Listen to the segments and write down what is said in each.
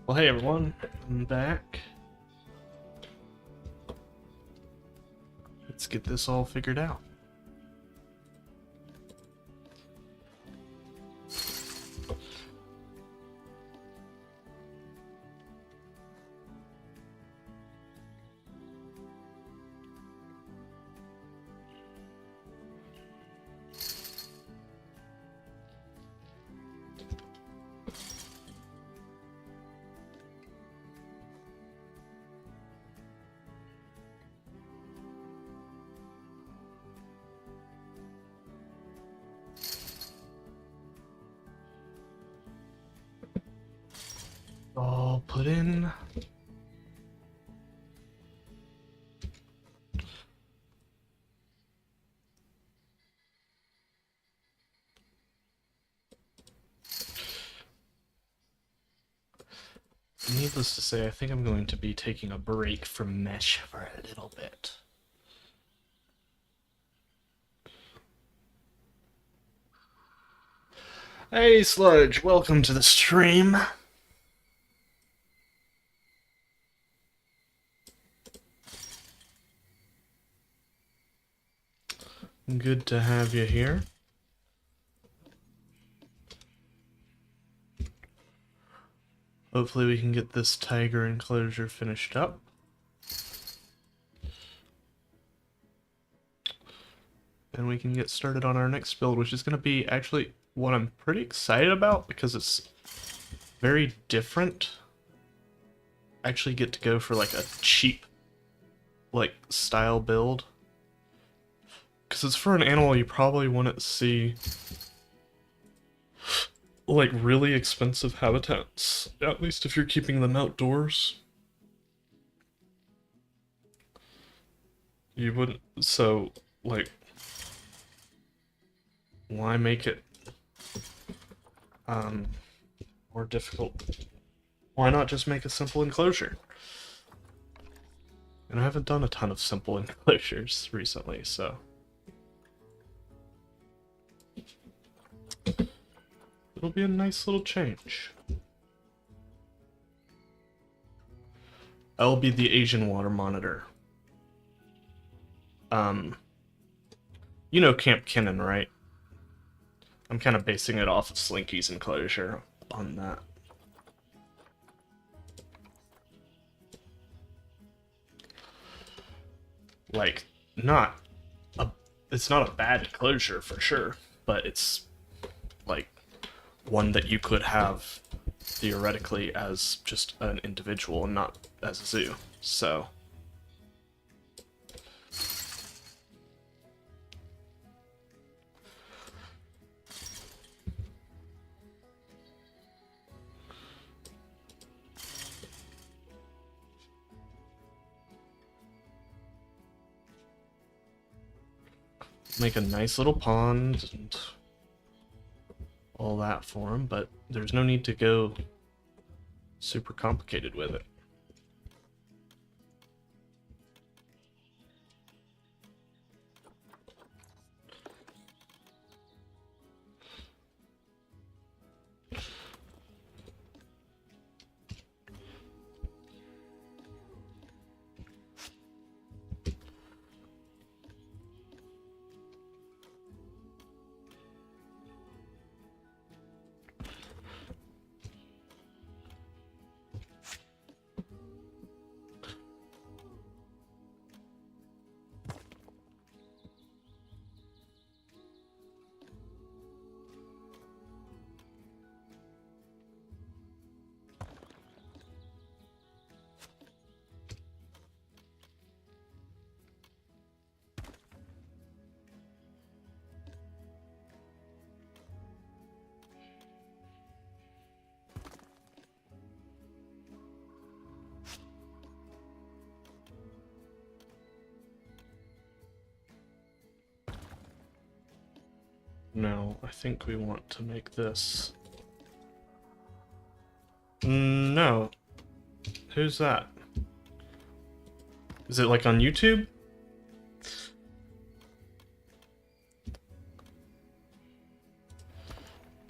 Well, hey everyone, I'm back. Let's get this all figured out. All put in. Needless to say, I think I'm going to be taking a break from Mesh for a little bit. Hey Sludge, welcome to the stream. Good to have you here. Hopefully we can get this tiger enclosure finished up. And we can get started on our next build, which is going to be actually what I'm pretty excited about because it's very different. I actually get to go for like a cheap style build. Because it's for an animal you probably wouldn't see like really expensive habitats, at least if you're keeping them outdoors. You wouldn't, so like why make it more difficult? Why not just make a simple enclosure? And I haven't done a ton of simple enclosures recently, so it'll be a nice little change. I'll be the Asian water monitor. You know Camp Kinnon, right? I'm kind of basing it off of Slinky's enclosure on that. Like, it's not a bad enclosure for sure, but it's like one that you could have theoretically as just an individual and not as a zoo. So make a nice little pond and all that for him, but there's no need to go super complicated with it. No, I think we want to make this. No. Who's that? Is it like on YouTube?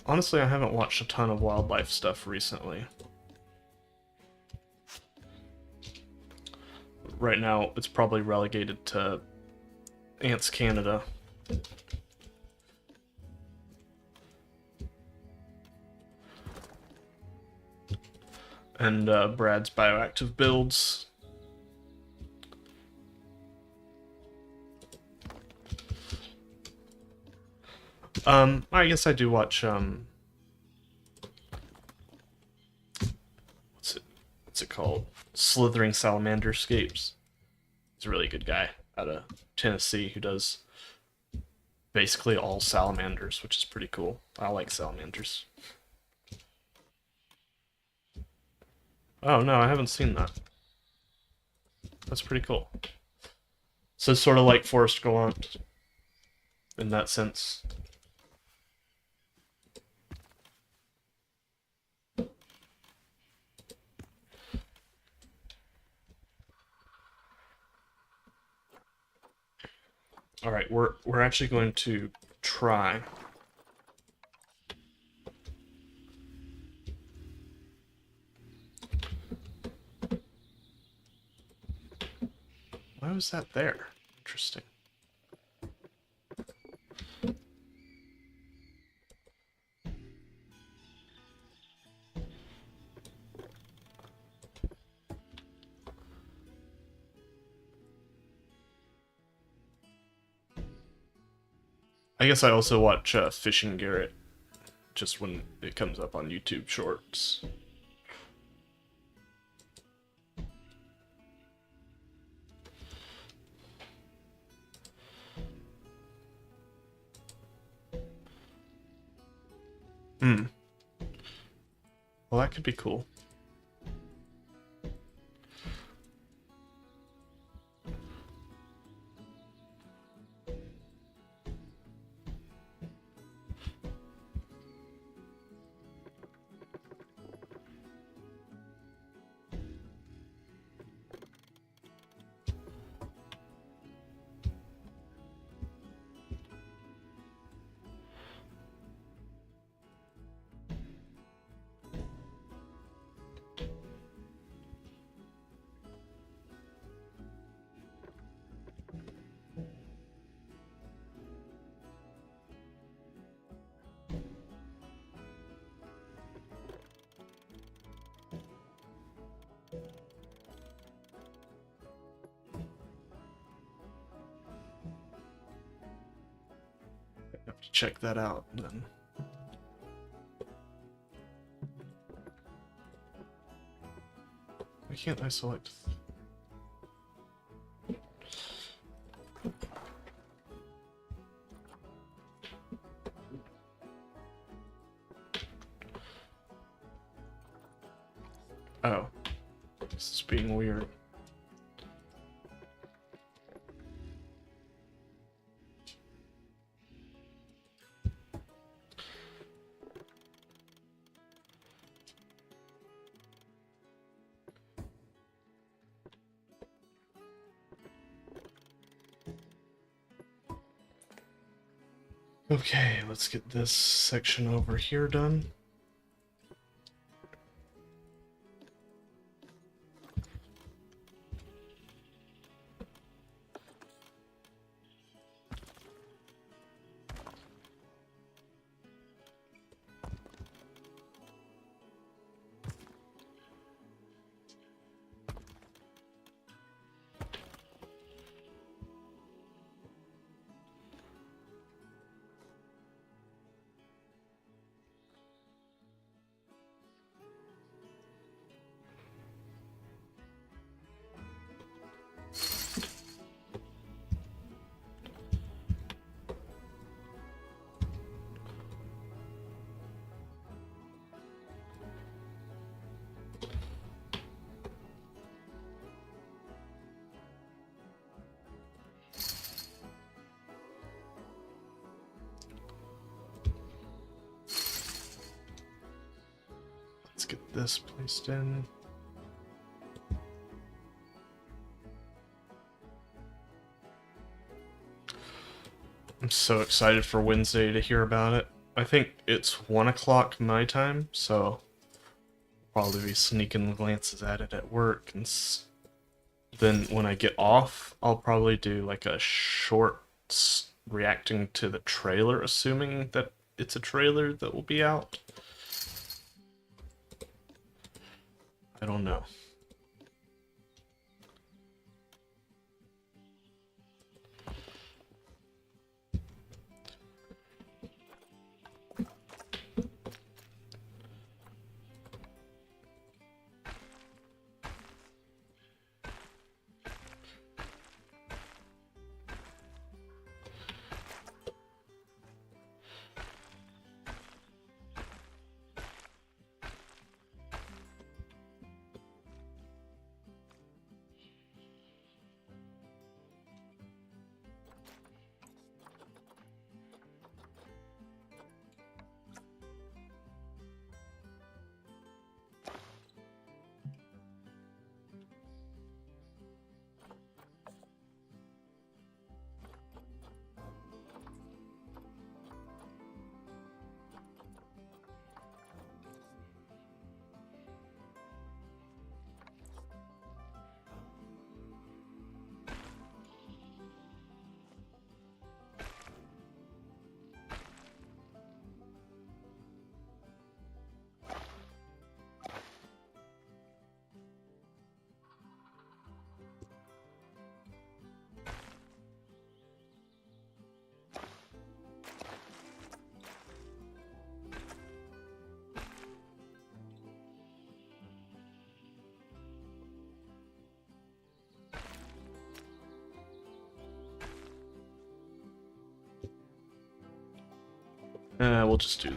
Honestly, I haven't watched a ton of wildlife stuff recently. right now it's probably relegated to Ants Canada. And Brad's bioactive builds. I guess I do watch what's it called? Slithering Salamanderscapes. He's a really good guy out of Tennessee who does basically all salamanders, which is pretty cool. I like salamanders. Oh no, I haven't seen that. That's pretty cool. So sort of like Forest Gallant in that sense. All right, we're actually going to try. Why was that there? Interesting. I guess I also watch Fishing Garrett, just when it comes up on YouTube Shorts. Hmm. Well, that could be cool. I have to check that out then. Why can't I select? Oh, this is being weird. Okay, let's get this section over here done. Let's get this placed in. I'm so excited for Wednesday to hear about it. I think it's 1 o'clock my time, so probably be sneaking glances at it at work and Then when I get off, I'll probably do like a short reacting to the trailer, assuming that it's a trailer that will be out. I don't know. We'll just do.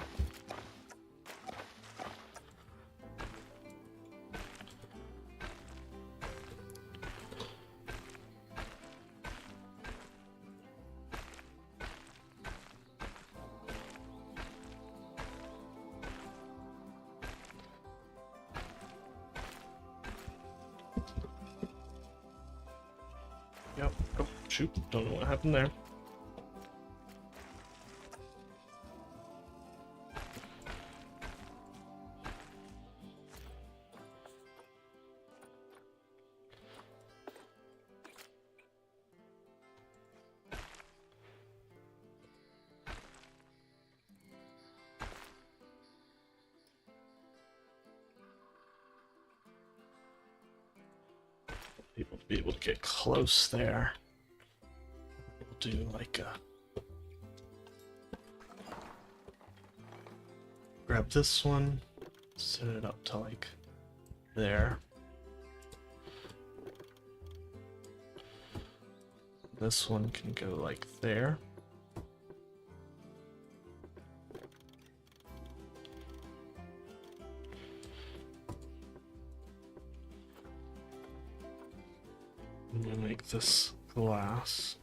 Yep. Oh, shoot. Don't know what happened there. People to be able to get close there. We'll do like a. Grab this one, set it up to like there. This one can go like there. I'm gonna make this glass.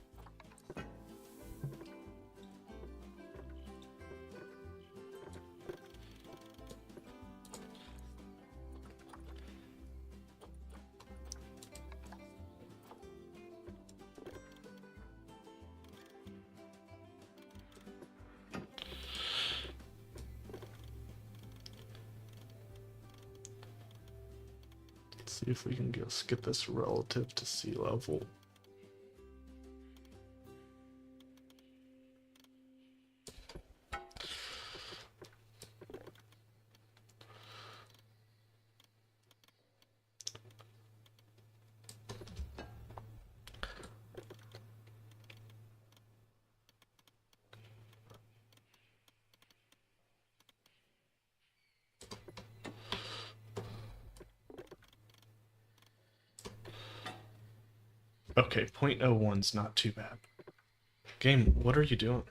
See if we can just get this relative to sea level. Okay, 0.01's not too bad. Game, what are you doing?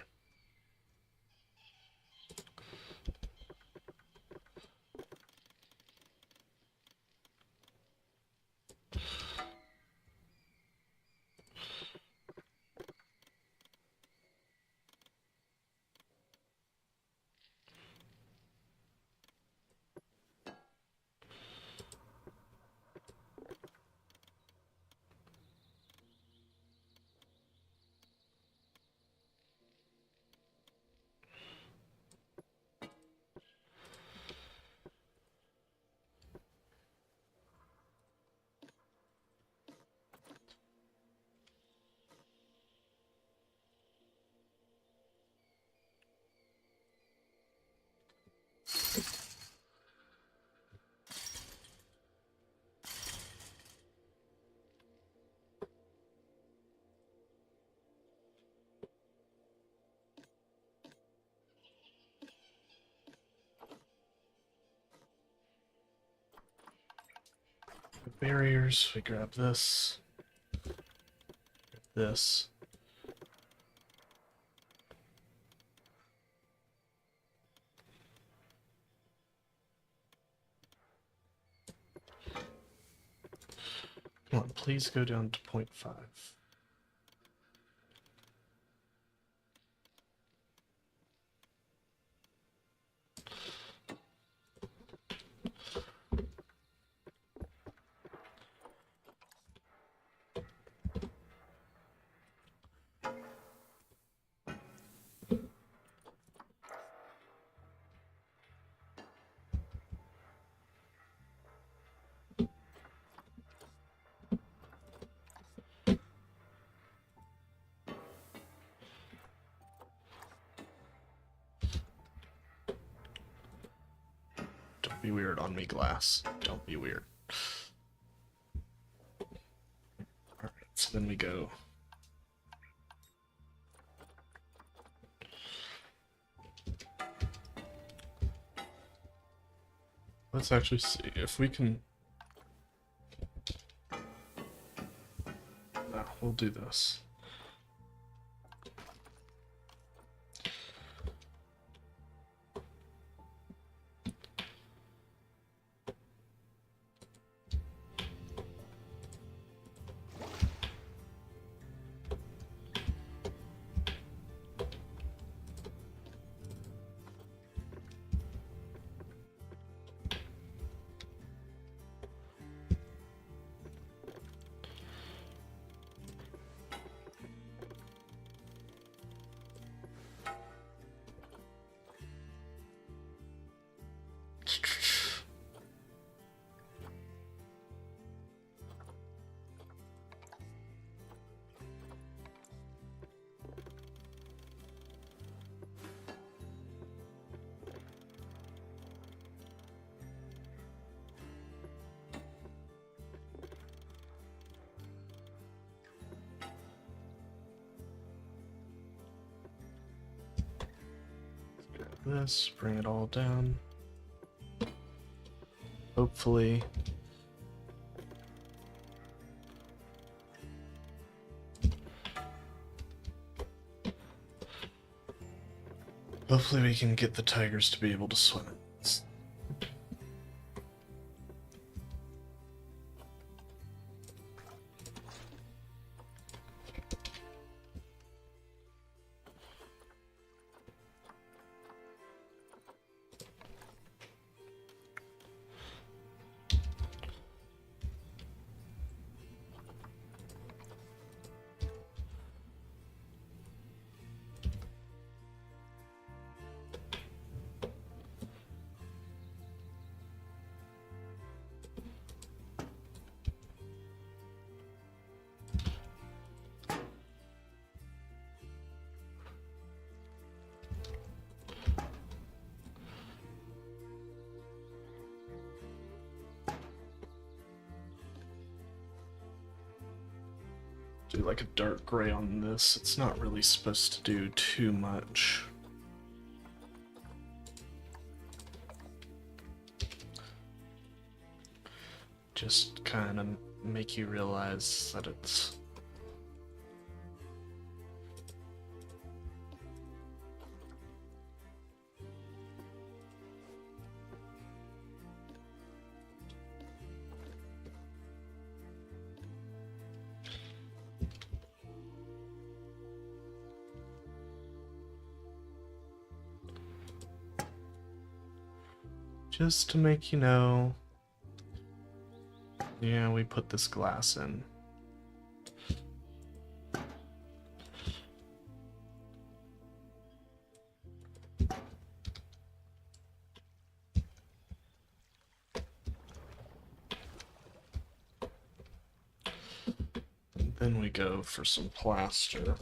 barriers. We grab this. This. Come on, please go down to 0.5. Don't be weird on me, glass. Don't be weird. Alright, so then we go. Let's actually see if we can. No, we'll do this. This, bring it all down. Hopefully. Hopefully we can get the tigers to be able to swim it. Do like a dark gray on this. It's not really supposed to do too much. Just kind of make you realize that it's just to make you know. Yeah, we put this glass in. And then we go for some plaster.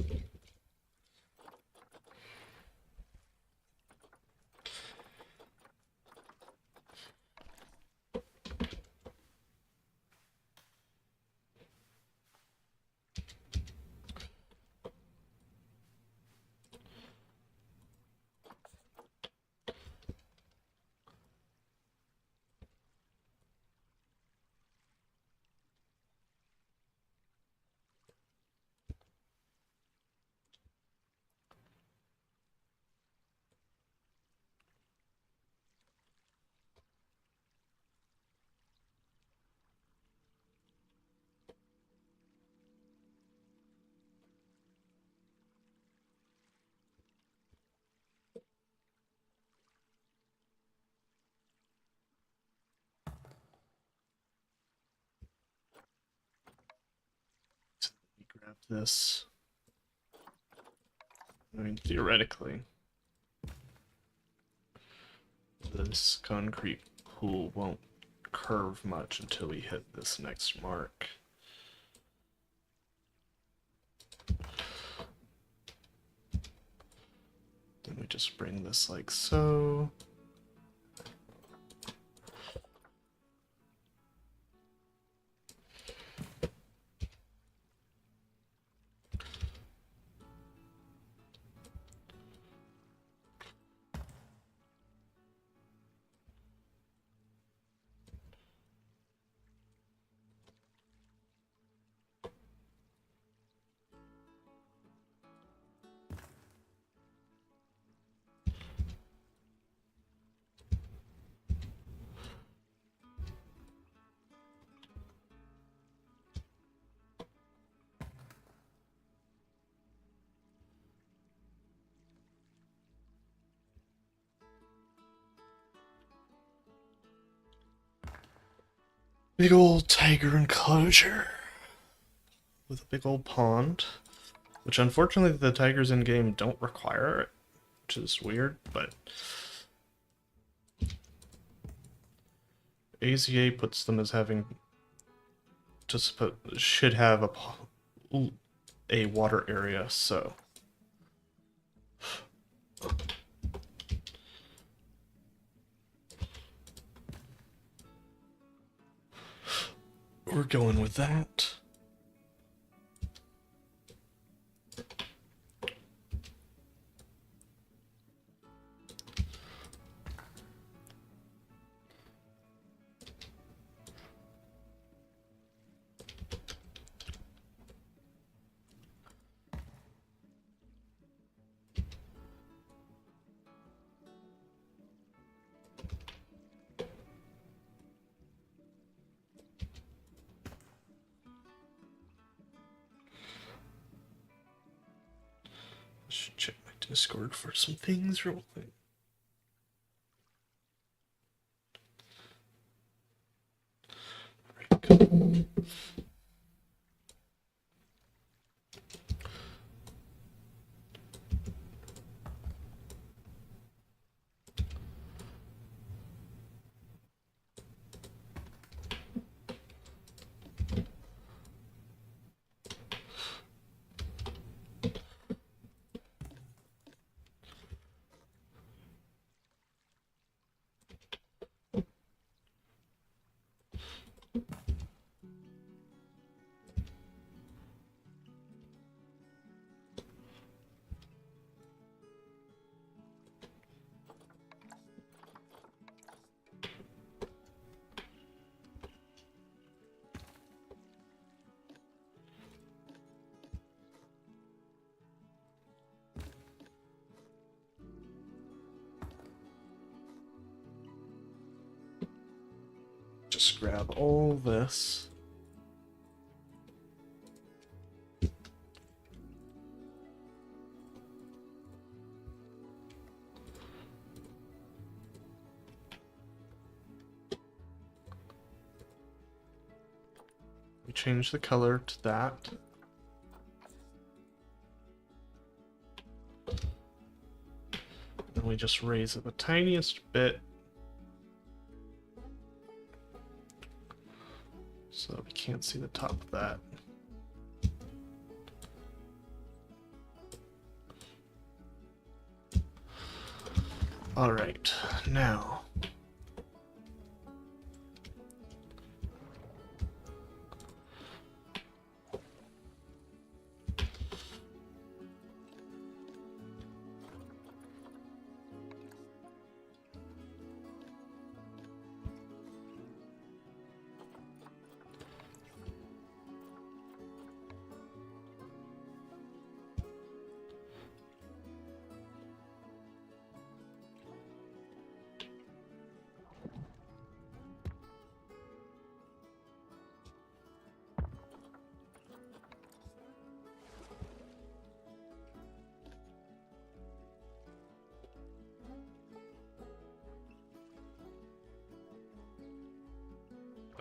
this. I mean, theoretically, this concrete pool won't curve much until we hit this next mark. Then we just bring this like so. Big old tiger enclosure with a big old pond, which unfortunately the tigers in game don't require it, which is weird, but AZA puts them as having should have a water area, so we're going with that. I should check my Discord for some things real quick. Right, just grab all this. We change the color to that. And we just raise it the tiniest bit so that we can't see the top of that. All right, now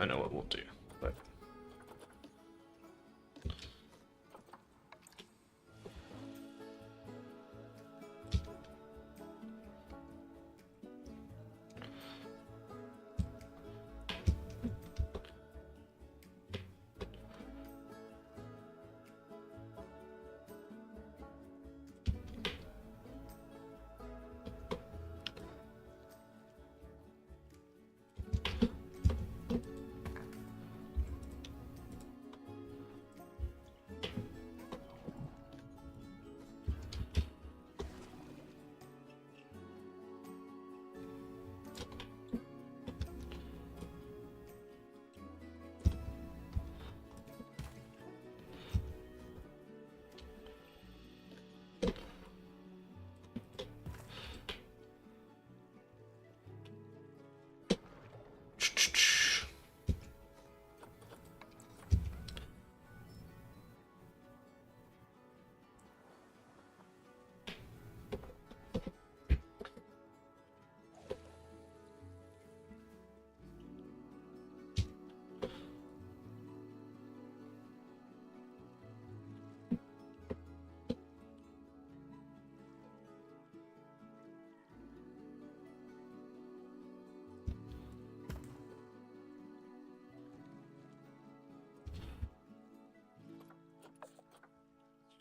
I know what we'll do, but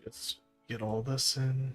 Let's get all this in.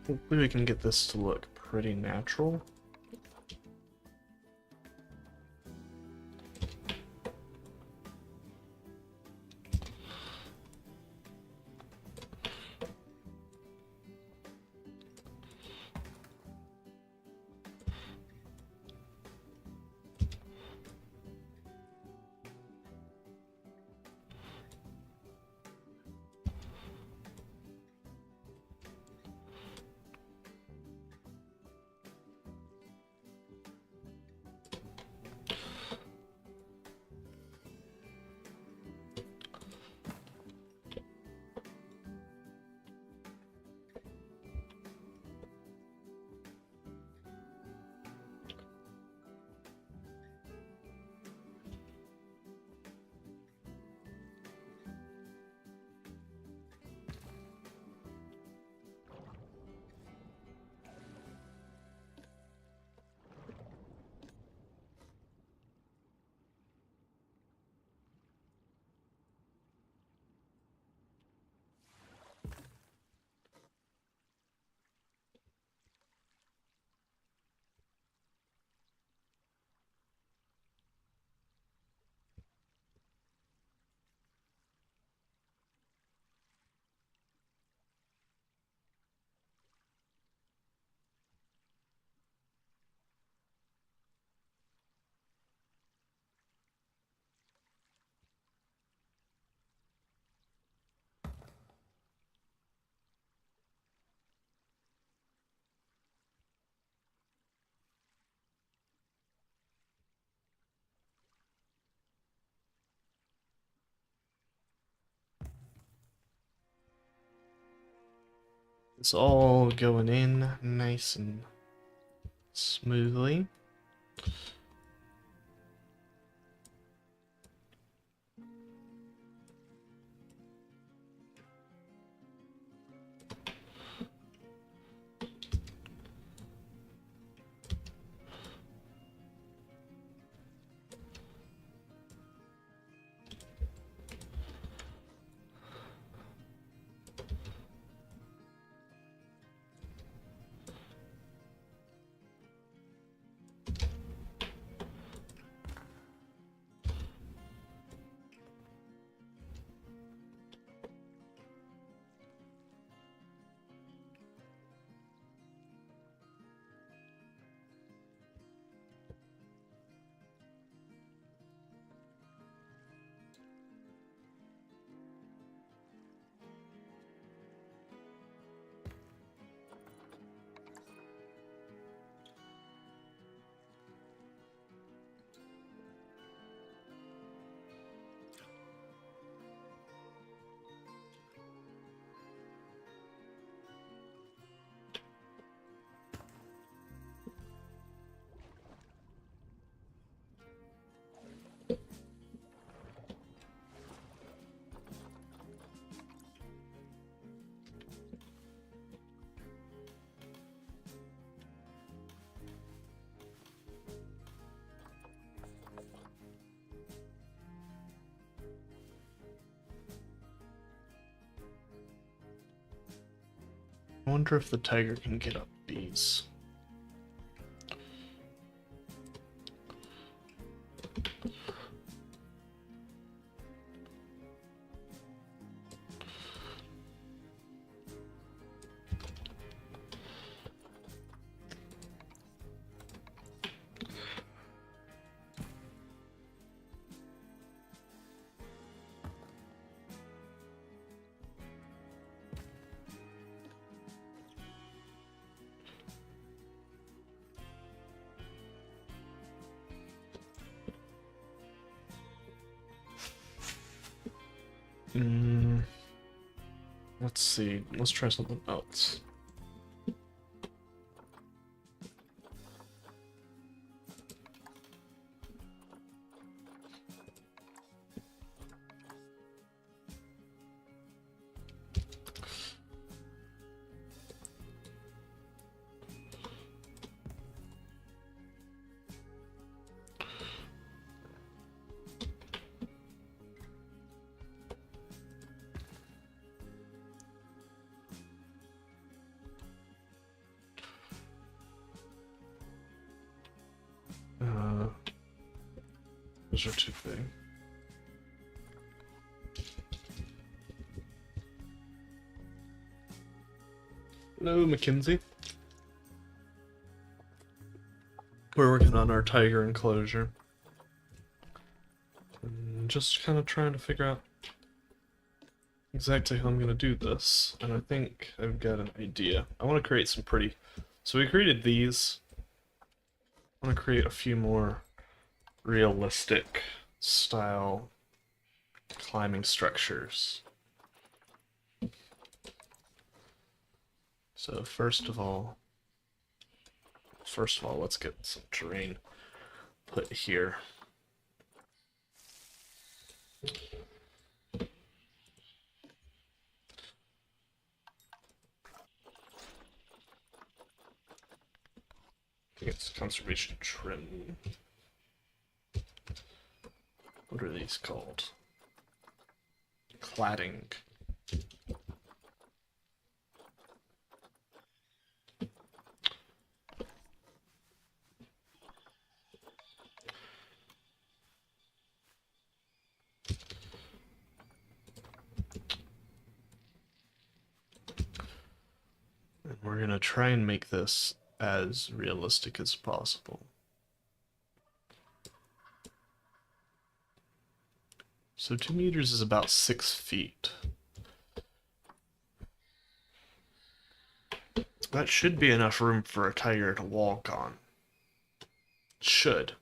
Hopefully we can get this to look pretty natural. It's all going in nice and smoothly. wonder if the tiger can get up these. Let's see. Let's try something else. Those are too big. Hello, Mackenzie. We're working on our tiger enclosure. And just kind of trying to figure out exactly how I'm going to do this. And I think I've got an idea. I want to create some pretty... So we created these. I want to create a few more realistic style climbing structures. So first of all, let's get some terrain put here. I think it's conservation trim. What are these called? Cladding. And we're gonna try and make this as realistic as possible. So 2 meters is about 6 feet. That should be enough room for a tiger to walk on. Should.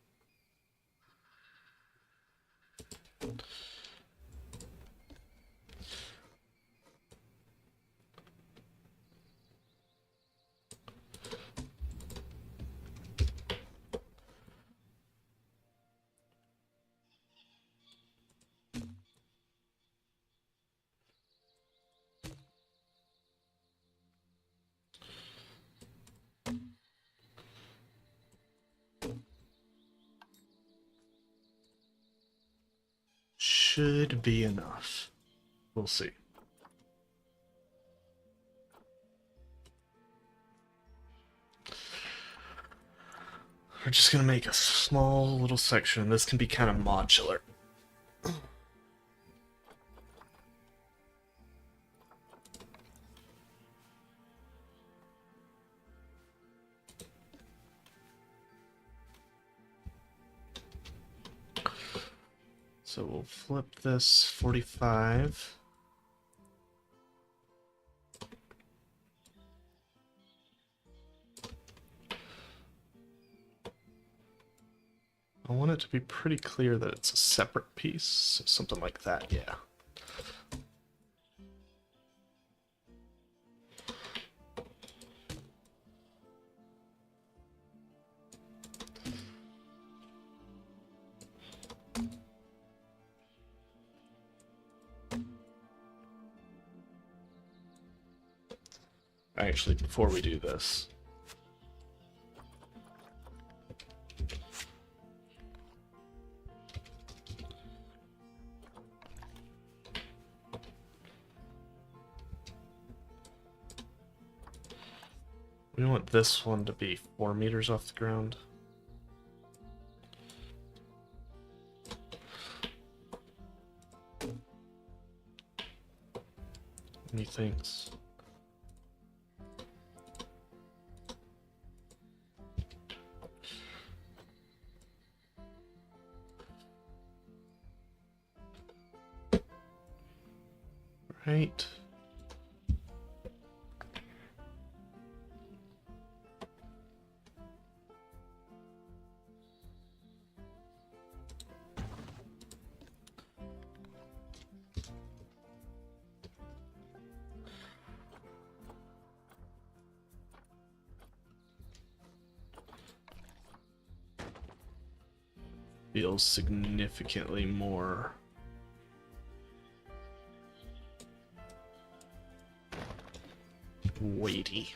Should be enough. We'll see. We're just gonna make a small little section. This can be kind of modular. So we'll flip this 45. I want it to be pretty clear that it's a separate piece, so something like that, yeah. Actually, before we do this, We want this one to be 4 meters off the ground. Methinks. Right. Feels significantly more weighty.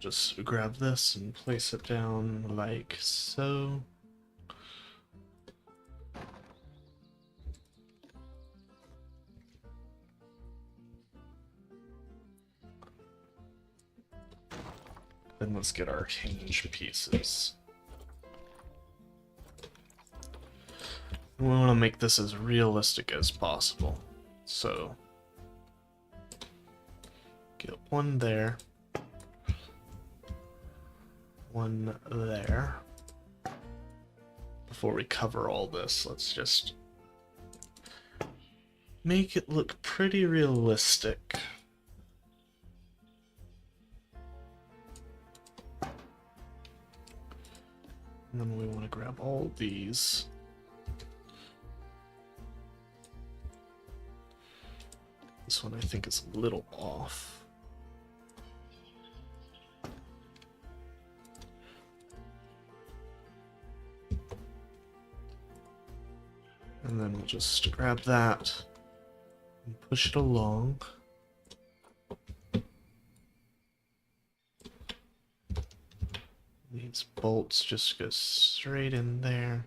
Just grab this and place it down like so. Then let's get our hinge pieces. We want to make this as realistic as possible. So, get one there. One there. Before we cover all this, let's just make it look pretty realistic. And then we want to grab all these. This one I think is a little off. And then we'll just grab that and push it along. These bolts just go straight in there.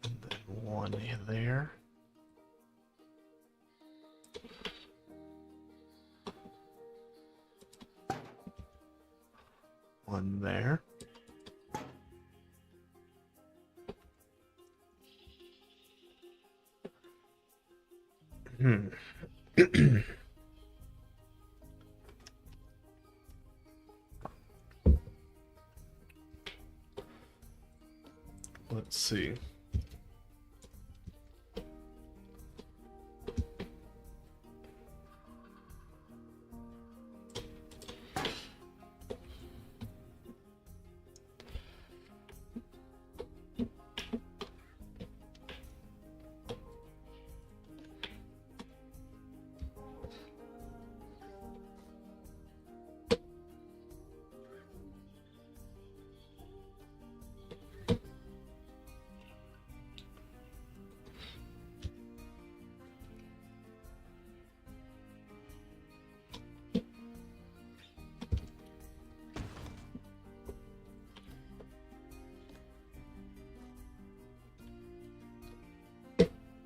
And then one there. One there. Let's see.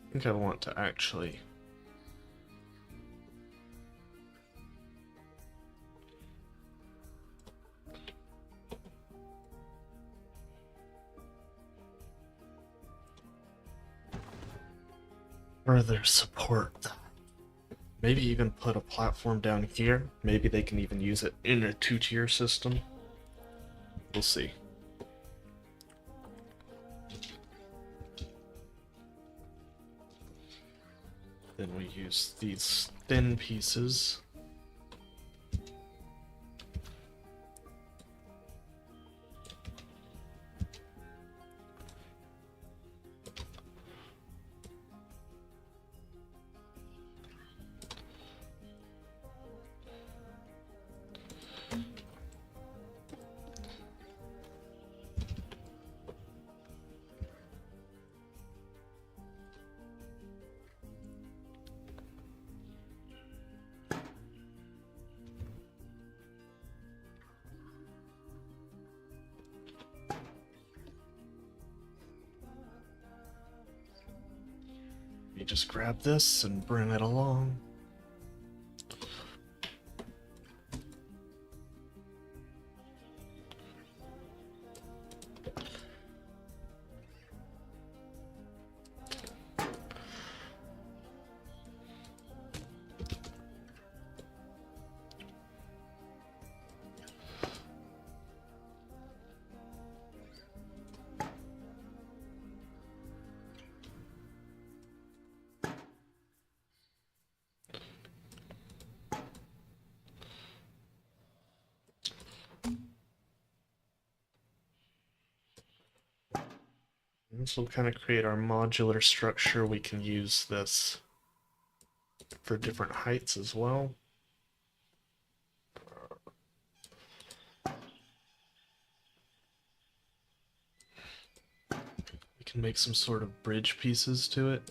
I think I want to actually further support that. Maybe even put a platform down here. Maybe they can even use it in a 2-tier system. We'll see. Then we use these thin pieces. Maybe just grab this and bring it along. This will kind of create our modular structure. We can use this for different heights as well. We can make some sort of bridge pieces to it.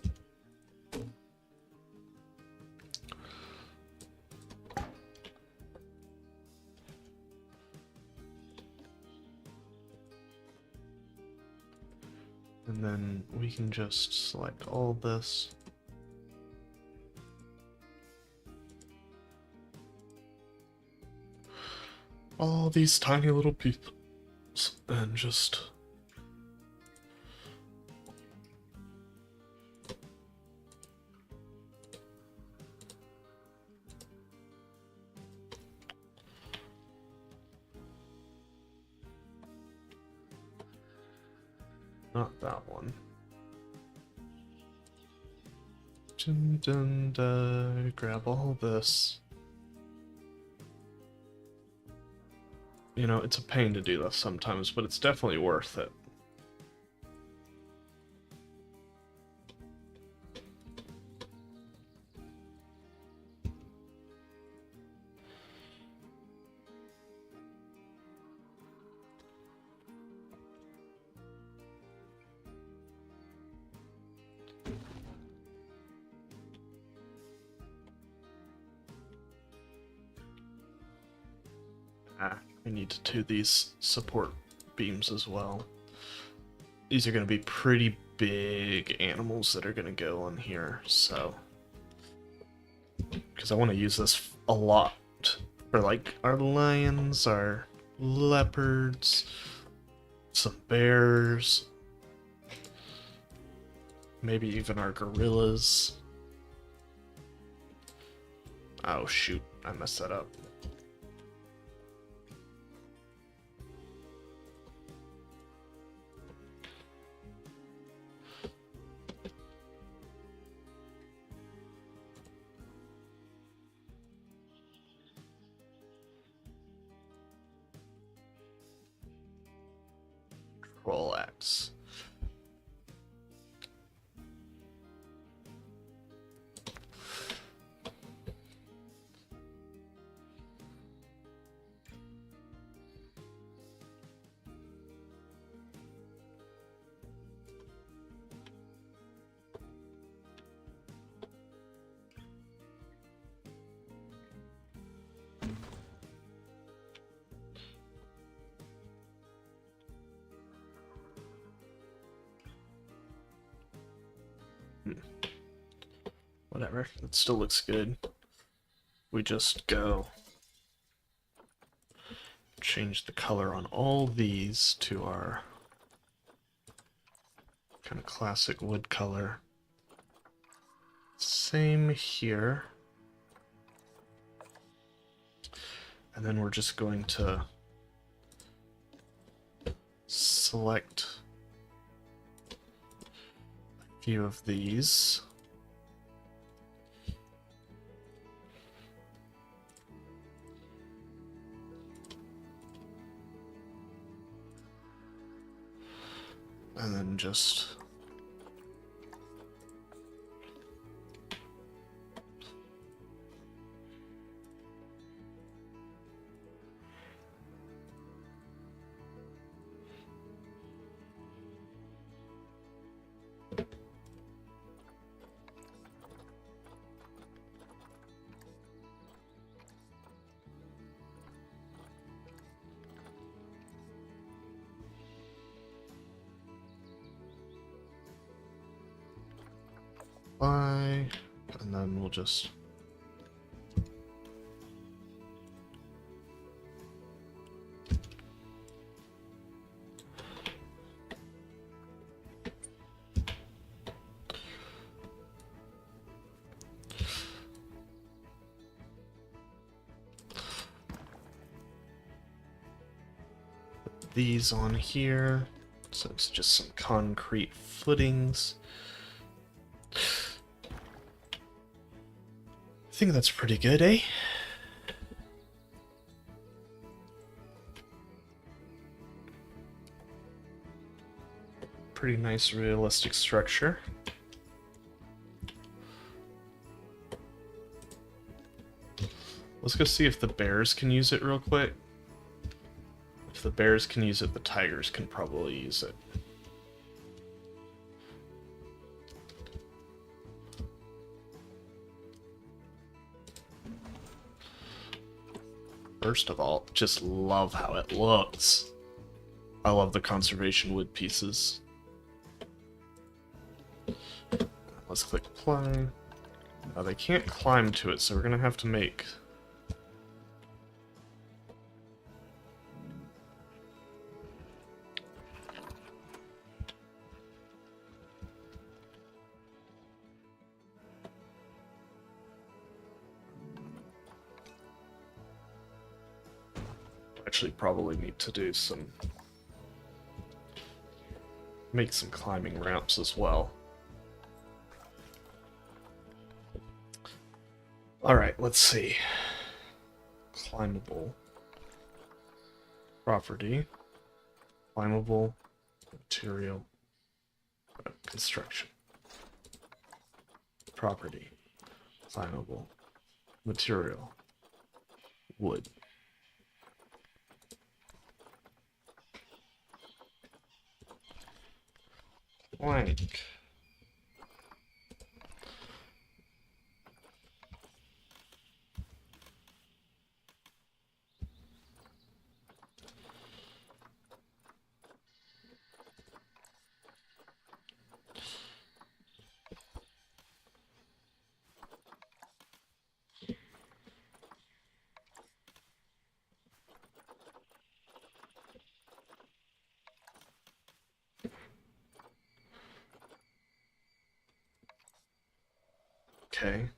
And then we can just select all this. All these tiny little pieces and just not that one. Dun, dun, dun. Grab all this. You know, it's a pain to do this sometimes, but it's definitely worth it. I need to do these support beams as well. These are going to be pretty big animals that are going to go on here, so... Because I want to use this a lot for, like, our lions, our leopards, some bears, maybe even our gorillas. Oh shoot, I messed that up. Control X. Whatever, it still looks good. We just go change the color on all these to our kind of classic wood color. Same here. And then we're just going to select a few of these. And then just Fly, and then we'll just... these on here, so it's just some concrete footings. I think that's pretty good, eh? Pretty nice realistic structure. Let's go see if the bears can use it real quick. If the bears can use it, the tigers can probably use it. First of all, just love how it looks. I love the conservation wood pieces. Let's click play. Now they can't climb to it, so we're gonna have to make... Actually probably need to do some... make some climbing ramps as well. Alright, let's see. Climbable. Property. Climbable. Material. Construction. Property. Climbable. Material. Wood. Plank. Okay.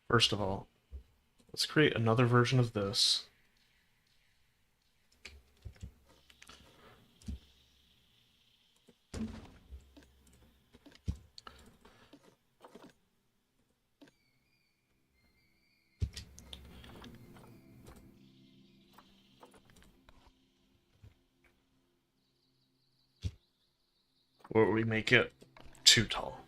First of all, let's create another version of this. Where we make it too tall.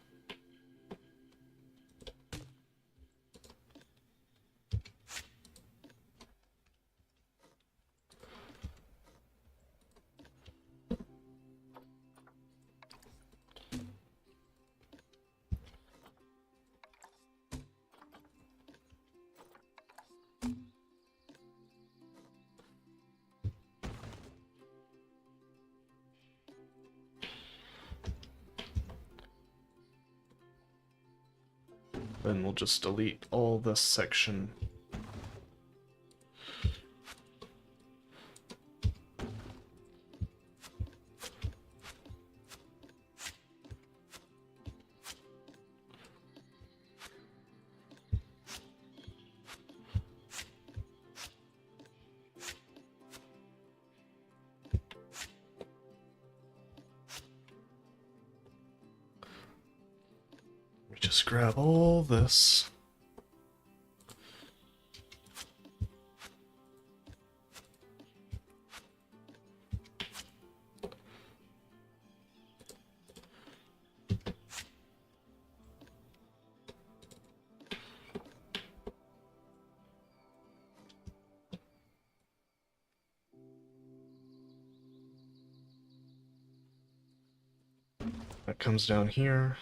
Then we'll just delete all this section. We just grab all this. That comes down here.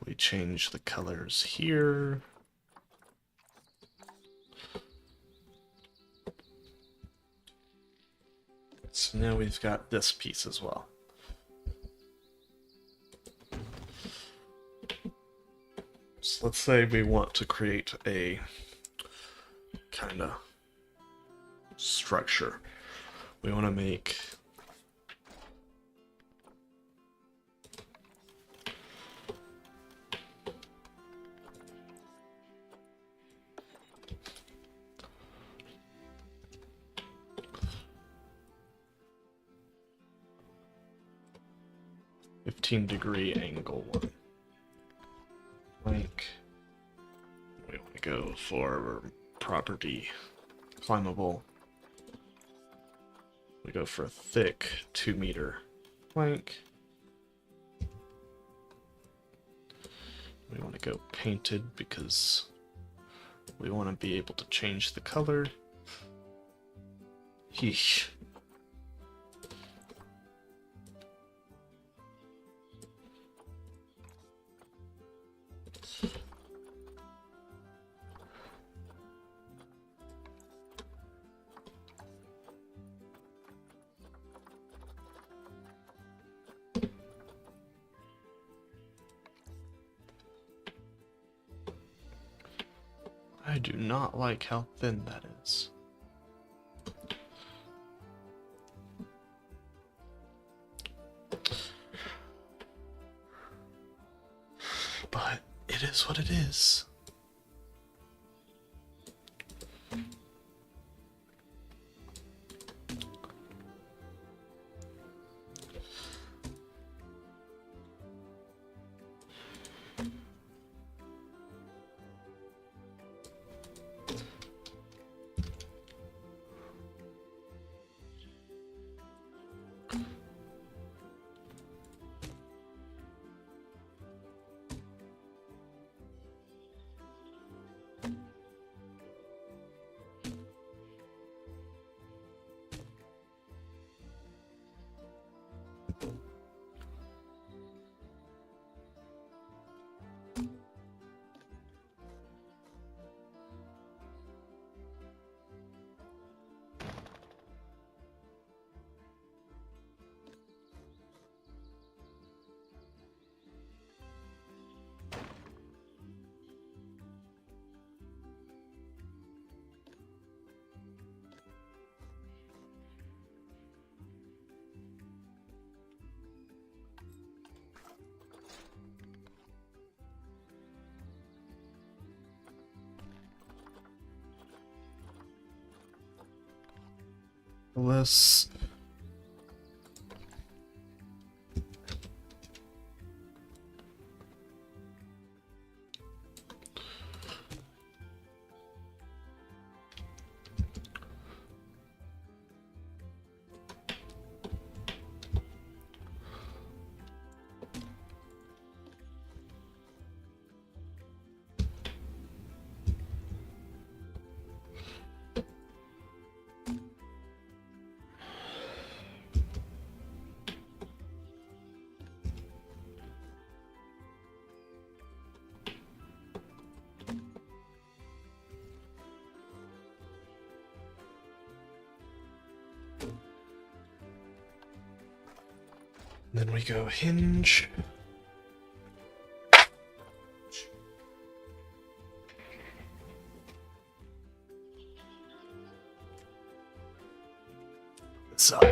We change the colors here. So now we've got this piece as well. So let's say we want to create a kind of structure. We want to make -15-degree angle one. Like, we want to go for property climbable. We go for a thick 2-meter plank. We want to go painted because we want to be able to change the color. Yeesh. I do not like how thin that is. But it is what it is. Let's then we go hinge. It's up.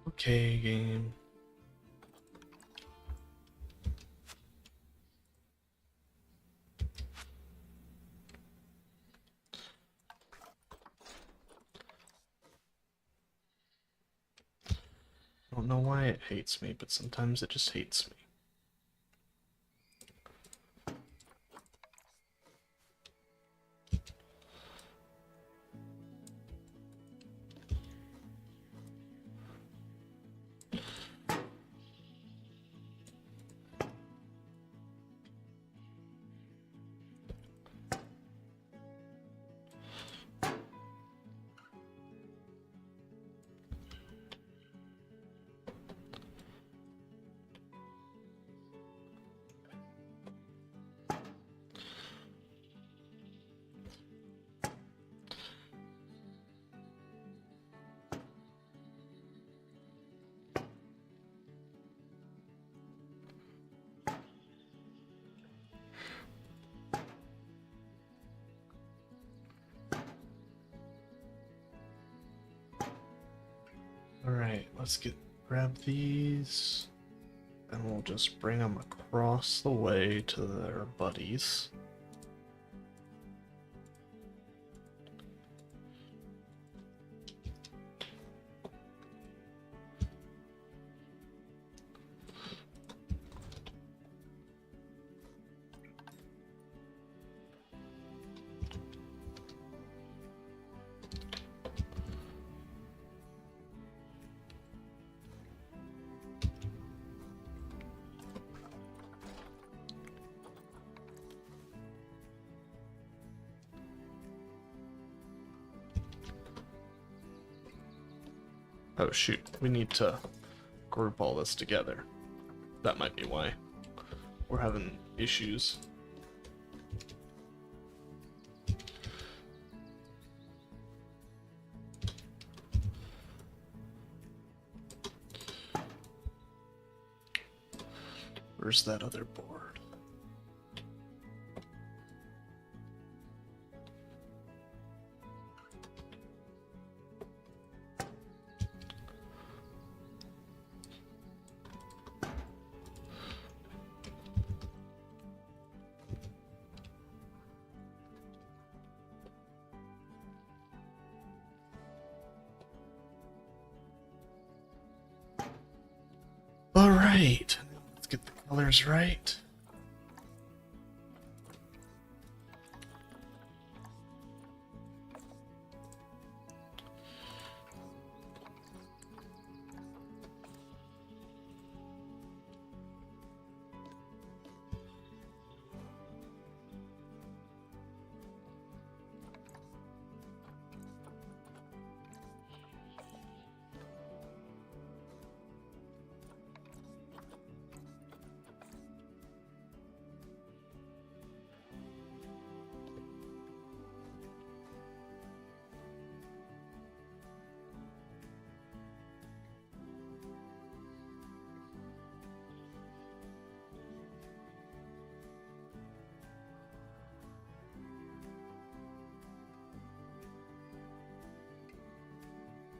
Okay, game. I don't know why it hates me, but sometimes it just hates me. Alright, let's grab these, and we'll just bring them across the way to their buddies. Oh shoot, we need to group all this together. That might be why we're having issues. Where's that other board? Alright, let's get the colors right.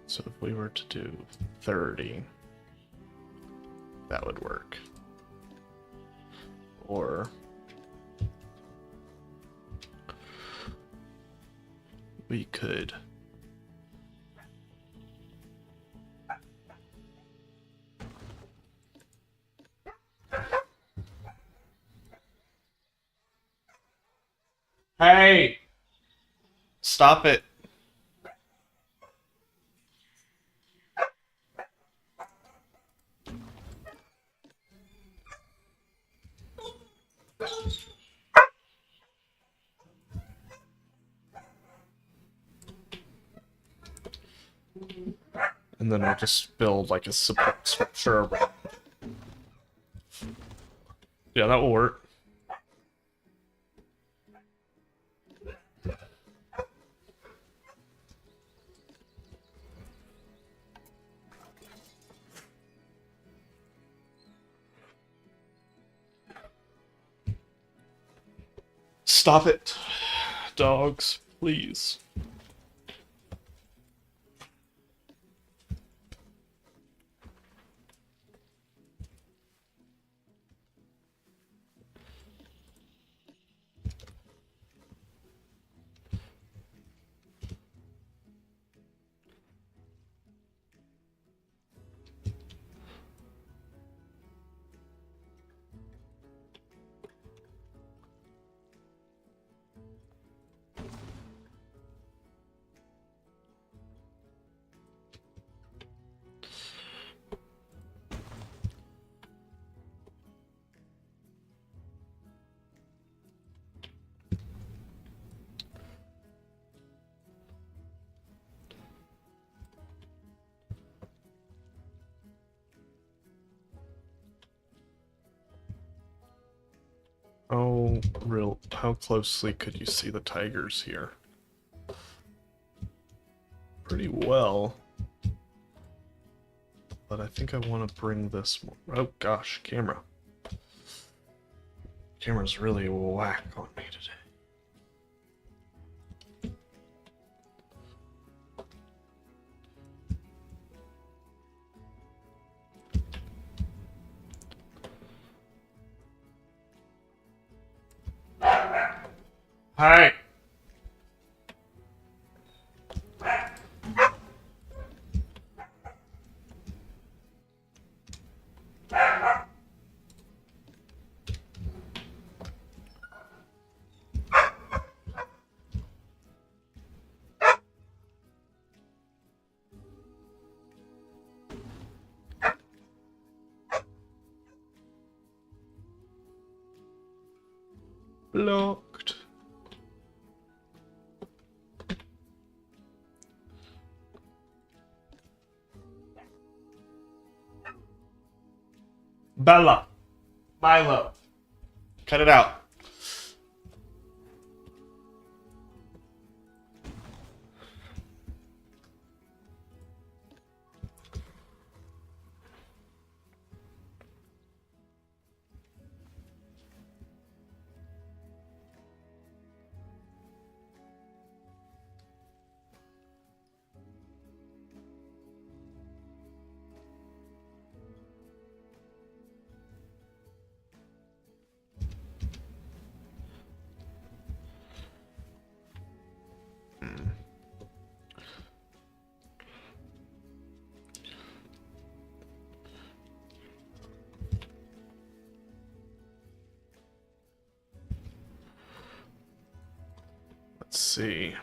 So if we were to do 30, that would work. Or we could Hey! Stop it. And then we'll just build like a support structure around. Yeah, that will work. Stop it, dogs, please. How closely could you see the tigers here? Pretty well. But I think I want to bring this more. Oh gosh, camera. Camera's really whack on me today. Hi. Blocked. Bella. Milo. Cut it out. Let's see.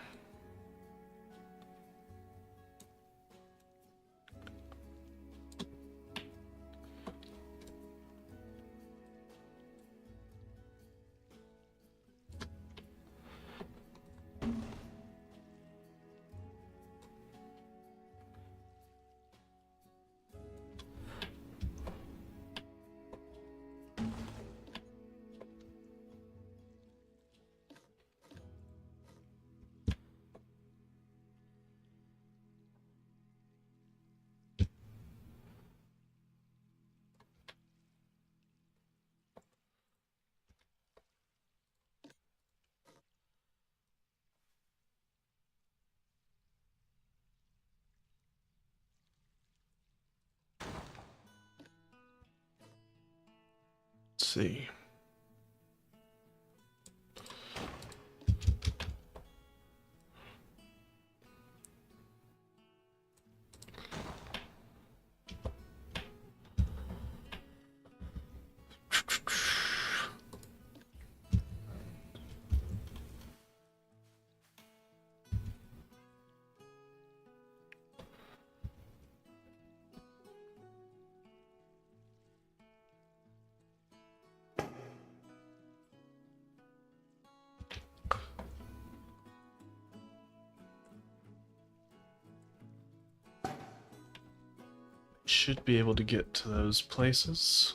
Let's see. Should be able to get to those places.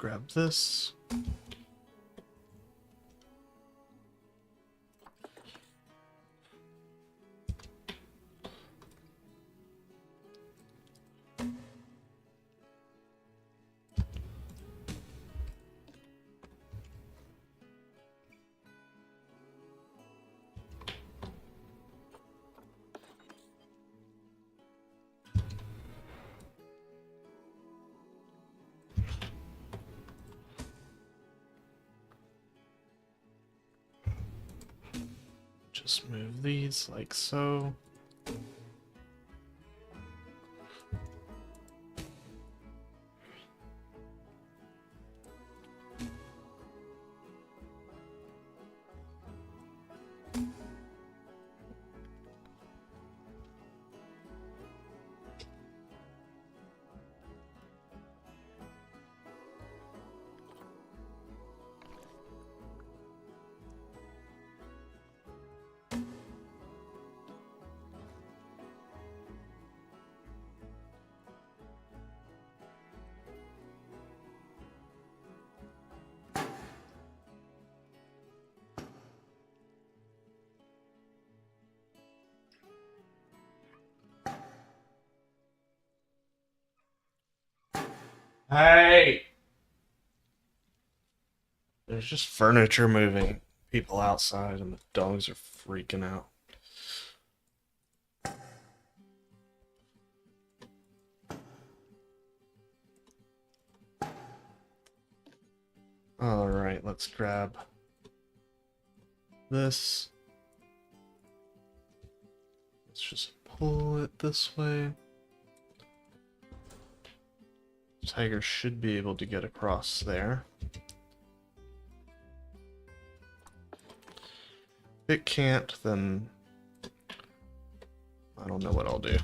grab this. Just move these like so. Hey! There's just furniture moving. People outside and the dogs are freaking out. Alright, let's grab this. Let's just pull it this way. Tiger should be able to get across there. If it can't, then I don't know what I'll do.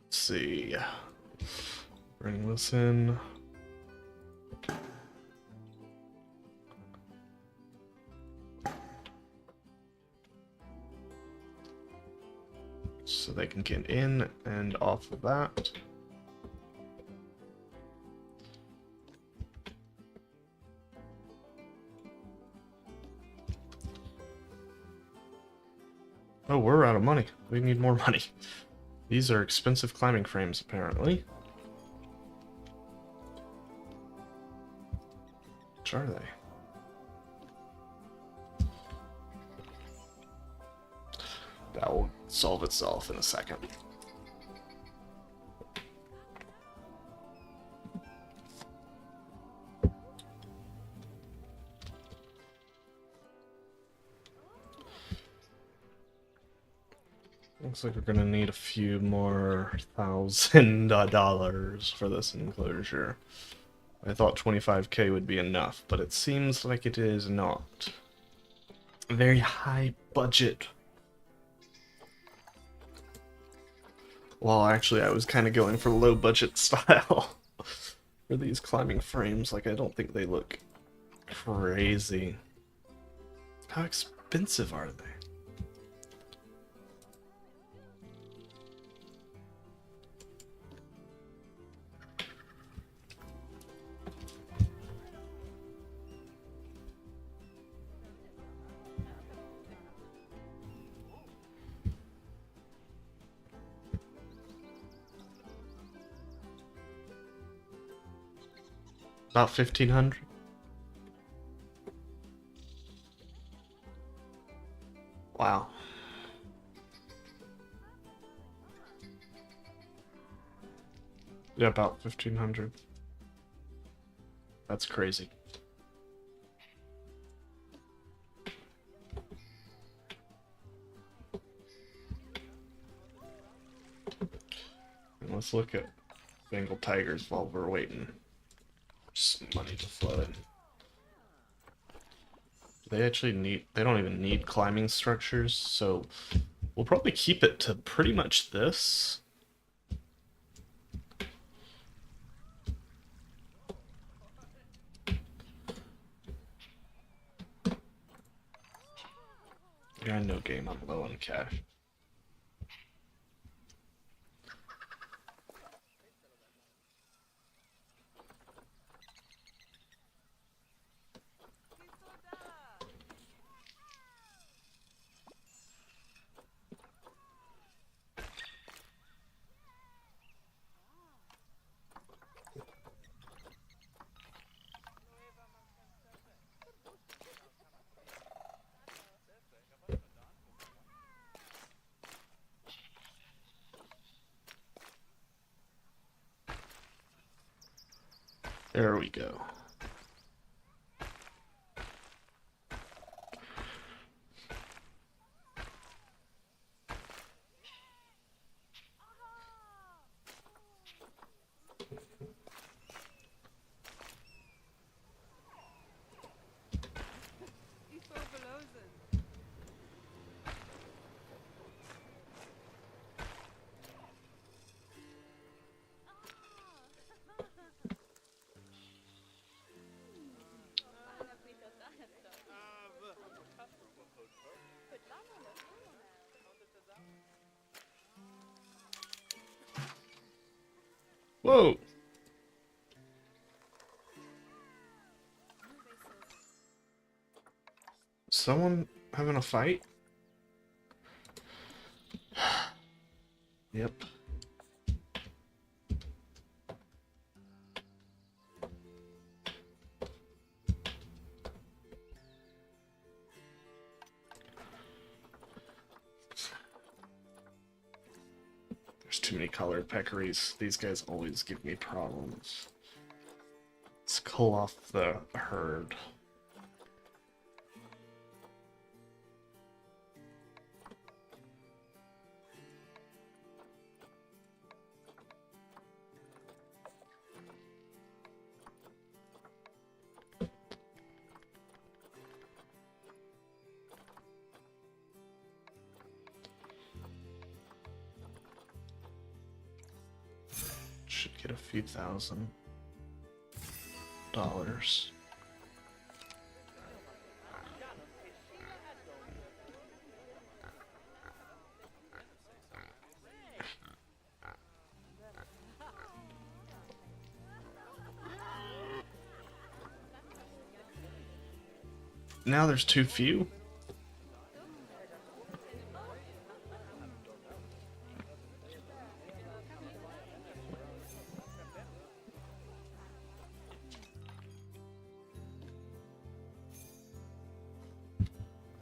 See. Bring this in. So they can get in and off of that. Oh, we're out of money. We need more money. These are expensive climbing frames, apparently. Which are they? That will solve itself in a second. Looks like we're gonna need a few more $1,000 for this enclosure. I thought 25K would be enough, but it seems like it is not. A very high budget. Well, actually, I was kind of going for low budget style for these climbing frames. Like, I don't think they look crazy. How expensive are they? About 1,500. Wow. Yeah, about 1,500. That's crazy. And let's look at Bengal tigers while we're waiting for some money to flow in. They actually need, they don't even need climbing structures, so we'll probably keep it to pretty much this. Yeah, no game, I'm low on cash. There we go. Whoa! Someone having a fight? Yep. There's too many colored peccaries. These guys always give me problems. Let's cull off the herd. Should get a few $1,000. Now there's too few.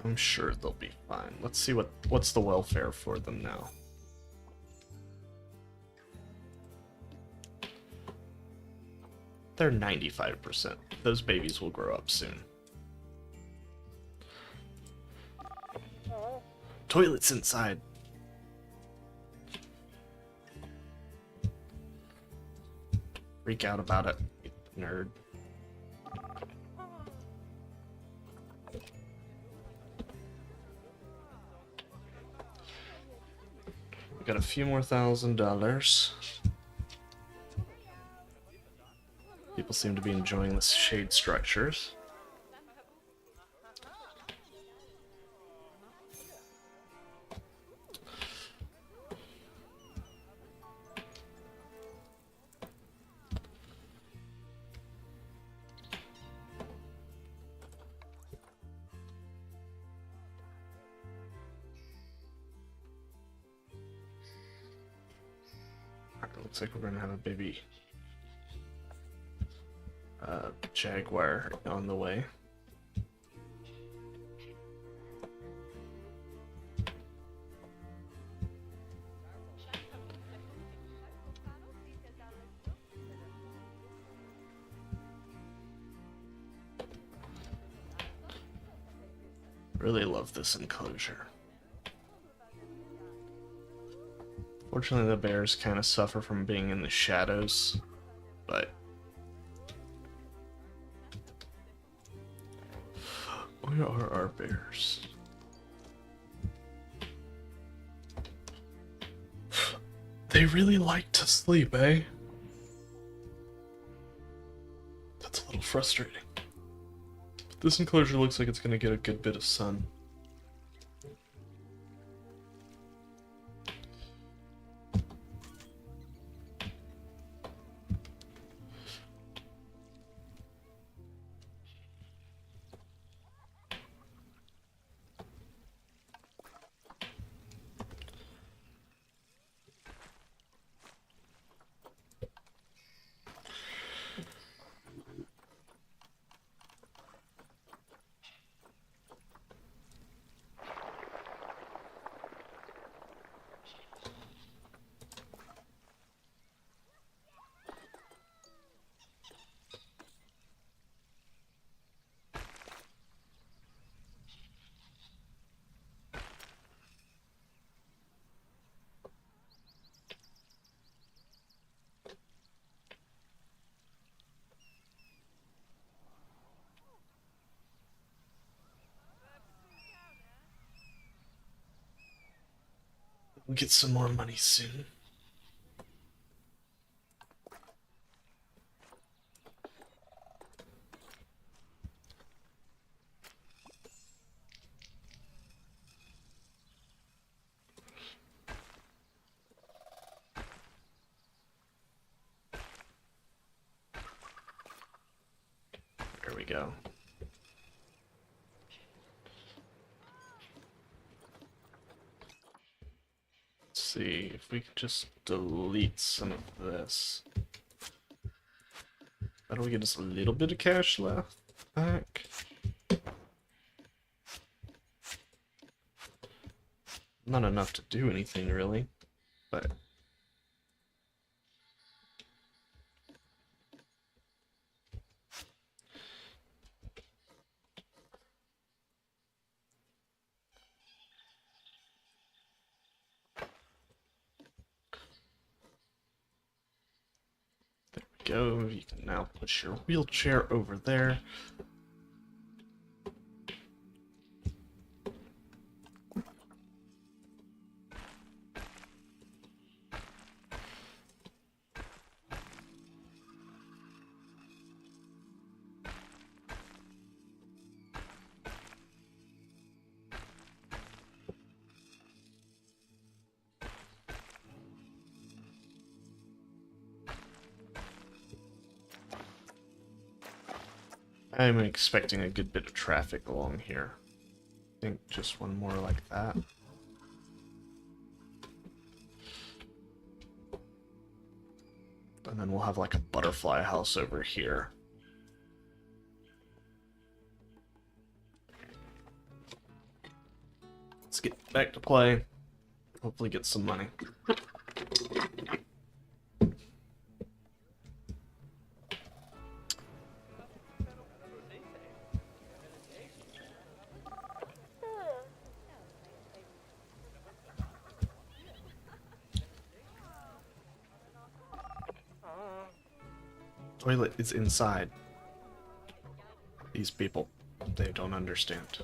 I'm sure they'll be fine. Let's see what's the welfare for them now. They're 95%. Those babies will grow up soon. Toilets inside. Freak out about it, you nerd. We got a few more $1,000. People seem to be enjoying the shade structures. Looks like we're gonna have a baby jaguar on the way. Really love this enclosure. Fortunately, the bears kind of suffer from being in the shadows, but where are our bears? They really like to sleep, eh? That's a little frustrating. But this enclosure looks like it's going to get a good bit of sun. We'll get some more money soon. There we go. Let's see if we could just delete some of this. That'll get us a little bit of cash left back. Not enough to do anything really, but go. You can now put your wheelchair over there. I'm expecting a good bit of traffic along here. I think just one more like that. And then we'll have like a butterfly house over here. Let's get back to play. Hopefully get some money. Toilet is inside. These people, they don't understand.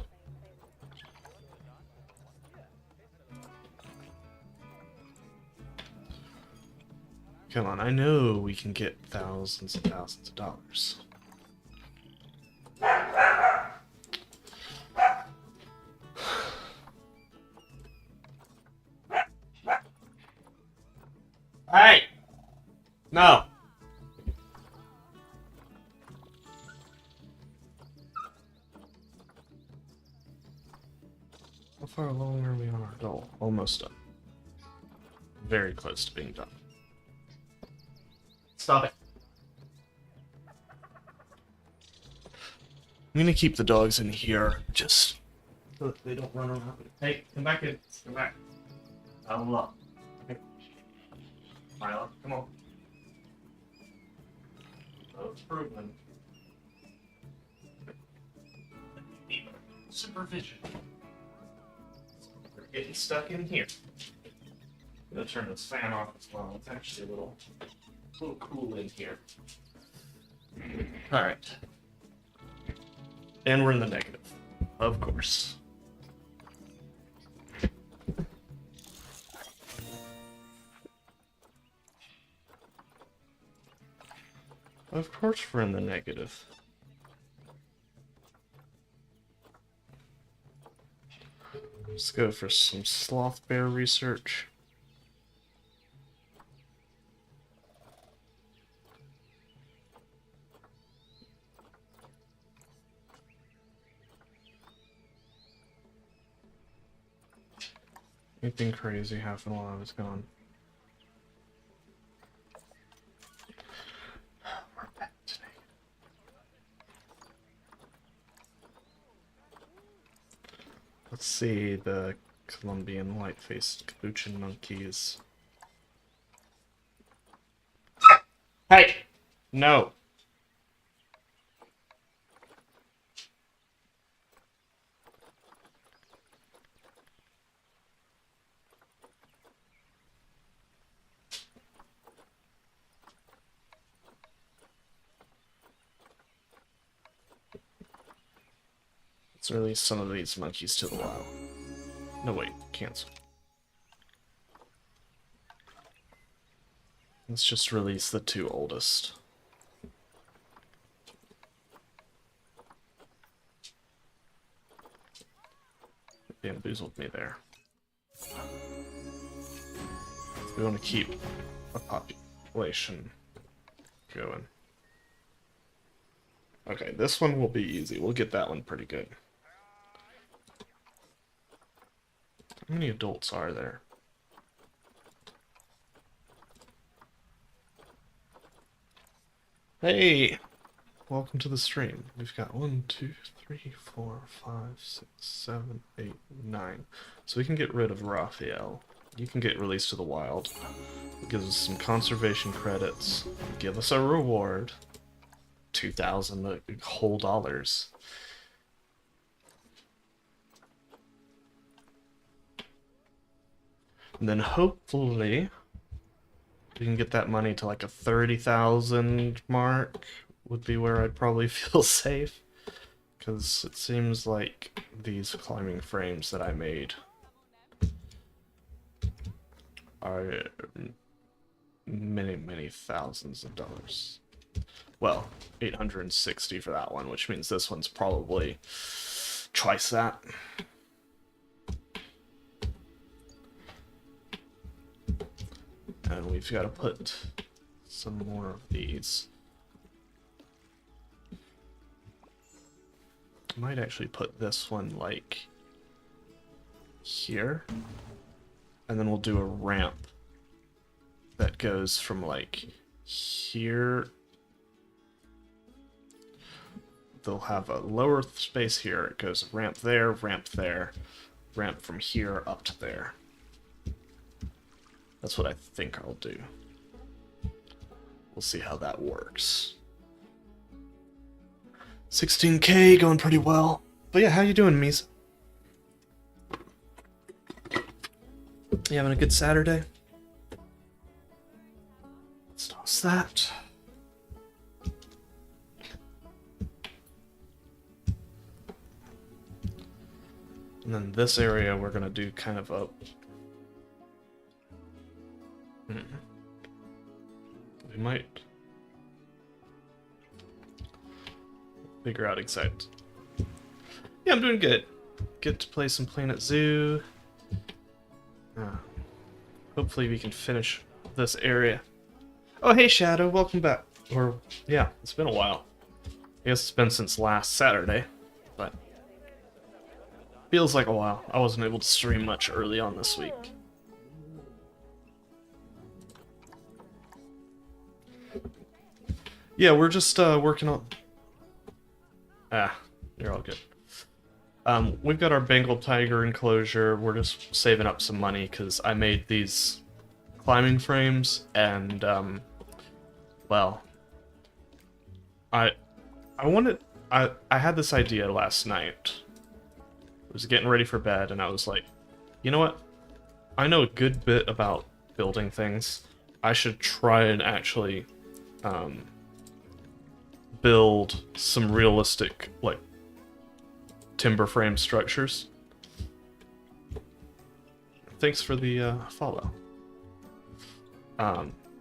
Come on, I know we can get thousands and thousands of dollars. Hey! No! How far along are we on our goal? Almost done. Very close to being done. Stop it. I'm gonna keep the dogs in here, just so that they don't run around. Hey, come back in. Come back. Hold up. Milo, come on. Oh, it's proven. Supervision. getting stuck in here. I'm gonna turn this fan off as well. It's actually a little cool in here. All right. And we're in the negative, of course. Of course we're in the negative. Let's go for some sloth bear research. Anything crazy happened while I was gone? We're back today. Let's see the Colombian white-faced capuchin monkeys. Hey! No! Let's release some of these monkeys to the wild. No, wait, cancel. Let's just release the two oldest. Bamboozled me there. We want to keep our population going. Okay, this one will be easy. We'll get that one pretty good. How many adults are there? Hey! Welcome to the stream. We've got 1, 2, 3, 4, 5, 6, 7, 8, 9. So we can get rid of Raphael. You can get released to the wild. It gives us some conservation credits. Give us a reward. 2,000 whole dollars. And then hopefully we can get that money to like a 30,000 mark would be where I'd probably feel safe. Because it seems like these climbing frames that I made are many, many thousands of dollars. Well, 860 for that one, which means this one's probably twice that. And we've got to put some more of these. I might actually put this one like here. And then we'll do a ramp that goes from like here. They'll have a lower space here. It goes ramp there, ramp from here up to there. That's what I think I'll do. We'll see how that works. 16K going pretty well. But yeah, how you doing, Misa? You having a good Saturday? Let's toss that. And then this area we're gonna do kind of a... We might figure out exact. Yeah, I'm doing good. Get to play some Planet Zoo. Hopefully we can finish this area. Oh, hey Shadow, welcome back. Or, yeah, it's been a while. I guess it's been since last Saturday, but feels like a while. I wasn't able to stream much early on this week. Yeah, we're just working on... you're all good. We've got our Bengal tiger enclosure. We're just saving up some money because I made these climbing frames and, well, I had this idea last night. I was getting ready for bed and I was like, You know what? I know a good bit about building things. I should try and actually um, build some realistic, like, timber frame structures. Thanks for the follow.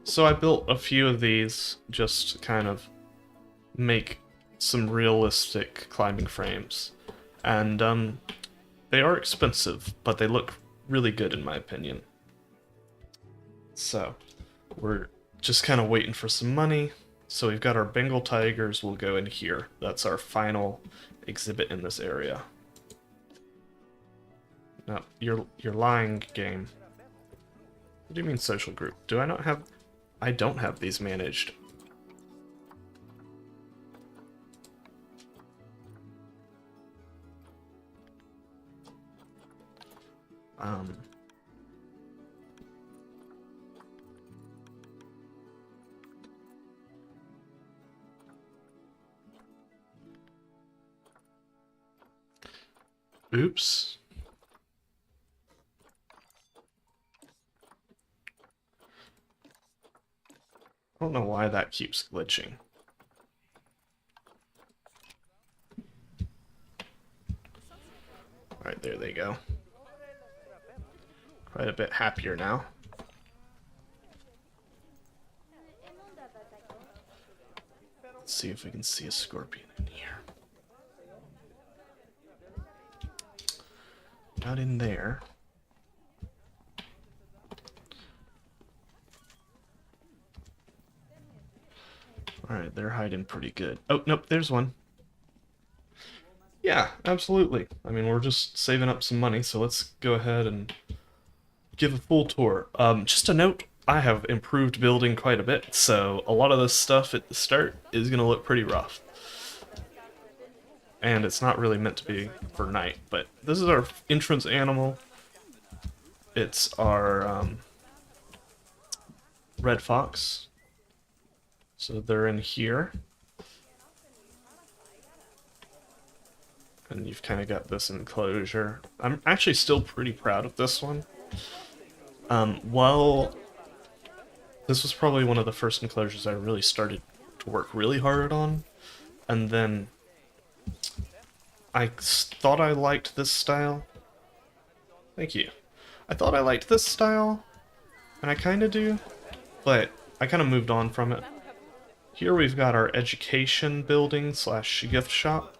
So I built a few of these just to kind of make some realistic climbing frames. And they are expensive, but they look really good in my opinion. So we're just kind of waiting for some money. So we've got our Bengal tigers will go in here. That's our final exhibit in this area. No, you're lying, game. What do you mean social group? Do I not have... I don't have these managed. Oops. I don't know why that keeps glitching. Alright, there they go. Quite a bit happier now. Let's see if we can see a scorpion in here. Not in there. Alright, they're hiding pretty good. Oh, nope, there's one. Yeah, absolutely. I mean, we're just saving up some money, so let's go ahead and give a full tour. Just a note, I have improved building quite a bit, so a lot of this stuff at the start is going to look pretty rough. And it's not really meant to be for night, but this is our entrance animal. It's our red fox. So they're in here. And you've kind of got this enclosure. I'm actually still pretty proud of this one. Well, this was probably one of the first enclosures I really started to work really hard on. And then I thought I liked this style. Thank you. I thought I liked this style, and I kind of do, but I kind of moved on from it. Here we've got our education building slash gift shop.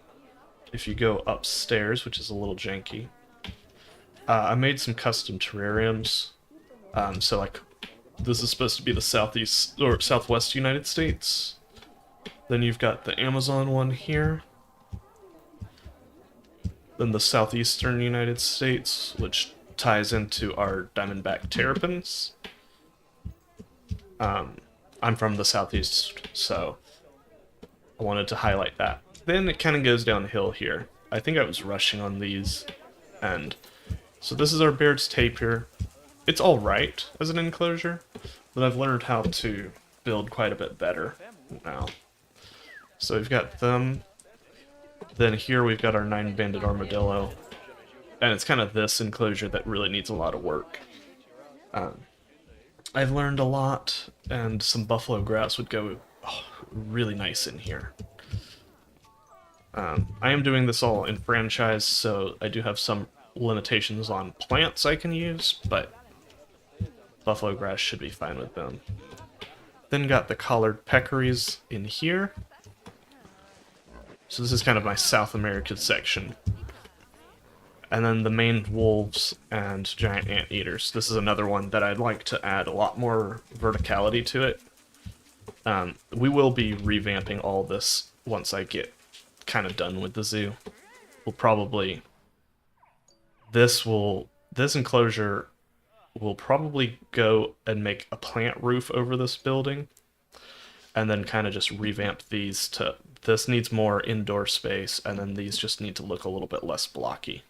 If you go upstairs, which is a little janky. I made some custom terrariums. So like, this is supposed to be the southeast or southwest United States. Then you've got the Amazon one here. Then the southeastern United States, which ties into our diamondback terrapins. I'm from the southeast, so I wanted to highlight that. Then it kind of goes downhill here. I think I was rushing on these, and so this is our Baird's tapir. It's alright as an enclosure, but I've learned how to build quite a bit better now. So we've got them. Then here we've got our 9-banded armadillo, and it's kind of this enclosure that really needs a lot of work. I've learned a lot, and some buffalo grass would go really nice in here. I am doing this all in franchise, so I do have some limitations on plants I can use, but buffalo grass should be fine with them. Then got the collared peccaries in here. So this is kind of my South American section. And then the maned wolves and giant anteaters. This is another one that I'd like to add a lot more verticality to it. We will be revamping all this once I get kind of done with the zoo. We'll probably... This enclosure will probably go and make a plant roof over this building. And then kind of just revamp these to... This needs more indoor space, and then these just need to look a little bit less blocky.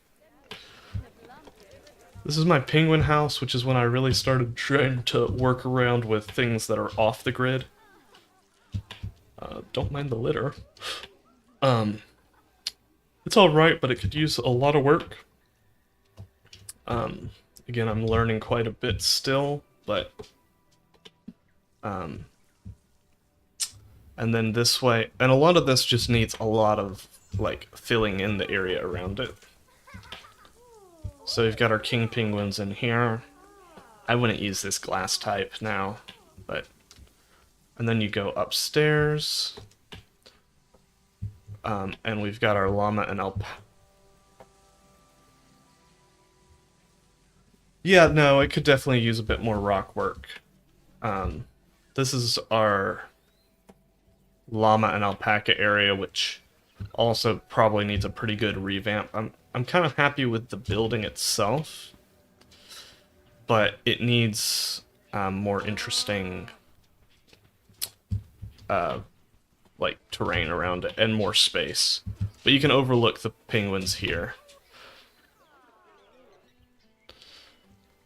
This is my penguin house, which is when I really started trying to work around with things that are off the grid. Don't mind the litter. It's alright, but it could use a lot of work. Again, I'm learning quite a bit still, but and then this way, and a lot of this just needs a lot of like filling in the area around it. So we've got our king penguins in here. I wouldn't use this glass type now, but and then you go upstairs, and we've got our llama and alpaca. Yeah, no, it could definitely use a bit more rock work. This is our llama and alpaca area, which also probably needs a pretty good revamp. I'm kind of happy with the building itself, but it needs more interesting like terrain around it and more space. But you can overlook the penguins here.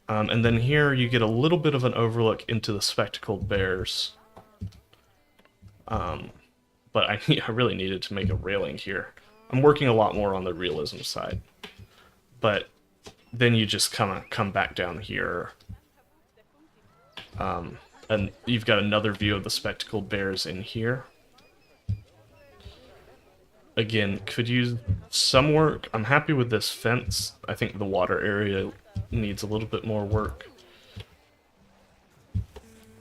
And then here you get a little bit of an overlook into the spectacled bears. But I really needed to make a railing here. I'm working a lot more on the realism side. But then you just kind of come back down here. And you've got another view of the spectacled bears in here. Again, could use some work. I'm happy with this fence. I think the water area needs a little bit more work.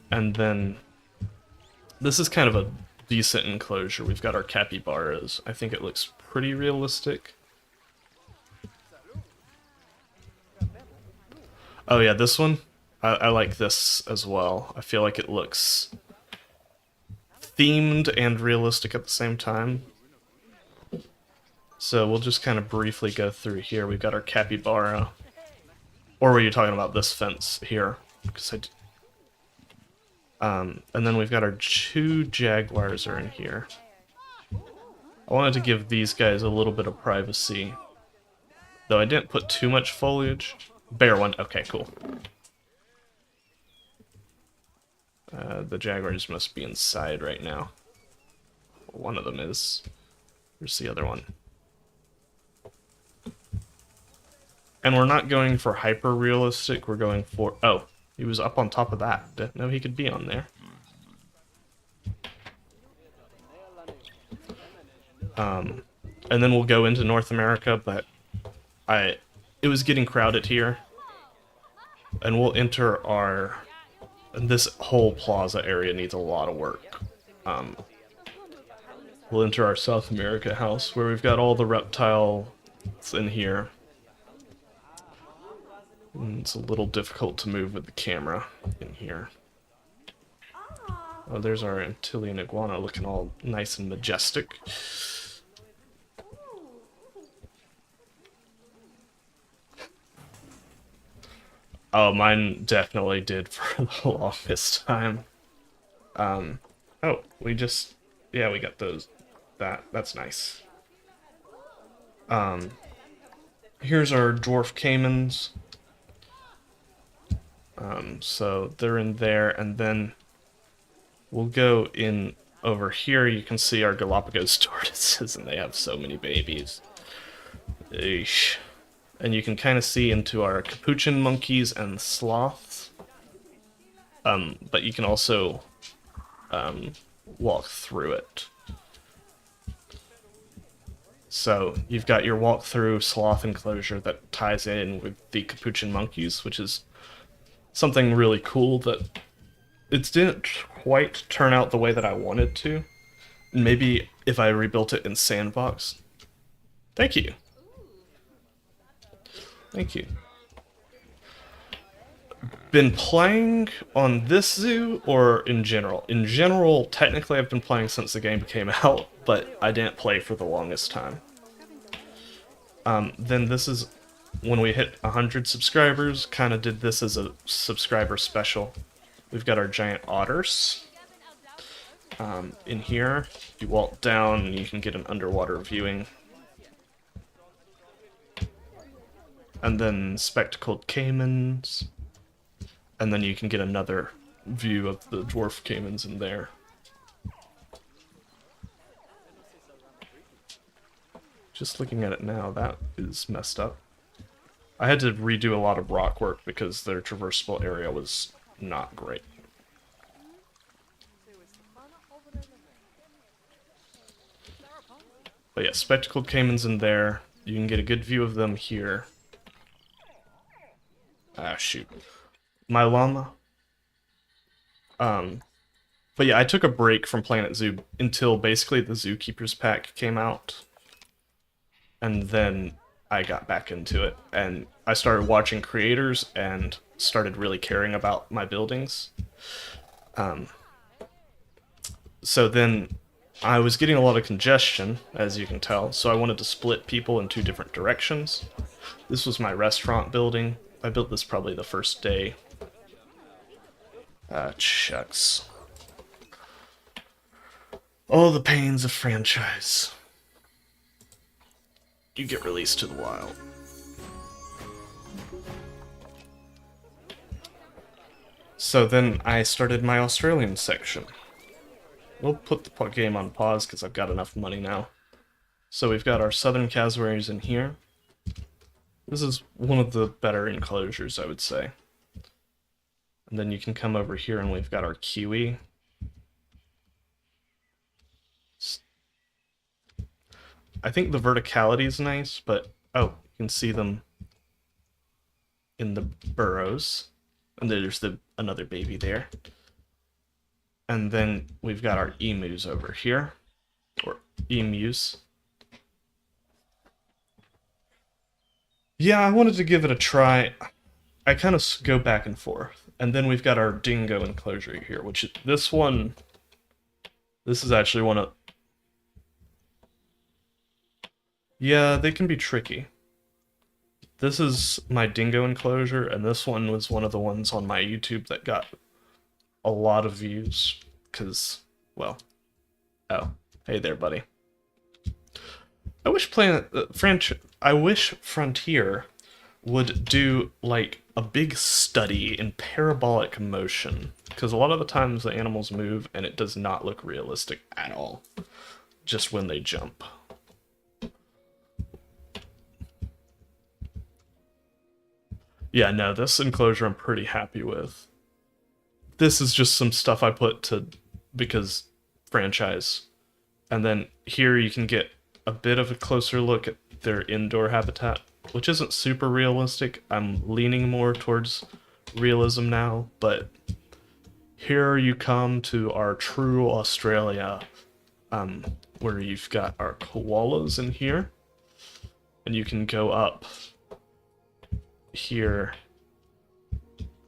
And then this is kind of a decent enclosure. We've got our capybaras. I think it looks pretty realistic. Oh yeah, this one? I like this as well. I feel like it looks themed and realistic at the same time. So we'll just kind of briefly go through here. We've got our capybara. Or were you talking about this fence here? Because and then we've got our 2 jaguars are in here. I wanted to give these guys a little bit of privacy. Though I didn't put too much foliage. Bear one. Okay, cool. The jaguars must be inside right now. One of them is. Where's the other one? And we're not going for hyper realistic, we're going for... Oh, he was up on top of that. Didn't know he could be on there. And then we'll go into North America, but it was getting crowded here. And we'll enter our... This whole plaza area needs a lot of work. We'll enter our South America house, where we've got all the reptiles in here. It's a little difficult to move with the camera in here. Oh, there's our Antillean iguana looking all nice and majestic. Oh, mine definitely did for the longest time. Oh, we just... Yeah, we got those. That's nice. Here's our dwarf caimans. So they're in there, and then we'll go in over here. You can see our Galapagos tortoises, and they have so many babies. Eesh. And you can kind of see into our capuchin monkeys and sloths. But you can also walk through it. So you've got your walk-through sloth enclosure that ties in with the capuchin monkeys, which is something really cool that it didn't quite turn out the way that I wanted to. Maybe if I rebuilt it in sandbox. Thank you. Thank you. Been playing on this zoo or in general? In general, technically I've been playing since the game came out, but I didn't play for the longest time. Then this is when we hit 100 subscribers, kind of did this as a subscriber special. We've got our giant otters. In here, you walk down and you can get an underwater viewing. And then spectacled caimans. And then you can get another view of the dwarf caimans in there. Just looking at it now, that is messed up. I had to redo a lot of rock work because their traversable area was not great. But yeah, spectacled caimans in there. You can get a good view of them here. Ah, shoot. My llama. But yeah, I took a break from Planet Zoo until basically the Zookeepers pack came out. And then I got back into it. And I started watching creators and started really caring about my buildings. So then I was getting a lot of congestion, as you can tell, so I wanted to split people in 2 different directions. This was my restaurant building. I built this probably the first day. Shucks. Oh, the pains of franchise. You get released to the wild. So then I started my Australian section. We'll put the game on pause because I've got enough money now. So we've got our southern cassowaries in here. This is one of the better enclosures, I would say. And then you can come over here and we've got our kiwi. I think the verticality is nice, but oh, you can see them in the burrows. And there's another baby there. And then we've got our emus over here, or emus. Yeah, I wanted to give it a try. I kind of go back and forth. And then we've got our dingo enclosure here, which this is actually one of... Yeah, they can be tricky. This is my dingo enclosure, and this one was one of the ones on my YouTube that got a lot of views, because, well, oh, hey there, buddy. I wish Frontier would do, like, a big study in parabolic motion, because a lot of the times the animals move and it does not look realistic at all, just when they jump. Yeah, no, this enclosure I'm pretty happy with. This is just some stuff I put to, because franchise. And then here you can get a bit of a closer look at their indoor habitat, which isn't super realistic. I'm leaning more towards realism now, but here you come to our true Australia, where you've got our koalas in here, and you can go up here,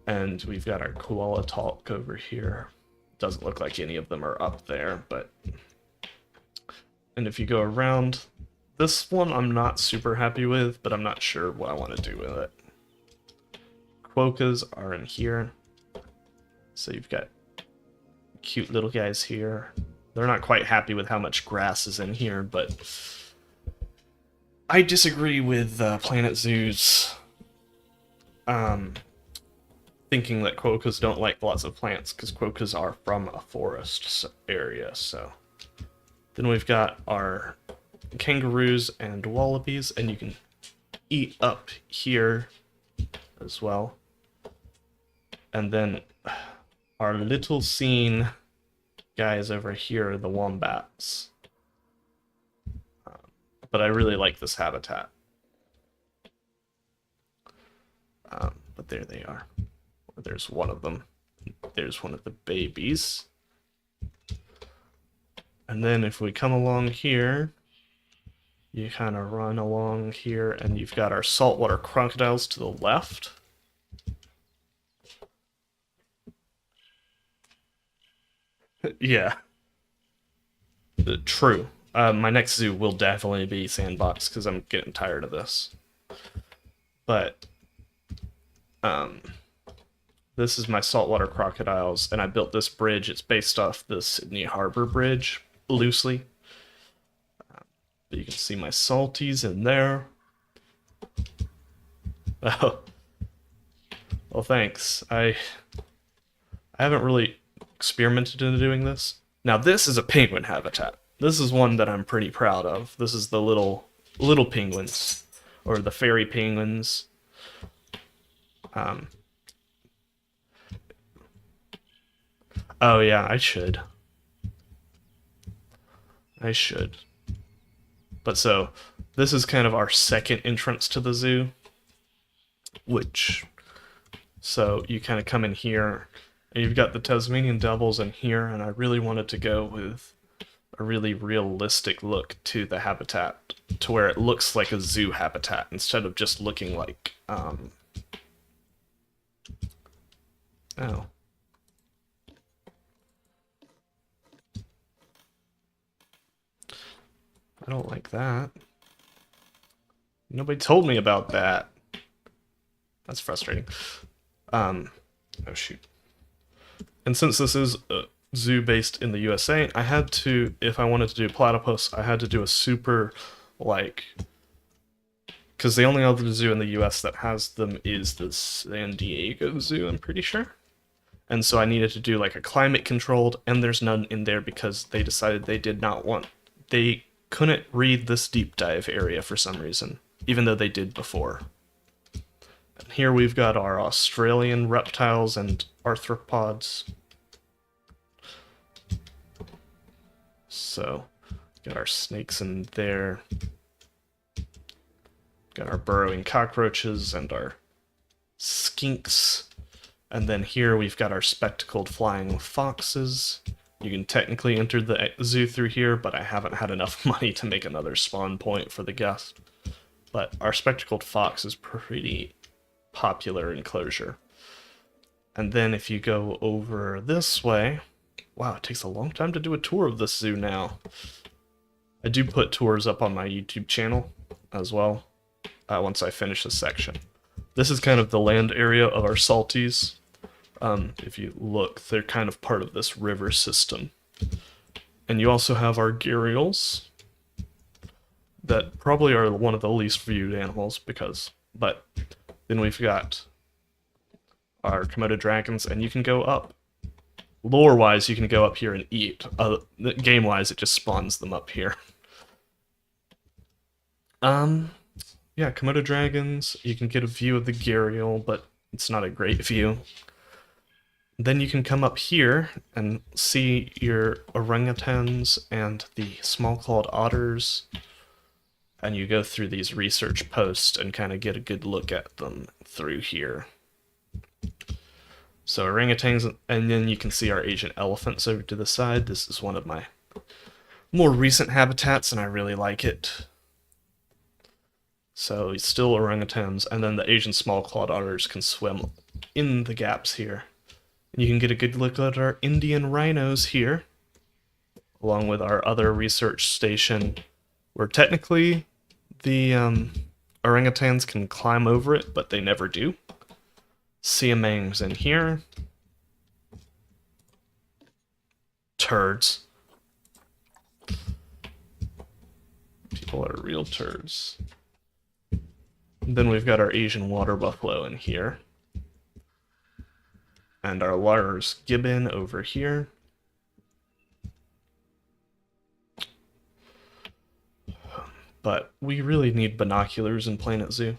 and we've got our koala talk over here. Doesn't look like any of them are up there, but... And if you go around, this one I'm not super happy with, but I'm not sure what I want to do with it. Quokkas are in here. So you've got cute little guys here. They're not quite happy with how much grass is in here, but I disagree with Planet Zoo's thinking that quokkas don't like lots of plants, because quokkas are from a forest area, so... Then we've got our kangaroos and wallabies, and you can eat up here as well. And then our little scene guys over here are the wombats. But I really like this habitat. But there they are. There's one of them. There's one of the babies. And then if we come along here, you kind of run along here, and you've got our saltwater crocodiles to the left. Yeah. True. My next zoo will definitely be sandbox, because I'm getting tired of this. But, this is my saltwater crocodiles, and I built this bridge. It's based off the Sydney Harbor Bridge, loosely. But you can see my salties in there. Oh. Well, thanks. I haven't really experimented into doing this. Now, this is a penguin habitat. This is one that I'm pretty proud of. This is the little penguins, or the fairy penguins. Um, oh yeah, I should. I should. But so, this is kind of our second entrance to the zoo, which, so you kind of come in here, and you've got the Tasmanian devils in here, and I really wanted to go with a really realistic look to the habitat, to where it looks like a zoo habitat instead of just looking like, oh. I don't like that. Nobody told me about that. That's frustrating. Oh shoot. And since this is a zoo based in the USA, I had to, if I wanted to do platypus, I had to do a super, like, because the only other zoo in the US that has them is the San Diego Zoo, I'm pretty sure. And so I needed to do like a climate controlled, and there's none in there because they decided they did not want, they couldn't read this deep dive area for some reason, even though they did before. And here we've got our Australian reptiles and arthropods. So, got our snakes in there. Got our burrowing cockroaches and our skinks. And then here we've got our spectacled flying foxes. You can technically enter the zoo through here, but I haven't had enough money to make another spawn point for the guest. But our spectacled fox is pretty popular enclosure. And then if you go over this way, wow, it takes a long time to do a tour of this zoo now. I do put tours up on my YouTube channel as well, once I finish this section. This is kind of the land area of our salties. If you look, they're kind of part of this river system. And you also have our gharials, that probably are one of the least viewed animals, but then we've got our Komodo dragons, and you can go up. Lore-wise, you can go up here and eat. Game-wise, it just spawns them up here. Yeah, Komodo dragons, you can get a view of the gharial, but it's not a great view. Then you can come up here and see your orangutans and the small-clawed otters, and you go through these research posts and kind of get a good look at them through here. So orangutans, and then you can see our Asian elephants over to the side. This is one of my more recent habitats, and I really like it. So still orangutans, and then the Asian small-clawed otters can swim in the gaps here. And you can get a good look at our Indian rhinos here, along with our other research station, where technically the orangutans can climb over it, but they never do. Siamang's in here. Turds. People are real turds. Then we've got our Asian water buffalo in here. And our Lars gibbon over here. But we really need binoculars in Planet Zoo.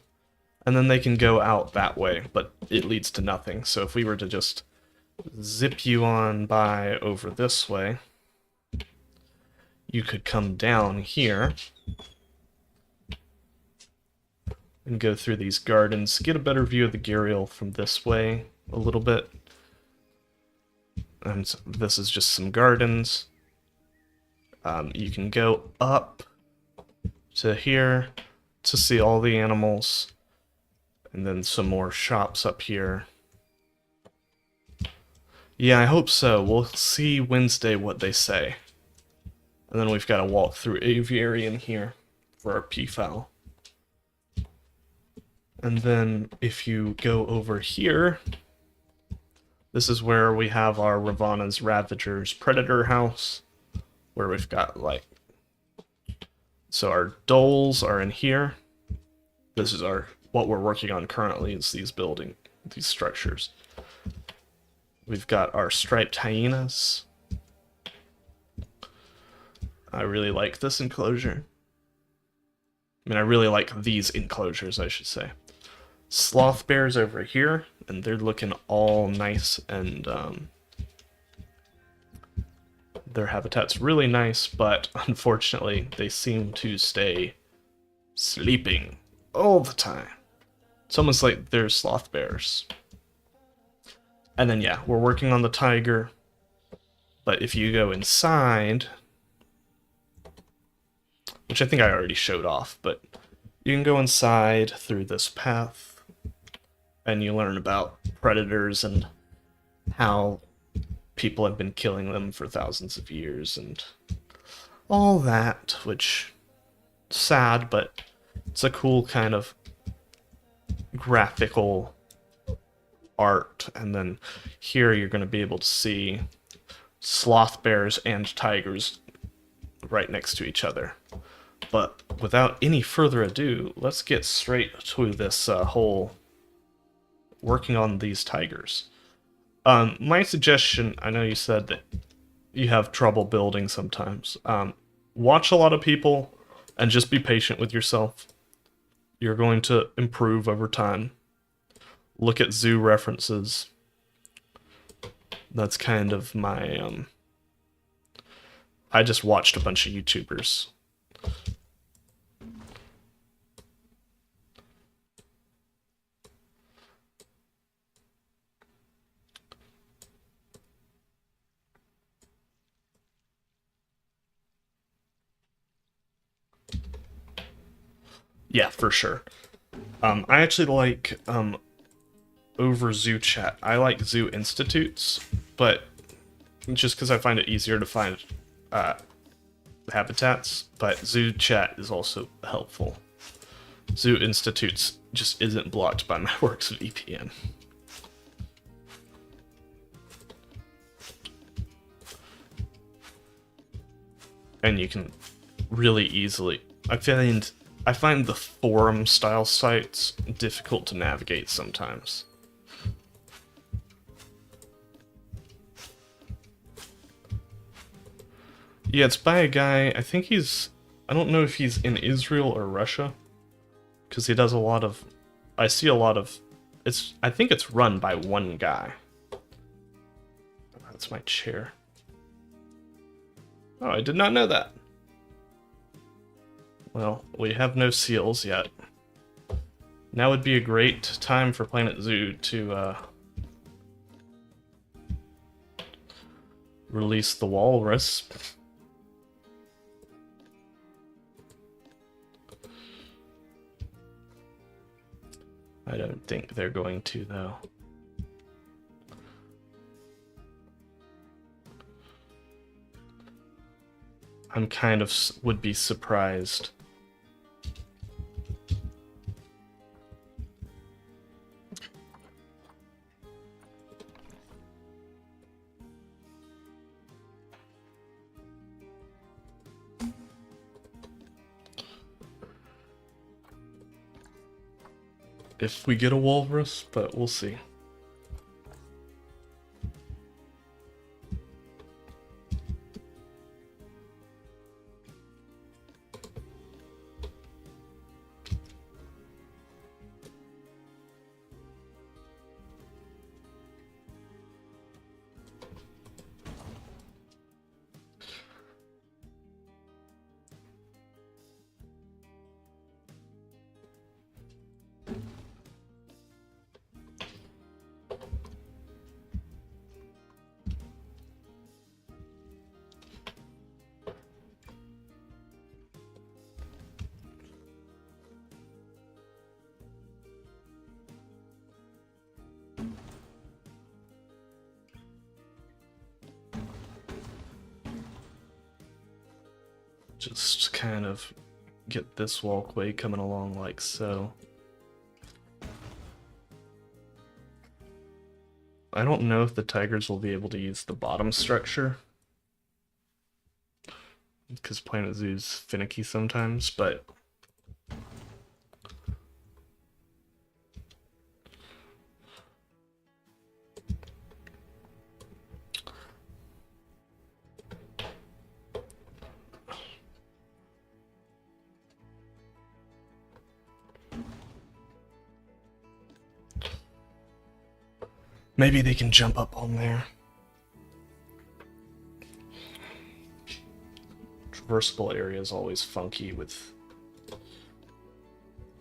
And then they can go out that way, but it leads to nothing. So if we were to just zip you on by over this way, you could come down here and go through these gardens, get a better view of the gharial from this way a little bit. And this is just some gardens. You can go up to here to see all the animals. And then some more shops up here. Yeah, I hope so. We'll see Wednesday what they say. And then we've got to walk through aviary here for our peafowl. And then if you go over here, this is where we have our Ravana's Ravagers Predator House, where we've got like, so our doles are in here. This is what we're working on currently is these structures. We've got our striped hyenas. I really like this enclosure. I mean, I really like these enclosures, I should say. sloth bears over here, and they're looking all nice, and their habitat's really nice, but unfortunately they seem to stay sleeping all the time. It's almost like they're sloth bears. And then yeah, we're working on the tiger, but if you go inside, which I think I already showed off, but you can go inside through this path, and you learn about predators and how people have been killing them for thousands of years and all that, which is sad, but it's a cool kind of graphical art. And then here you're going to be able to see sloth bears and tigers right next to each other. But without any further ado, let's get straight to this whole working on these tigers. My suggestion, I know you said that you have trouble building sometimes. Watch a lot of people and just be patient with yourself. You're going to improve over time. Look at zoo references. That's kind of my... I just watched a bunch of YouTubers. Yeah, for sure. I actually like, over Zoo Chat, I like Zoo Institutes, but just because I find it easier to find habitats, but Zoo Chat is also helpful. Zoo Institutes just isn't blocked by my works VPN. And you can really easily... I find the forum style sites difficult to navigate sometimes. Yeah, it's by a guy, I think he's... I don't know if he's in Israel or Russia, because he does a lot of... I see a lot of... I think it's run by one guy. That's my chair. Oh, I did not know that. Well, we have no seals yet. Now would be a great time for Planet Zoo to release the walrus. I don't think they're going to, though. I'm kind of would be surprised. If we get a walrus, but we'll see. Just kind of get this walkway coming along like so. I don't know if the tigers will be able to use the bottom structure, because Planet Zoo's finicky sometimes, but Maybe they can jump up on there. Traversable area is always funky with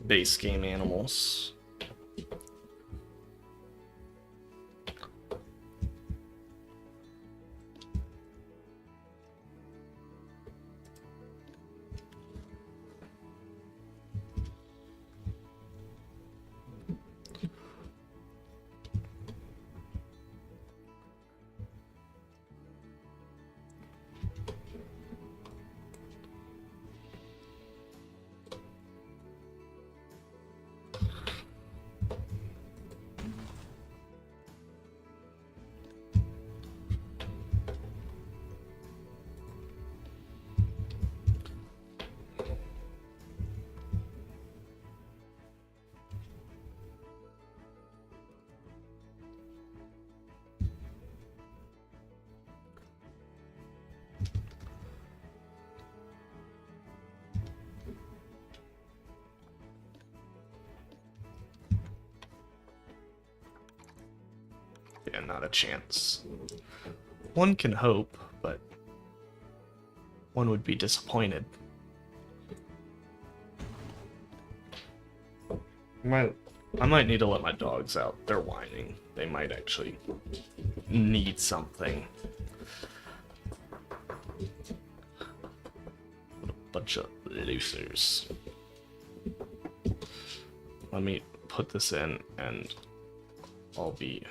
base game animals. Yeah, not a chance. One can hope, but one would be disappointed. I might need to let my dogs out. They're whining. They might actually need something. What a bunch of losers. Let me put this in and I'll be...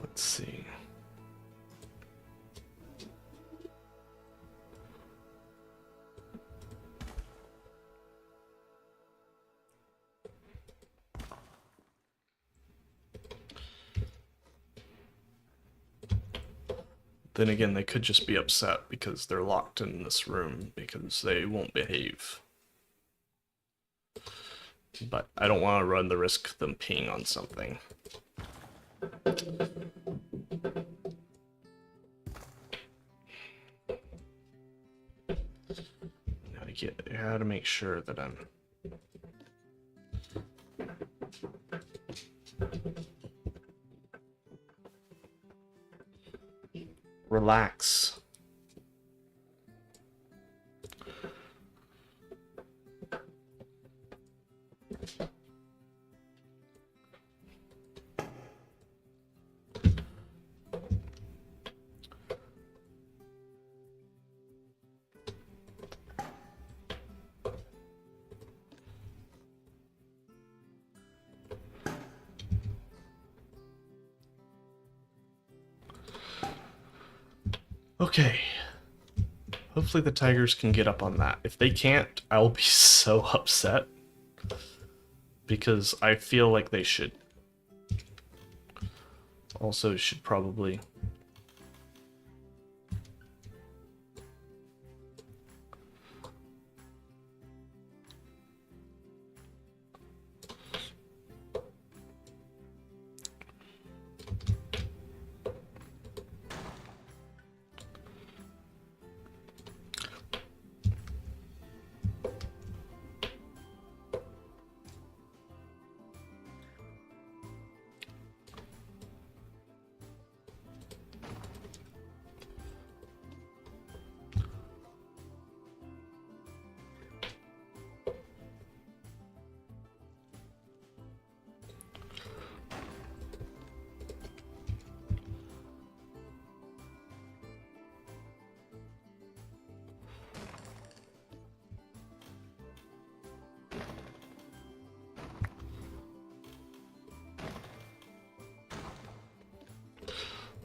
Let's see. Then again, they could just be upset because they're locked in this room because they won't behave. But I don't want to run the risk of them peeing on something. How to make sure that I'm... Relax. Okay. Hopefully the tigers can get up on that. If they can't, I'll be so upset. Because I feel like they should. Also should probably...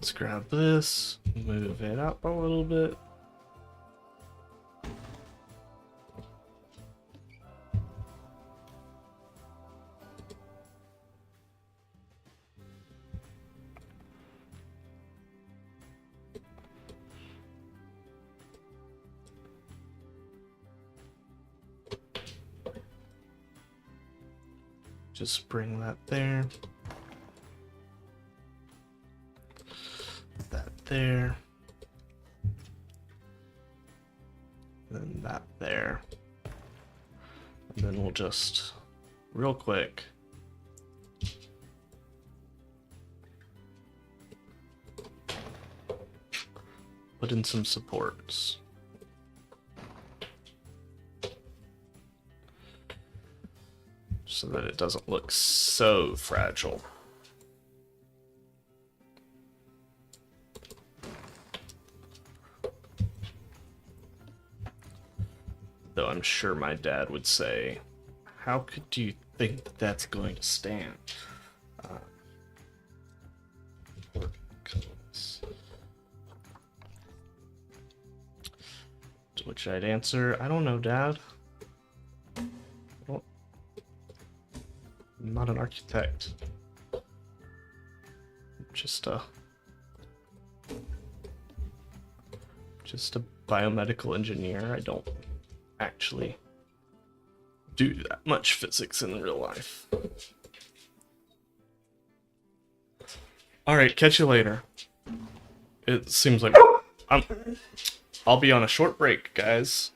Let's grab this, move it up a little bit. Just bring that there. That there. Then that there. And then we'll just, real quick, put in some supports. So that it doesn't look so fragile. Though I'm sure my dad would say, how could you think that that's going to stand? To which I'd answer, I don't know, Dad. I'm not an architect. I'm just a biomedical engineer. I don't actually do that much physics in real life. Alright, catch you later. It seems like I'll be on a short break, guys.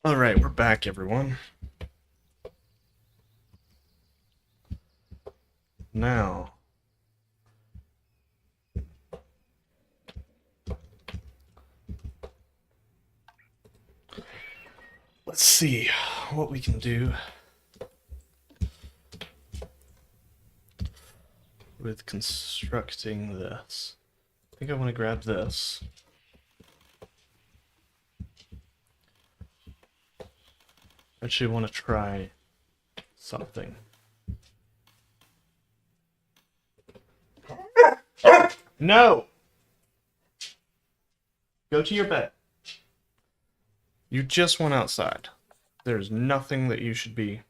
Alright, we're back, everyone. Now, let's see what we can do with constructing this. I think I want to grab this. I actually want to try something. No! Go to your bed. You just went outside. There's nothing that you should be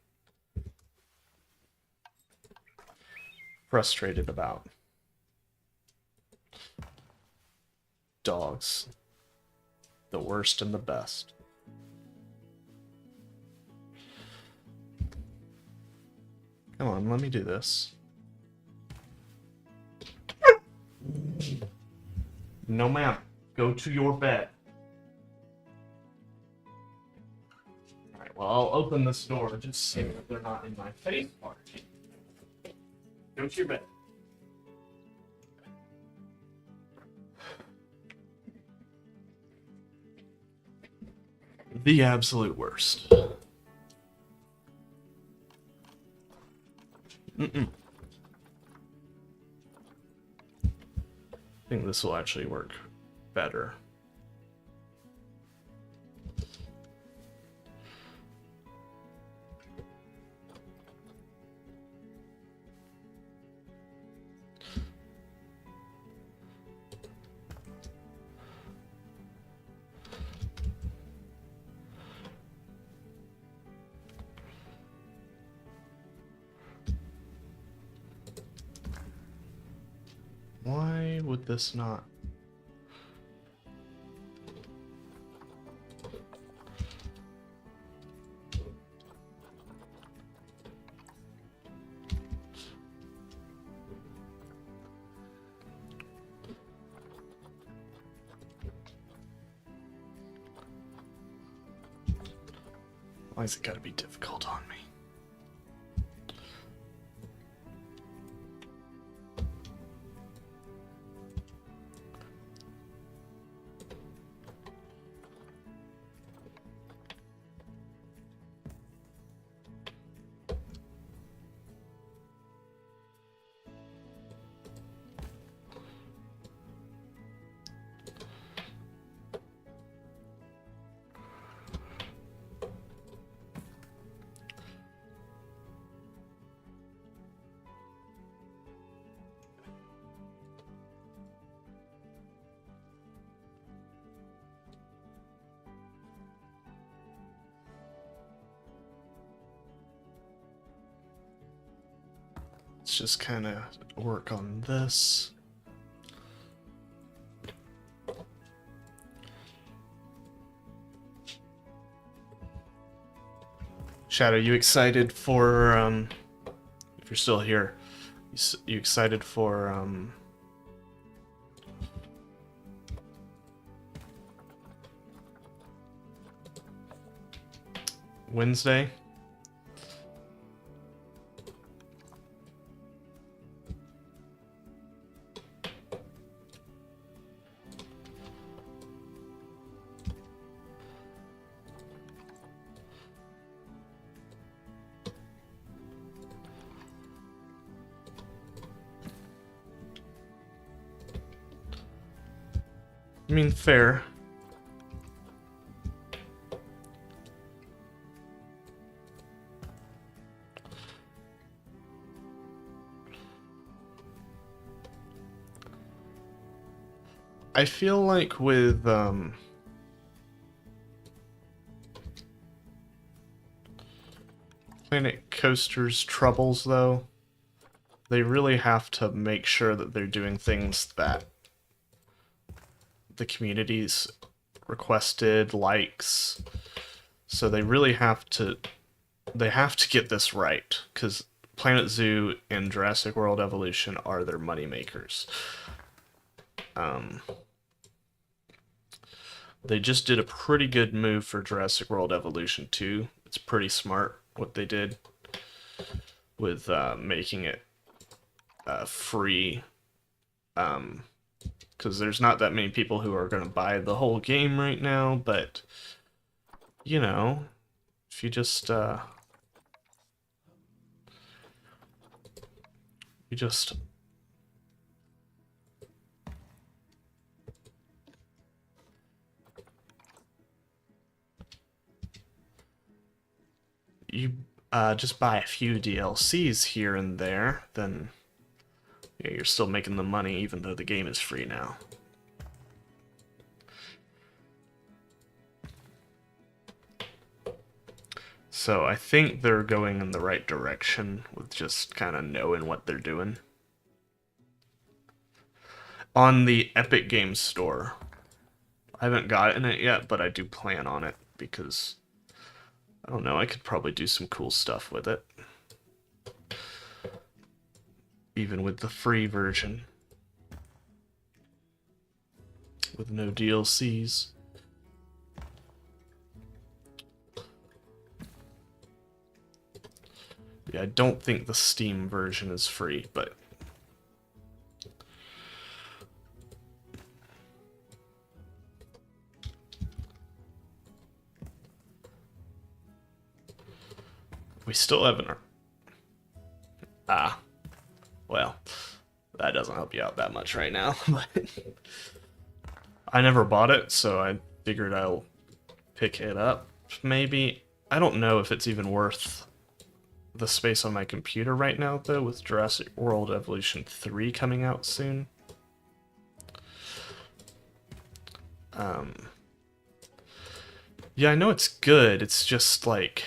frustrated about. Dogs. The worst and the best. Come on, let me do this. No, ma'am. Go to your bed. Alright, well, I'll open this door just so that they're not in my face party. Go to your bed. The absolute worst. I think this will actually work better. Why would this not? Why's it gotta be difficult on me? Let's just kind of work on this. Shadow, you excited for, if you're still here, you excited for, Wednesday? I mean, fair. I feel like with, Planet Coaster's troubles, though, they really have to make sure that they're doing things that the community's requested, likes. So they really have to get this right, because Planet Zoo and Jurassic World Evolution are their money makers. They just did a pretty good move for Jurassic World Evolution 2. It's pretty smart what they did with making it free. Because there's not that many people who are going to buy the whole game right now, but, you know, if you just, you just buy a few DLCs here and there, then yeah, you're still making the money even though the game is free now. So I think they're going in the right direction with just kind of knowing what they're doing. On the Epic Games Store, I haven't gotten it yet, but I do plan on it because, I don't know, I could probably do some cool stuff with it. Even with the free version. With no DLCs. Yeah, I don't think the Steam version is free, but... we still haven't... Ah. Well, that doesn't help you out that much right now, but... I never bought it, so I figured I'll pick it up, maybe. I don't know if it's even worth the space on my computer right now, though, with Jurassic World Evolution 3 coming out soon. Yeah, I know it's good, it's just, like...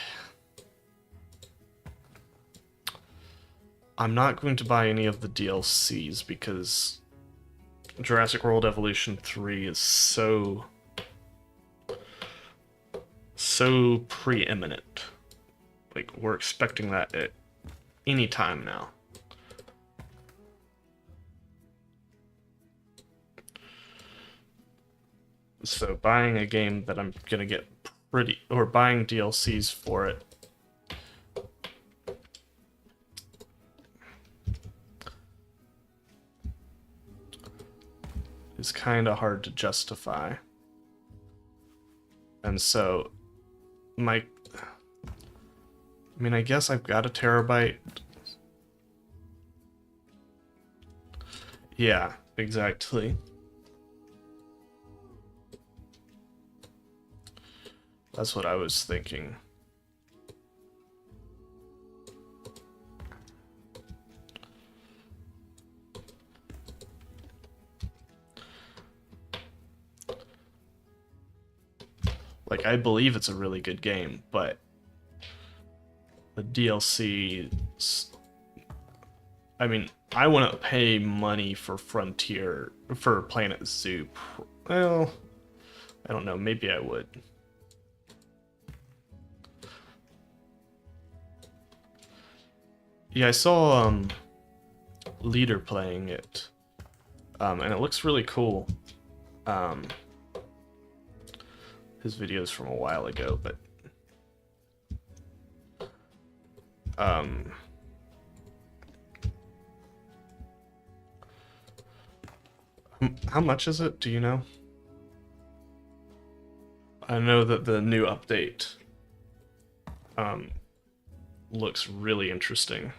I'm not going to buy any of the DLCs, because Jurassic World Evolution 3 is so preeminent. Like, we're expecting that at any time now. So buying a game that I'm gonna get or buying DLCs for it is kind of hard to justify. And so, I mean, I guess I've got a terabyte. Yeah, exactly. That's what I was thinking. Like, I believe it's a really good game, but the DLC... I mean, I wouldn't pay money for Planet Zoo. Well, I don't know, maybe I would. Yeah, I saw Leader playing it, and it looks really cool. His videos from a while ago, but how much is it? Do you know? I know that the new update looks really interesting.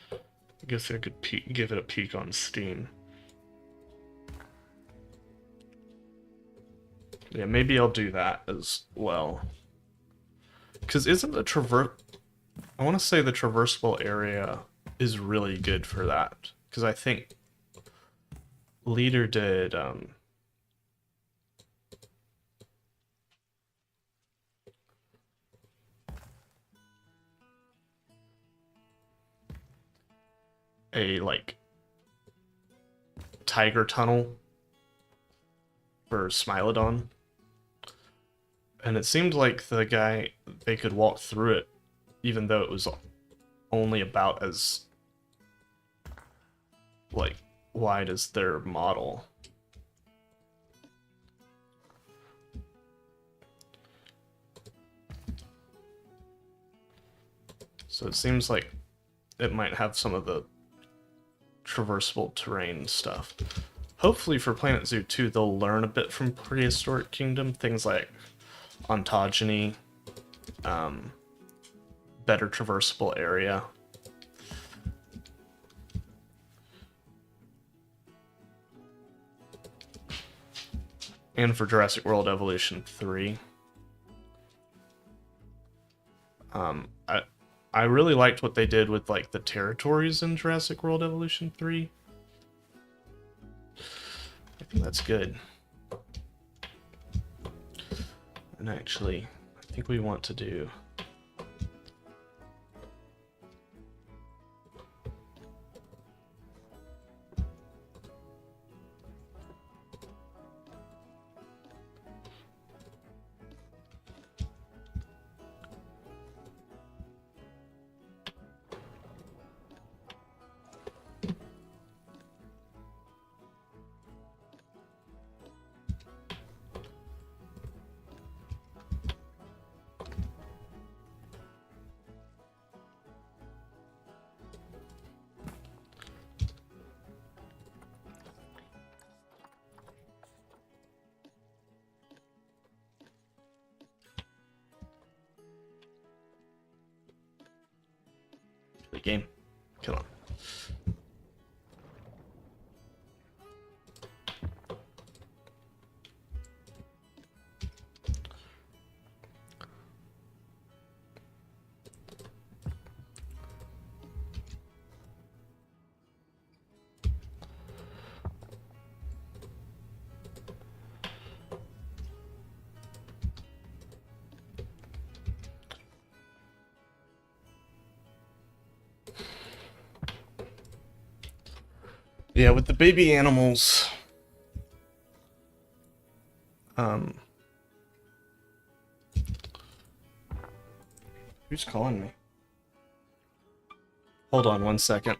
I guess I could give it a peek on Steam. Yeah, maybe I'll do that as well. Because isn't the I want to say the traversable area is really good for that. Because I think Leader did a, like, tiger tunnel for Smilodon. And it seemed like they could walk through it, even though it was only about as, like, wide as their model. So it seems like it might have some of the traversable terrain stuff. Hopefully for Planet Zoo 2, they'll learn a bit from Prehistoric Kingdom, things like ontogeny, better traversable area. And for Jurassic World Evolution 3. I really liked what they did with like the territories in Jurassic World Evolution 3. I think that's good. And actually, I think we want to do... the game. Come on. Yeah, with the baby animals, who's calling me? Hold on 1 second.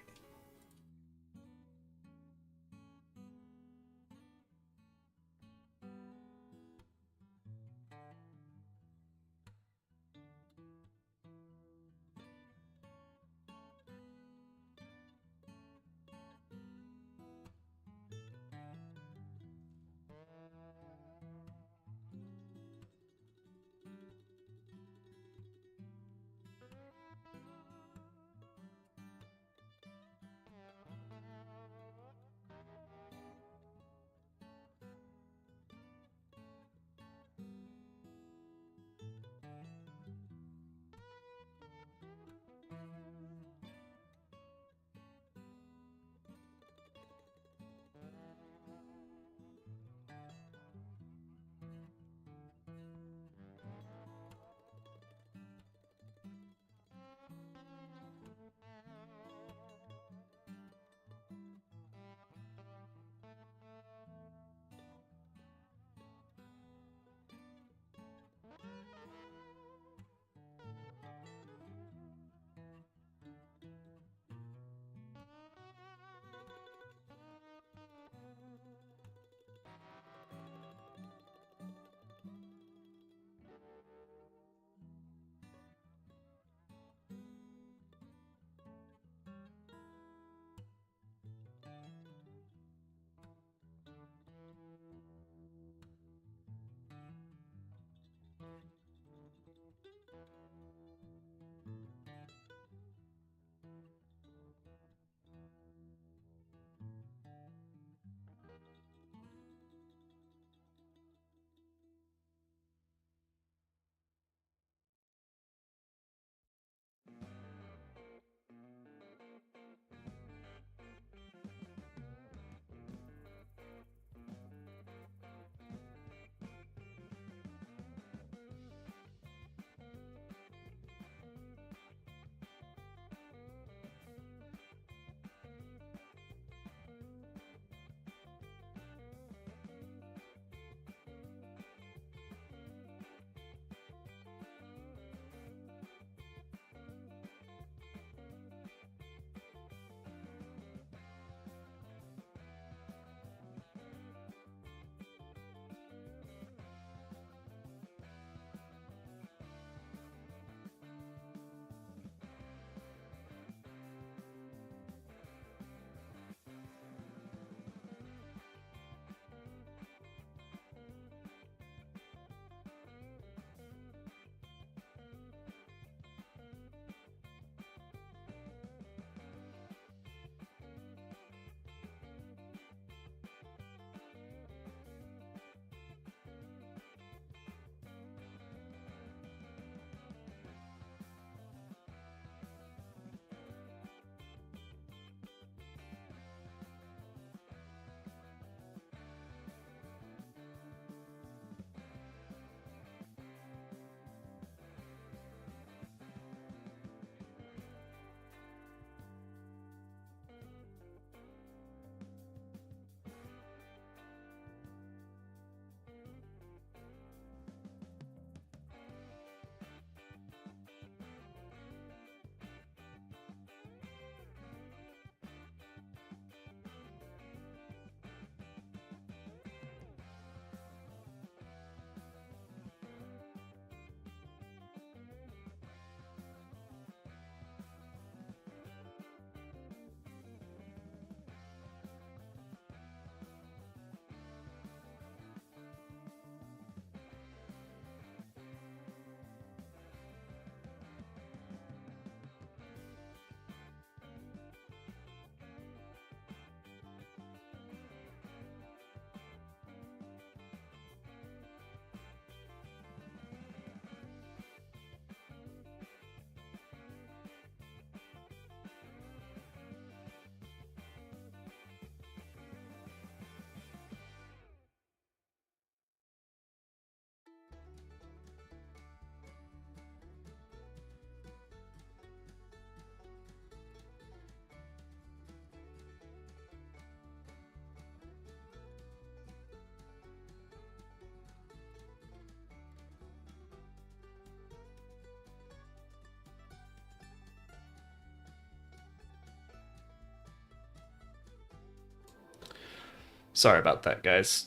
Sorry about that, guys.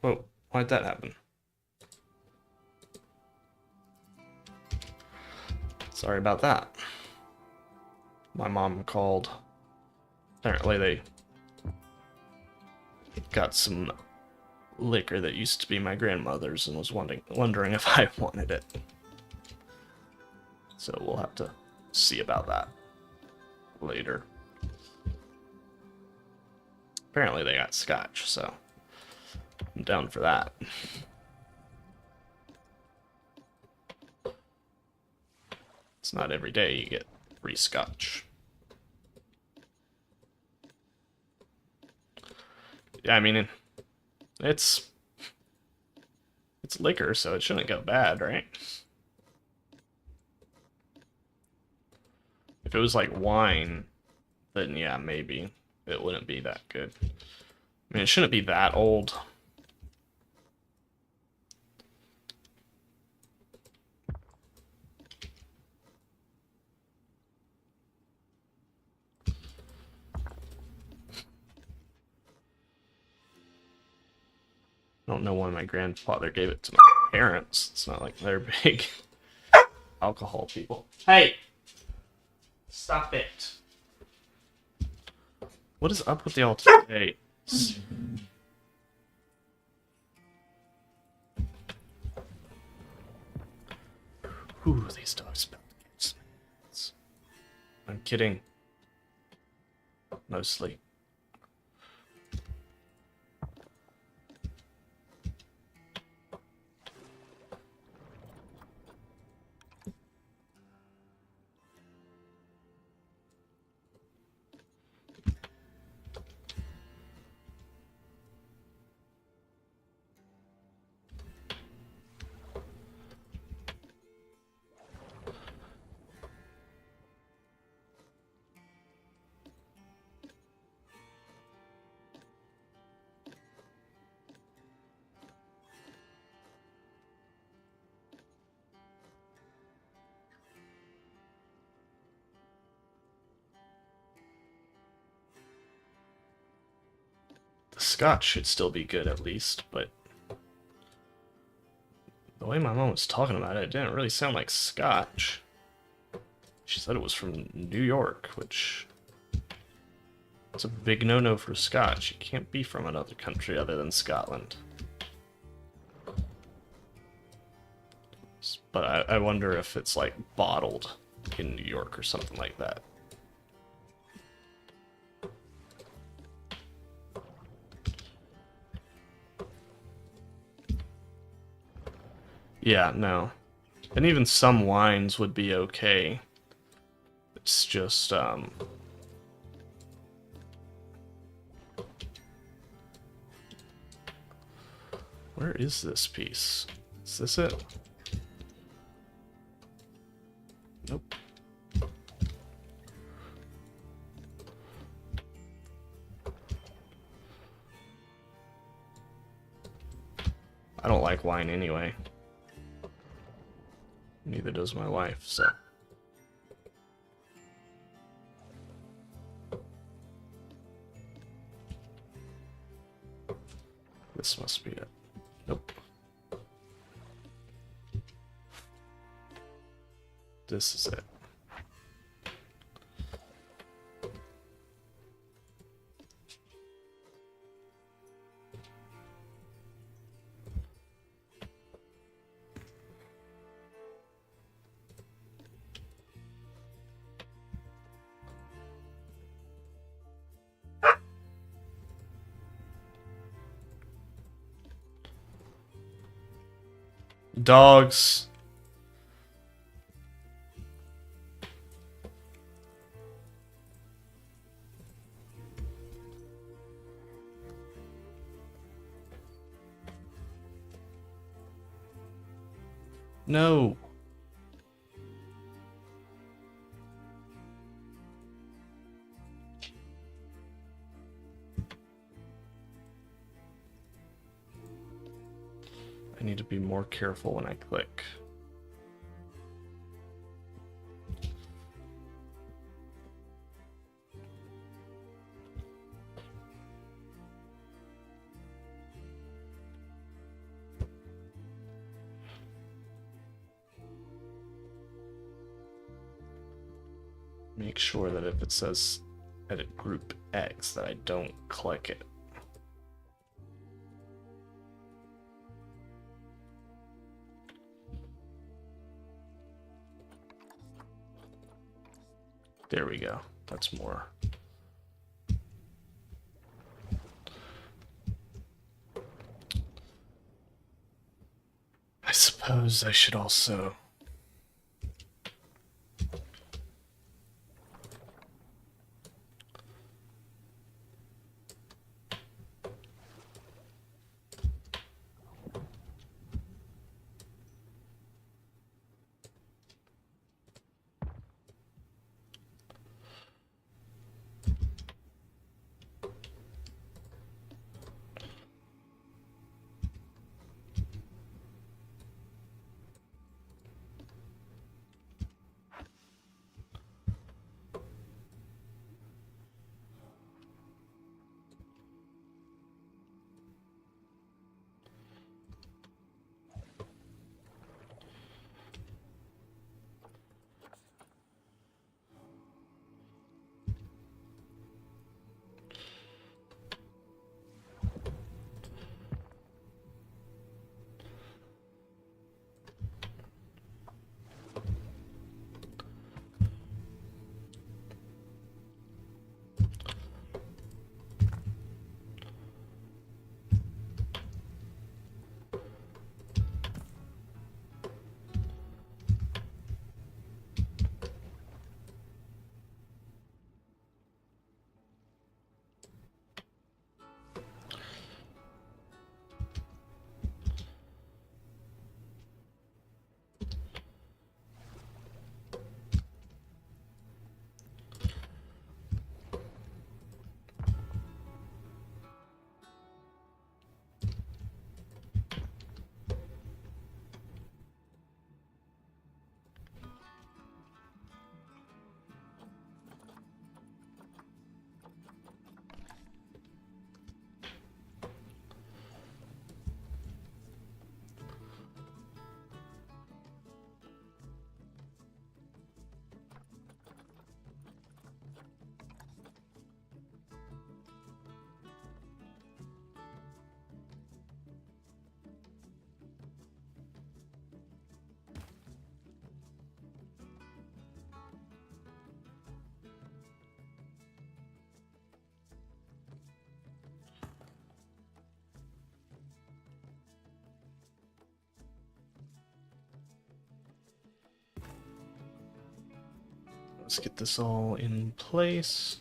Whoa, why'd that happen? Sorry about that. My mom called. Apparently they got some liquor that used to be my grandmother's and was wondering if I wanted it. So we'll have to see about that later. Apparently they got scotch, so I'm down for that. It's not every day you get free scotch. Yeah, I mean, it's liquor, so it shouldn't go bad, right? If it was like wine, then yeah, maybe it wouldn't be that good. I mean, it shouldn't be that old. I don't know why my grandfather gave it to my parents. It's not like they're big alcohol people. Hey! Stop it. What is up with y'all today? Ooh, these dogs smell good. I'm kidding. Mostly. The scotch should still be good at least, but the way my mom was talking about it, it didn't really sound like scotch. She said it was from New York, which it's a big no-no for scotch. You can't be from another country other than Scotland. But I wonder if it's like bottled in New York or something like that. Yeah, no. And even some wines would be okay. It's just, where is this piece? Is this it? Nope. I don't like wine anyway. Neither does my wife, so. This must be it. Nope. This is it. Dogs. No. I need to be more careful when I click. make sure that if it says edit group X that I don't click it. There we go. That's more. I suppose I should also let's get this all in place.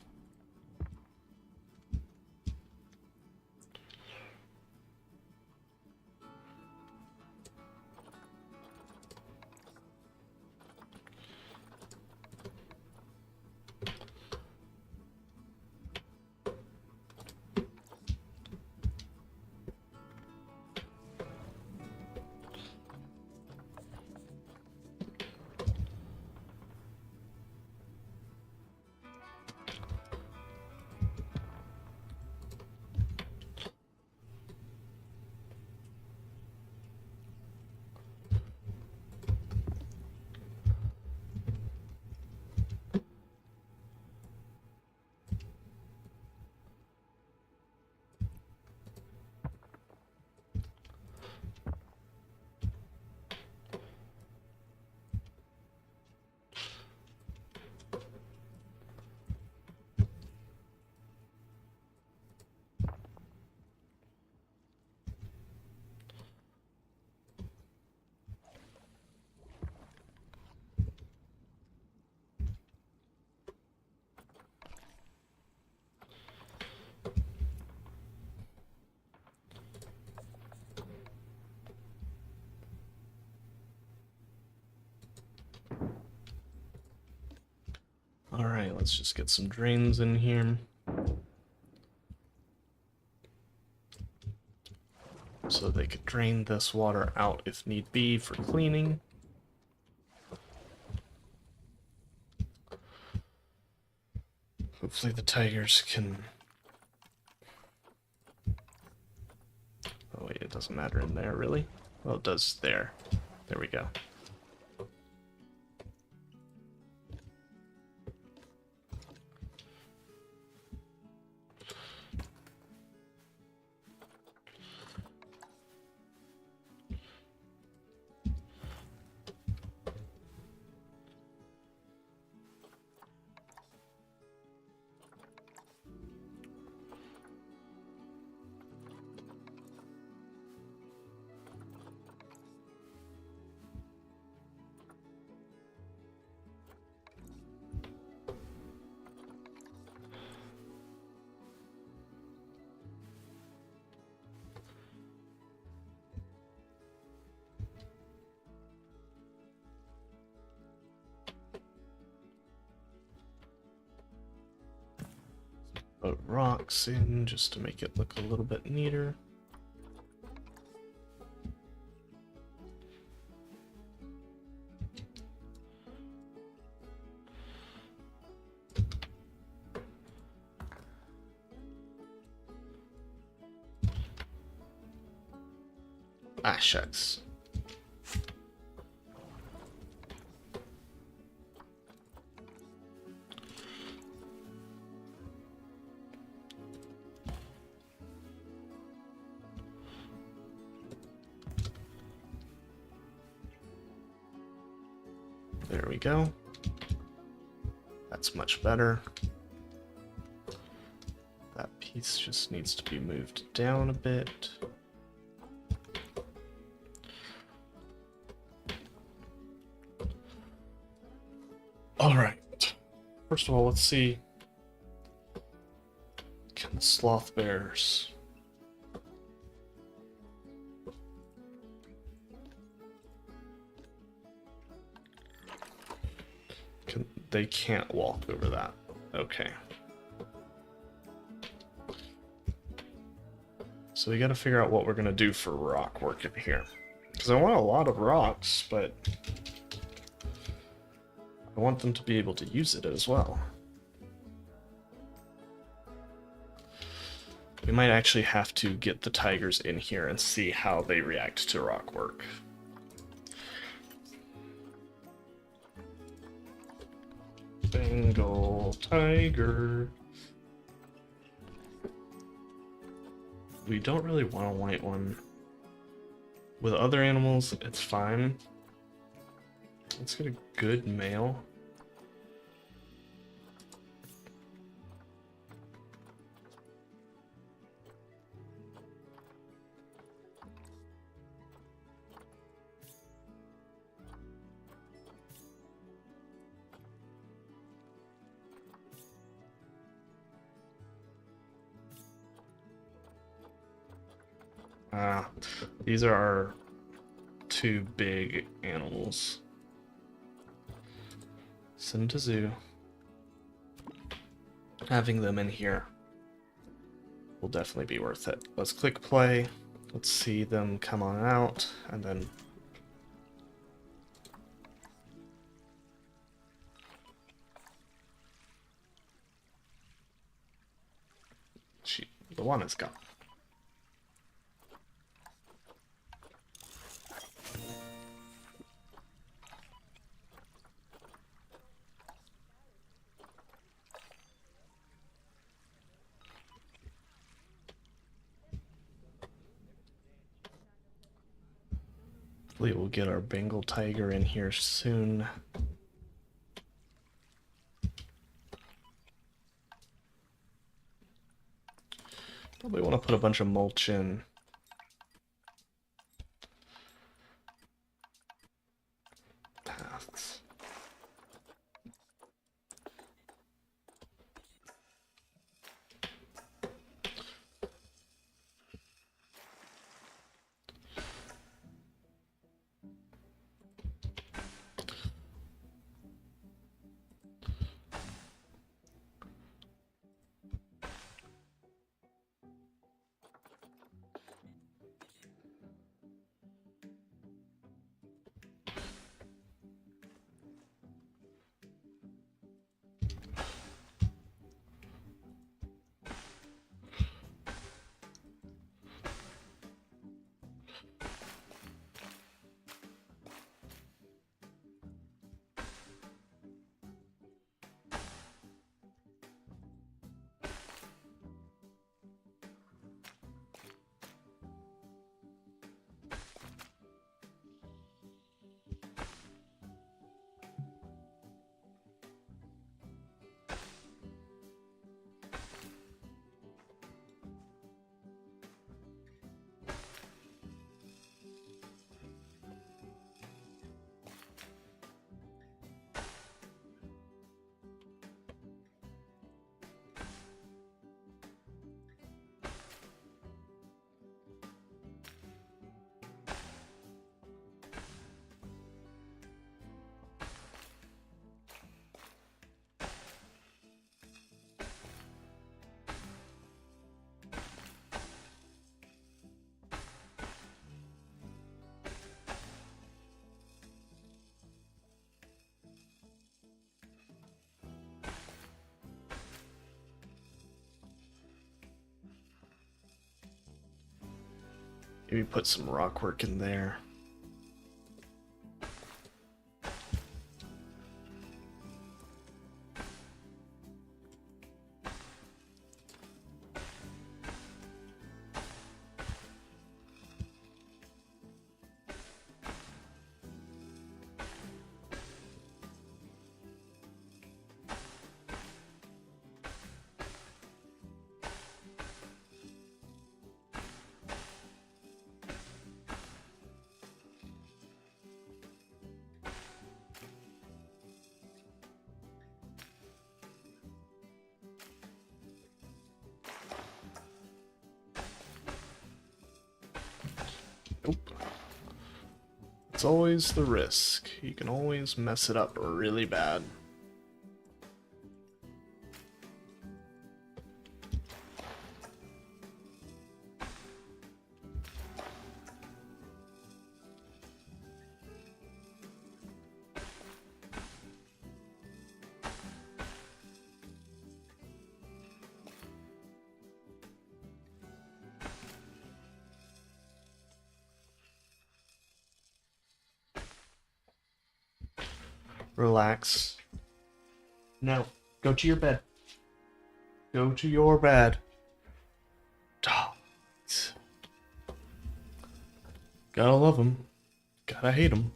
All right, let's just get some drains in here. So they could drain this water out if need be for cleaning. Hopefully the tigers can... Oh wait, it doesn't matter in there, really? Well, it does there. There we go. put rocks in just to make it look a little bit neater. Ah, shucks. There we go. That's much better. That piece just needs to be moved down a bit. All right. First of all, let's see. Can sloth bears... They can't walk over that. Okay. So we gotta figure out what we're gonna do for rock work in here. Because I want a lot of rocks, but I want them to be able to use it as well. We might actually have to get the tigers in here and see how they react to rock work. Bengal tiger. We don't really want a white one. With other animals, it's fine. Let's get a good male. These are our two big animals. Send them to zoo. Having them in here will definitely be worth it. Let's click play. Let's see them come on out, and then the one is gone. Hopefully we'll get our Bengal tiger in here soon. Probably want to put a bunch of mulch in. Paths. Maybe put some rock work in there. Nope. It's always the risk. You can always mess it up really bad. Relax. No. Go to your bed. Go to your bed. Dogs. Gotta love them. Gotta hate them.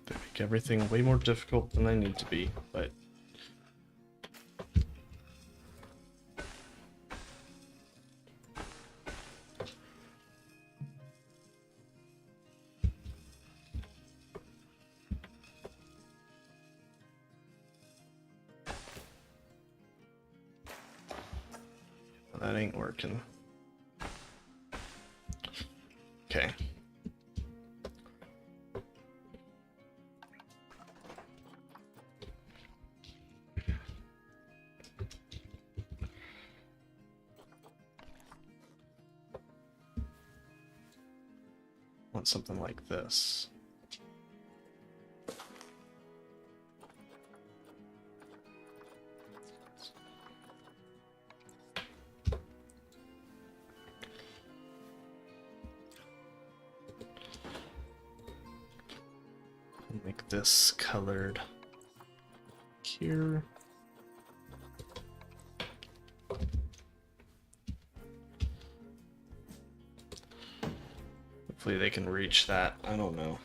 They make everything way more difficult than they need to be, but... that ain't working. Okay. Want something like this. Make this colored here. Hopefully they can reach that. I don't know.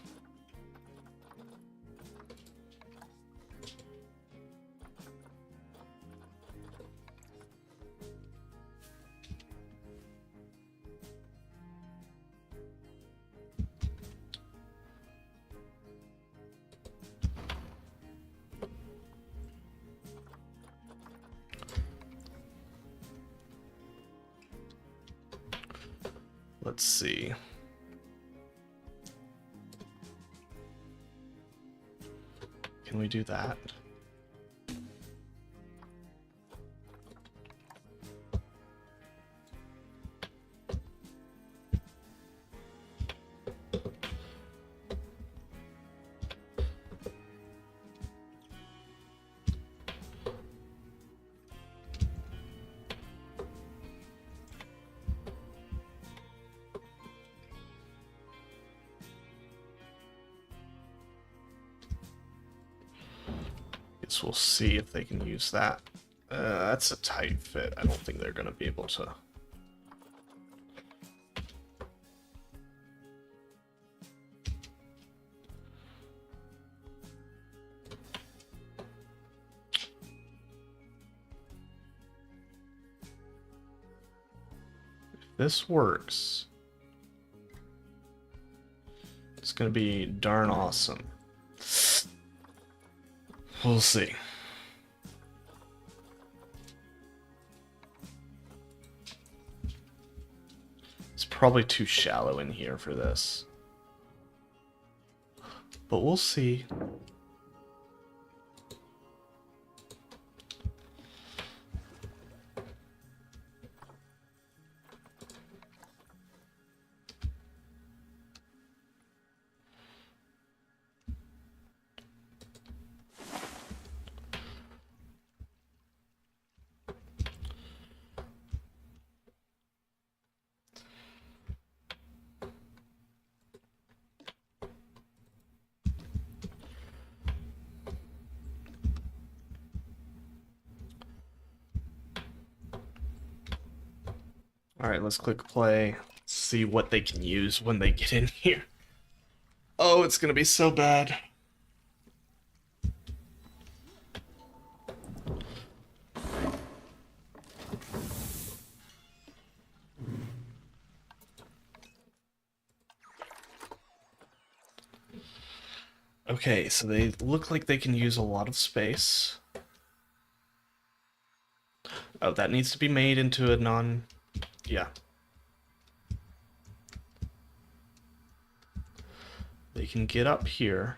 Let's see. Can we do that? Guess we'll see if they can use that. That's a tight fit. I don't think they're going to be able to. If this works, it's going to be darn awesome. We'll see. It's probably too shallow in here for this. But we'll see. Alright, let's click play. See what they can use when they get in here. Oh, it's gonna be so bad. Okay, so they look like they can use a lot of space. Oh, that needs to be made into a non... Yeah. They can get up here.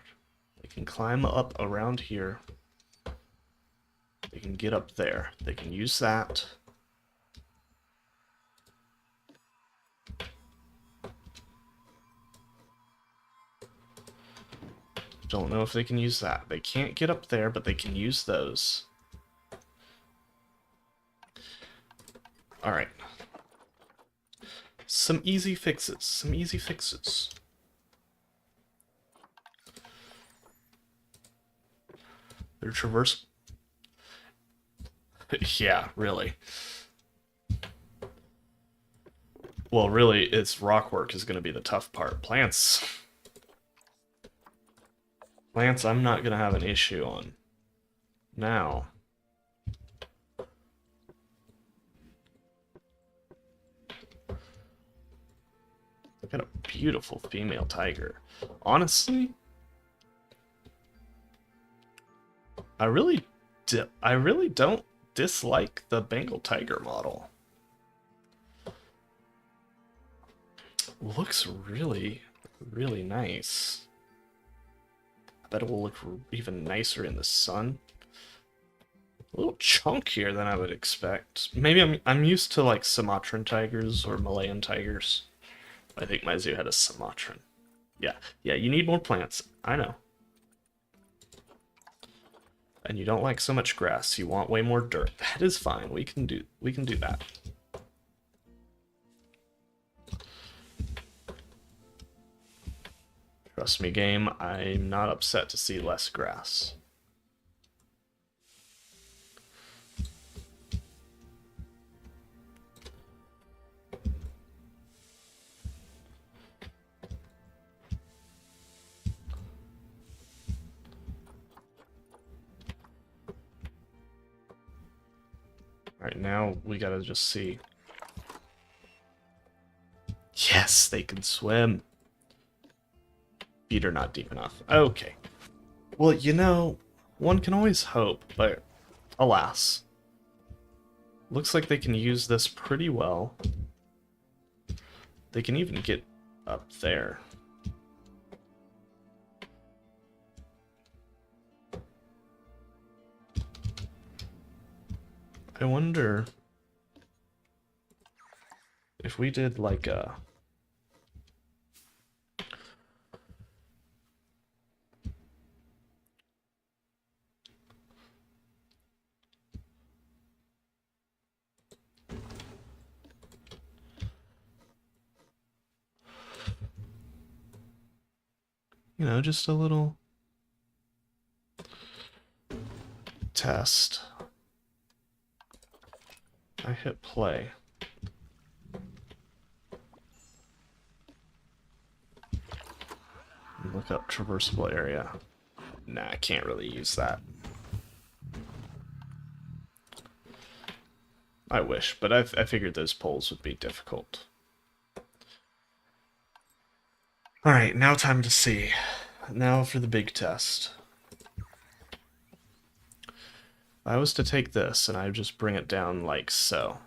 They can climb up around here. They can get up there. They can use that. Don't know if they can use that. They can't get up there, but they can use those. Alright. Some easy fixes. Some easy fixes. They're traverse... Yeah, really. Well, really, it's rock work is going to be the tough part. Plants... Plants I'm not going to have an issue on. Now... Look at a beautiful female tiger. Honestly... I really don't dislike the Bengal tiger model. Looks really, really nice. I bet it will look even nicer in the sun. A little chunkier than I would expect. Maybe I'm used to like Sumatran tigers or Malayan tigers. I think my zoo had a Sumatran. Yeah, you need more plants. I know. And you don't like so much grass. You want way more dirt. That is fine. We can do that. Trust me, game, I'm not upset to see less grass. Alright, now we gotta just see. Yes, they can swim. Feet are not deep enough. Okay. Well, you know, one can always hope, but alas. Looks like they can use this pretty well. They can even get up there. I wonder if we did like a... You know, just a little test. I hit play. Look up traversable area. Nah, I can't really use that. I wish, but I figured those polls would be difficult. Alright, now time to see. Now for the big test. If I was to take this and I just bring it down like so.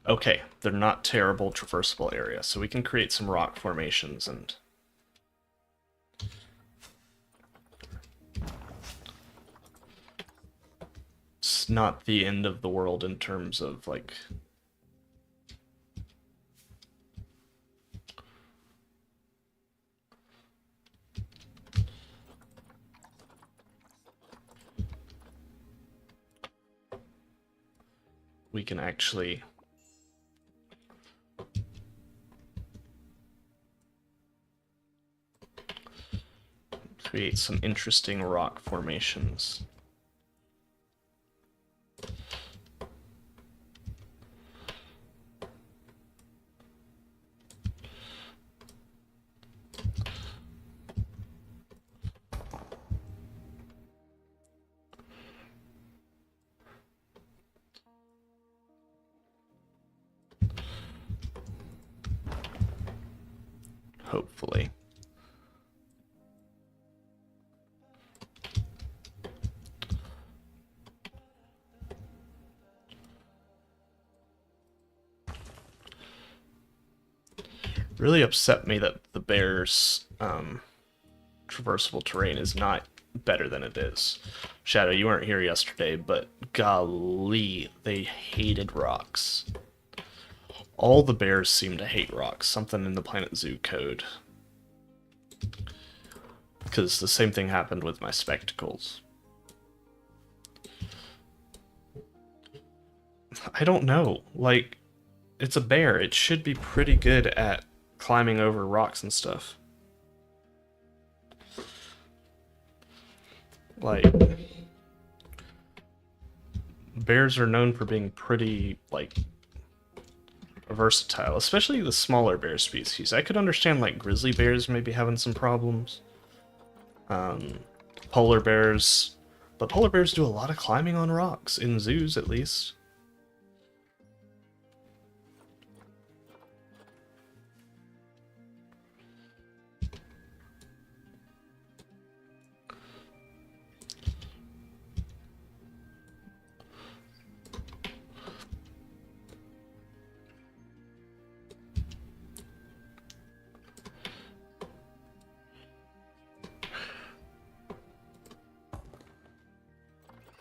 Okay, they're not terrible traversable area, so we can create some rock formations and... It's not the end of the world in terms of, like... We can actually... create some interesting rock formations. Hopefully. Really upset me that the bears' traversable terrain is not better than it is. Shadow, you weren't here yesterday, but golly, they hated rocks. All the bears seem to hate rocks. Something in the Planet Zoo code. Because the same thing happened with my spectacles. I don't know. Like, it's a bear. It should be pretty good at climbing over rocks and stuff. Like, bears are known for being pretty, like, versatile, especially the smaller bear species. I could understand, like, grizzly bears maybe having some problems. Polar bears. But polar bears do a lot of climbing on rocks, in zoos at least.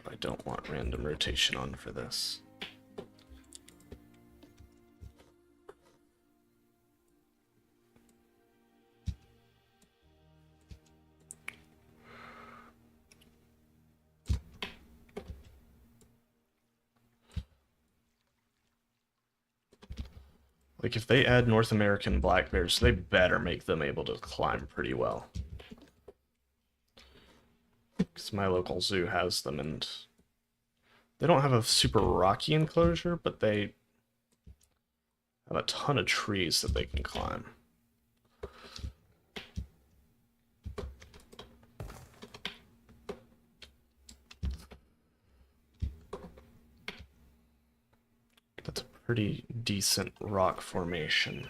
I don't want random rotation on for this. Like, if they add North American black bears, they better make them able to climb pretty well. Because my local zoo has them, and they don't have a super rocky enclosure, but they have a ton of trees that they can climb. That's a pretty decent rock formation.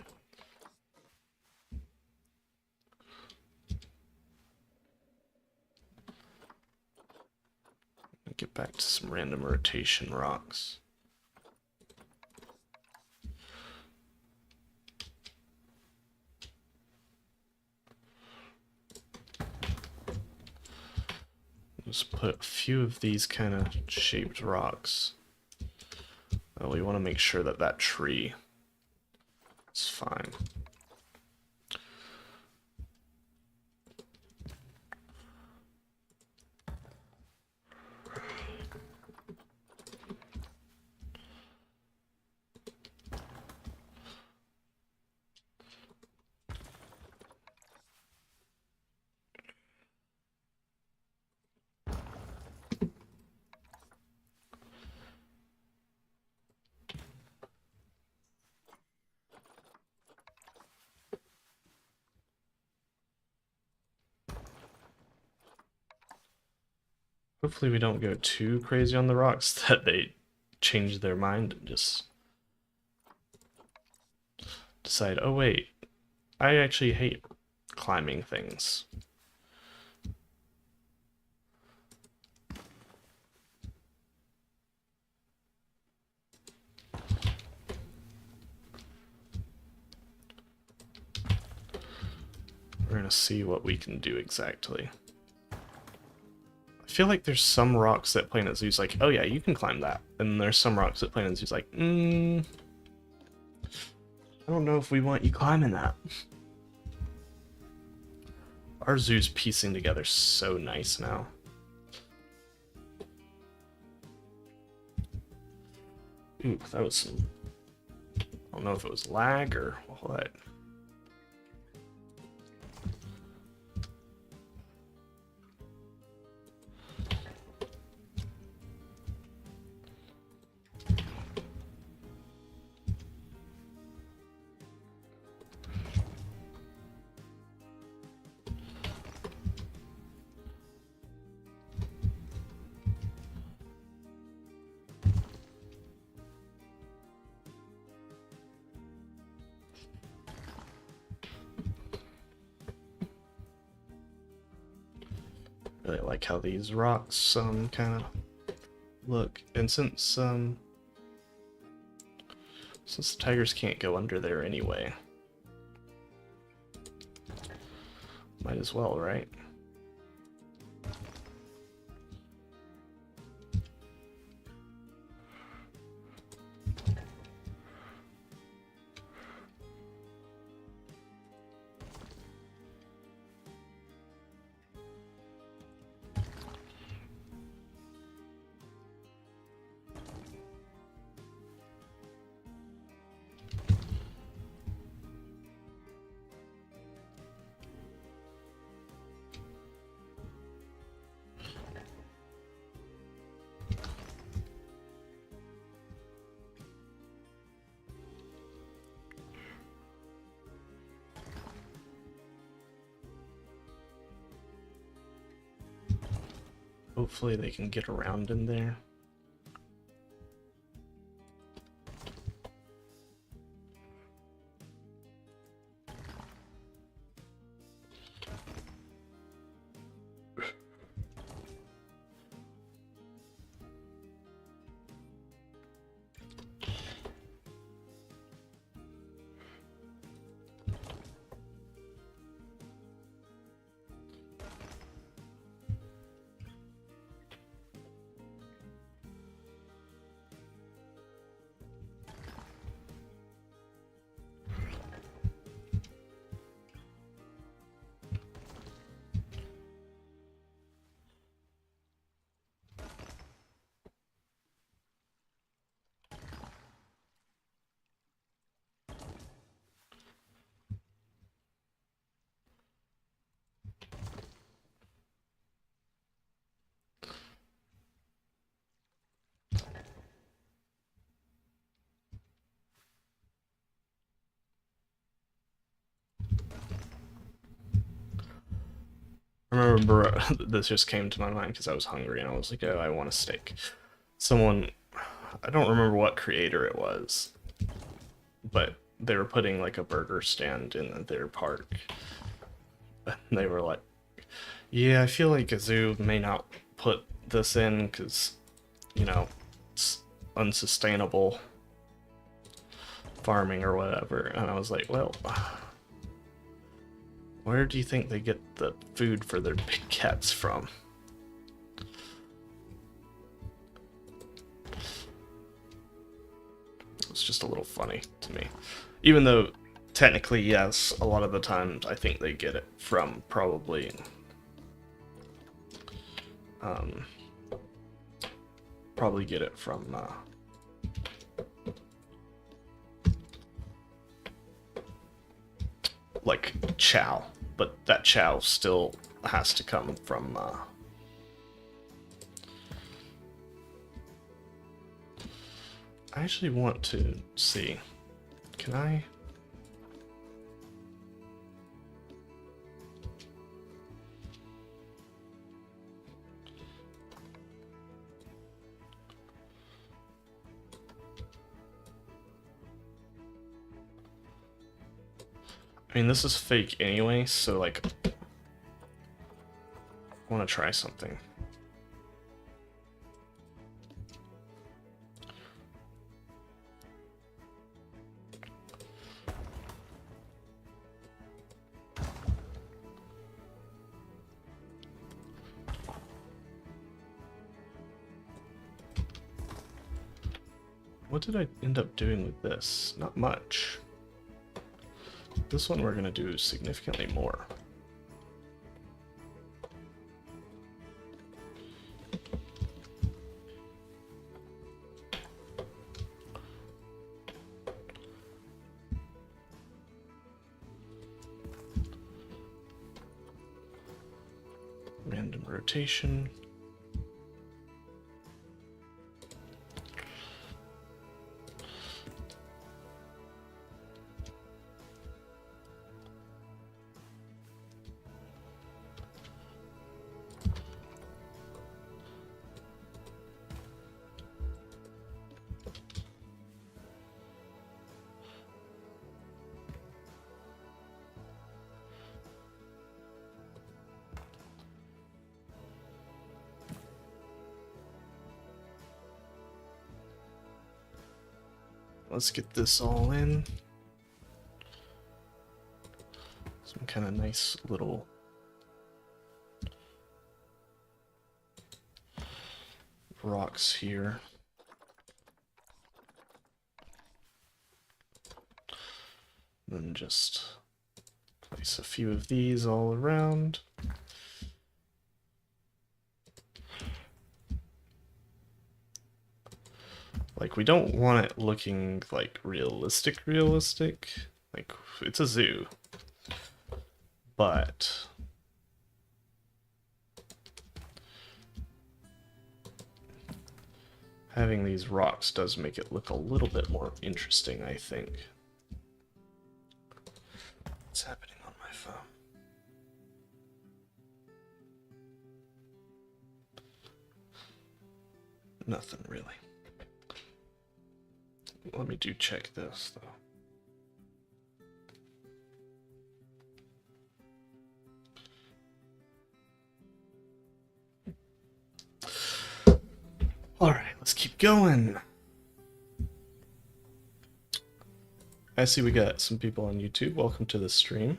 Get back to some random rotation rocks. Just put a few of these kind of shaped rocks. Oh, we want to make sure that that tree is fine. Hopefully we don't go too crazy on the rocks that they change their mind and just decide, oh wait, I actually hate climbing things. We're gonna see what we can do exactly. I feel like there's some rocks that Planet Zoo's like, oh yeah, you can climb that. And there's some rocks that Planet Zoo's like, I don't know if we want you climbing that. Our zoo's piecing together so nice now. Ooh, that was some... I don't know if it was lag or what. really like how these rocks kind of look. And since the tigers can't go under there anyway, might as well, right? Hopefully they can get around in there. I remember this just came to my mind because I was hungry and I was like, oh, I want a steak. Someone, I don't remember what creator it was, but they were putting like a burger stand in their park. And they were like, yeah, I feel like a zoo may not put this in because, you know, it's unsustainable farming or whatever. And I was like, well, where do you think they get the food for their big cats from? It's just a little funny to me. Even though, technically, yes, a lot of the times I think they get it from probably... probably get it from... like chow, but that chow still has to come from I actually want to see, can I mean, this is fake anyway, so, like, I want to try something. What did I end up doing with this? Not much. This one we're going to do significantly more. Random rotation. Let's get this all in. Some kind of nice little rocks here. Then just place a few of these all around. Like, we don't want it looking like realistic. Like, it's a zoo. But having these rocks does make it look a little bit more interesting, I think. What's happening on my phone? Nothing really. Let me do check this though. Alright, let's keep going. I see we got some people on YouTube. Welcome to the stream.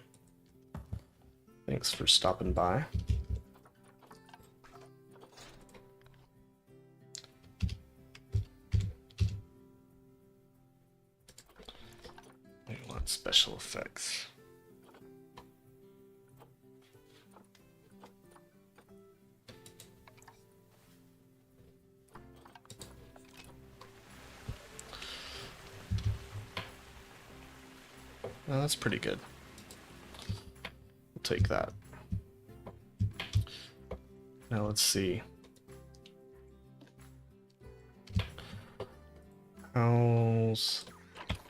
Thanks for stopping by. We want special effects. Well, that's pretty good. We'll take that. Now let's see. How's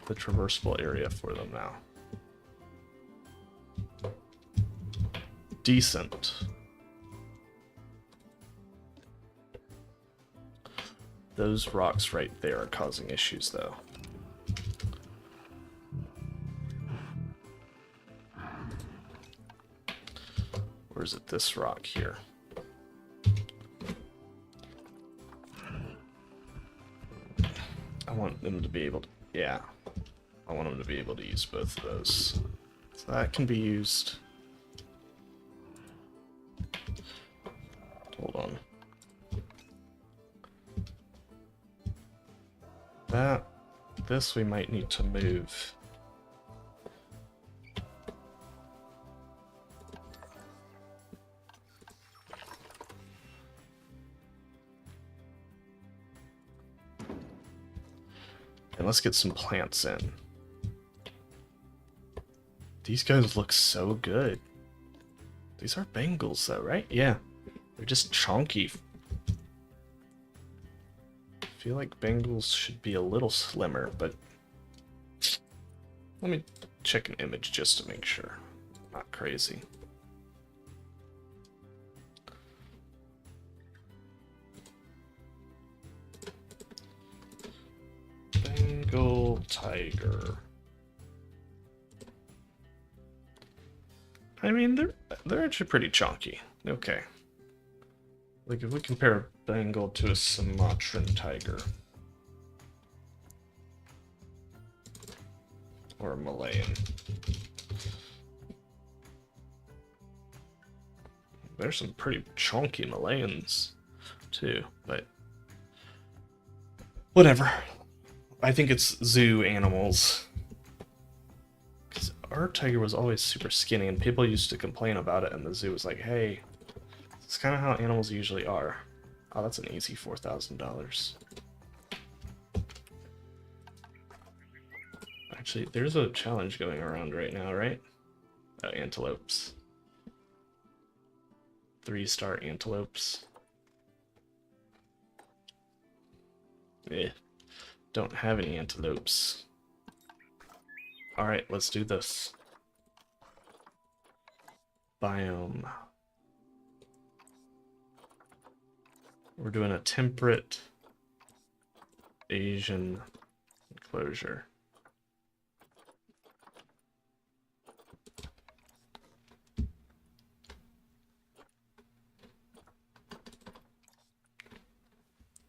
the traversable area for them now? Decent. Those rocks right there are causing issues though. Or is it this rock here? I want them to be able to, yeah. I want them to be able to use both of those. So that can be used. Hold on. This we might need to move. And let's get some plants in. These guys look so good. These are Bengals though, right? Yeah. They're just chunky. I feel like Bengals should be a little slimmer, but let me check an image just to make sure. Not crazy. Bengal tiger. I mean, they're actually pretty chunky. Okay. Like if we compare Bengal to a Sumatran tiger. Or a Malayan. There's some pretty chunky Malayans too, but whatever. I think it's zoo animals. Because our tiger was always super skinny and people used to complain about it and the zoo was like, hey, it's kind of how animals usually are. Oh, that's an easy $4,000. Actually, there's a challenge going around right now, right? Oh, antelopes. 3-star antelopes. Eh. Don't have any antelopes. Alright, let's do this. Biome. We're doing a temperate Asian enclosure.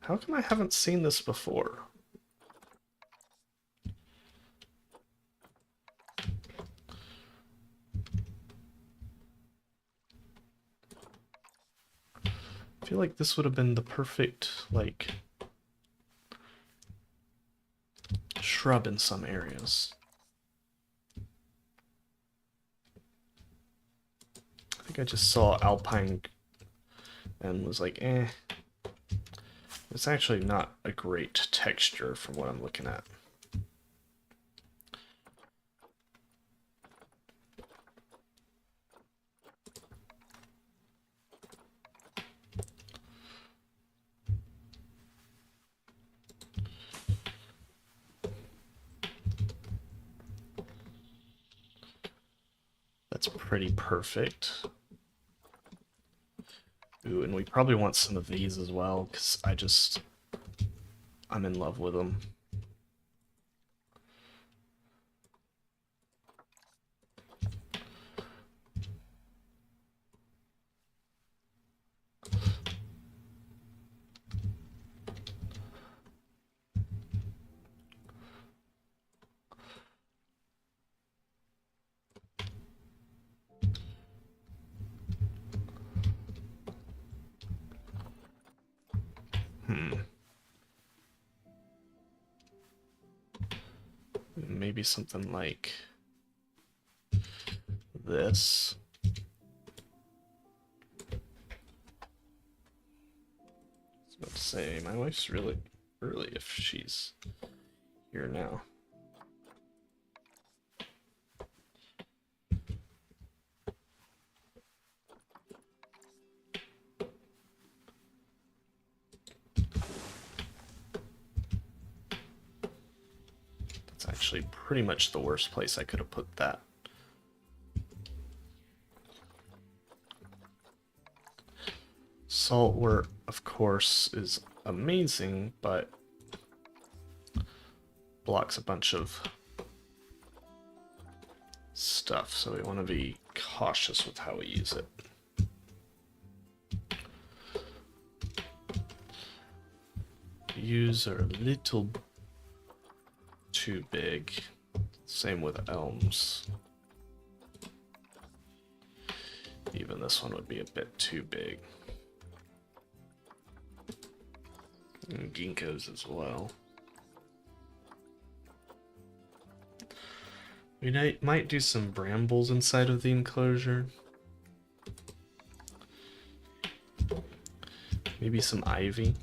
How come I haven't seen this before? I feel like this would have been the perfect, like, shrub in some areas. I think I just saw alpine and was like, eh. It's actually not a great texture from what I'm looking at. That's pretty perfect. Ooh, and we probably want some of these as well, because I'm in love with them. Maybe something like this. I was about to say, my wife's really early if she's here now. That's actually pretty much the worst place I could have put that. Saltwort, of course, is amazing, but blocks a bunch of stuff, so we want to be cautious with how we use it. Yews are a little too big. Same with elms. Even this one would be a bit too big. And ginkgos as well. We might do some brambles inside of the enclosure. Maybe some ivy.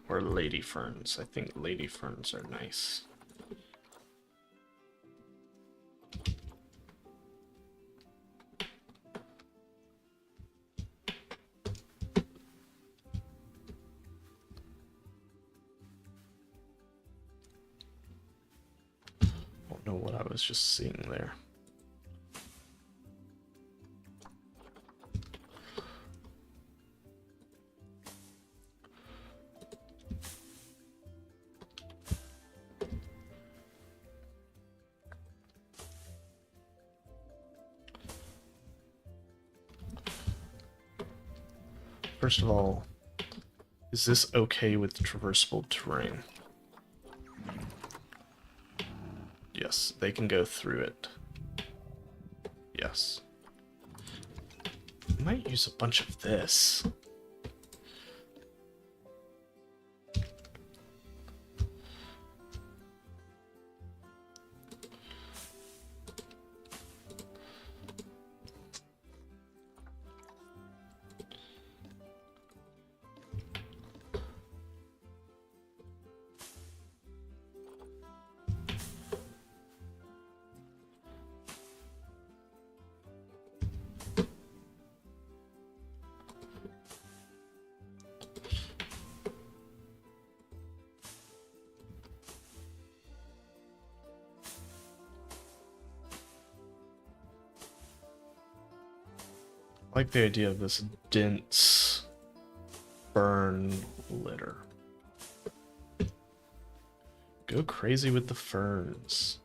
Or lady ferns. I think lady ferns are nice. Don't know what I was just seeing there. First of all, is this okay with traversable terrain? Yes, they can go through it. Yes. I might use a bunch of this. I like the idea of this dense fern litter. Go crazy with the ferns.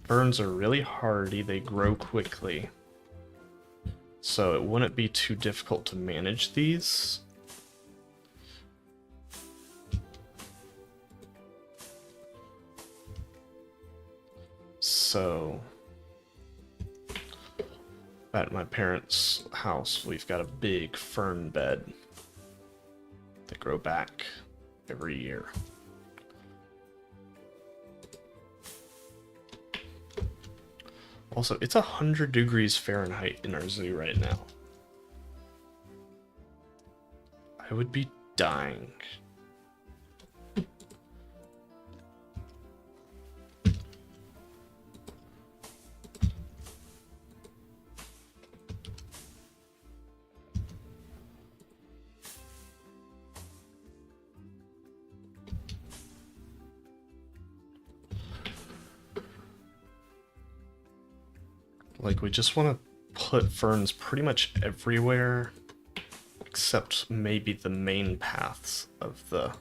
Ferns are really hardy, they grow quickly. So it wouldn't be too difficult to manage these. So at my parents' house, we've got a big fern bed. They grow back every year. Also, it's 100 degrees Fahrenheit in our zoo right now. I would be dying. Like, we just want to put ferns pretty much everywhere, except maybe the main paths of the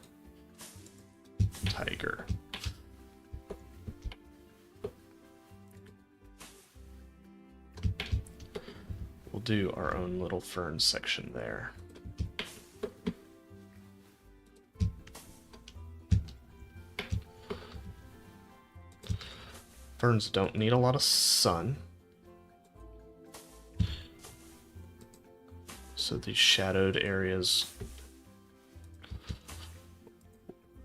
tiger. We'll do our own little fern section there. Ferns don't need a lot of sun. So these shadowed areas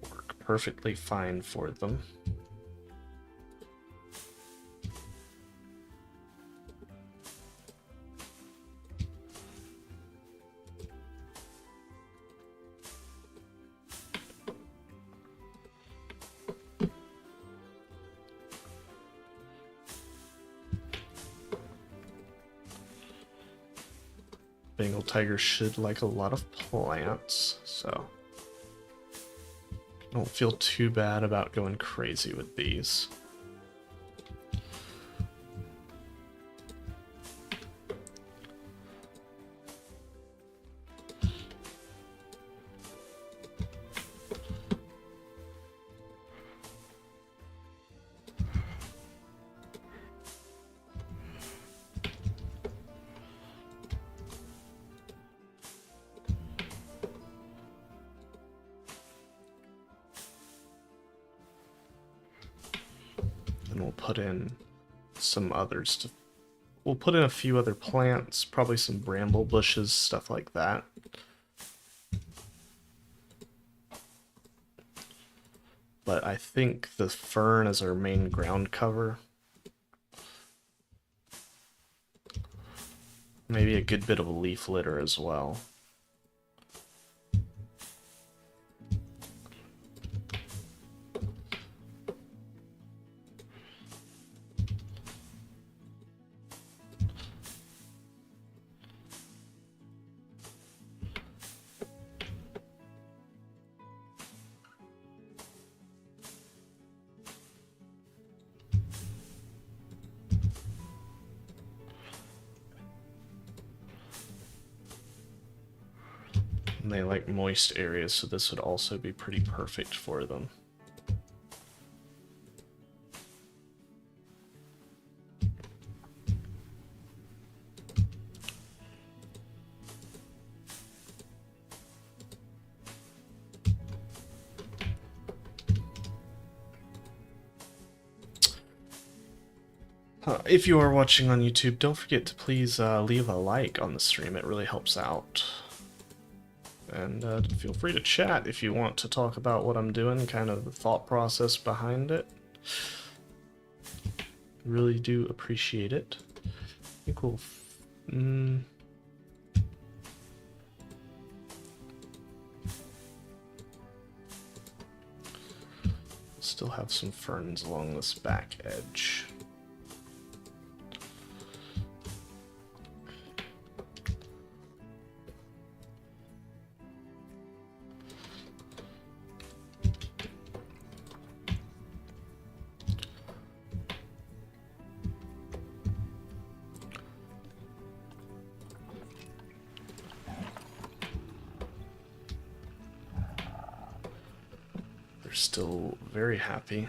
work perfectly fine for them. Bengal tiger should like a lot of plants, so don't feel too bad about going crazy with these. And we'll put in some others to... We'll put in a few other plants, probably some bramble bushes, stuff like that. But I think the fern is our main ground cover. Maybe a good bit of a leaf litter as well. And they like moist areas, so this would also be pretty perfect for them. If you are watching on YouTube, don't forget to please leave a like on the stream. It really helps out. And feel free to chat if you want to talk about what I'm doing, kind of the thought process behind it. Really do appreciate it. I think we'll... Still have some ferns along this back edge. Still very happy.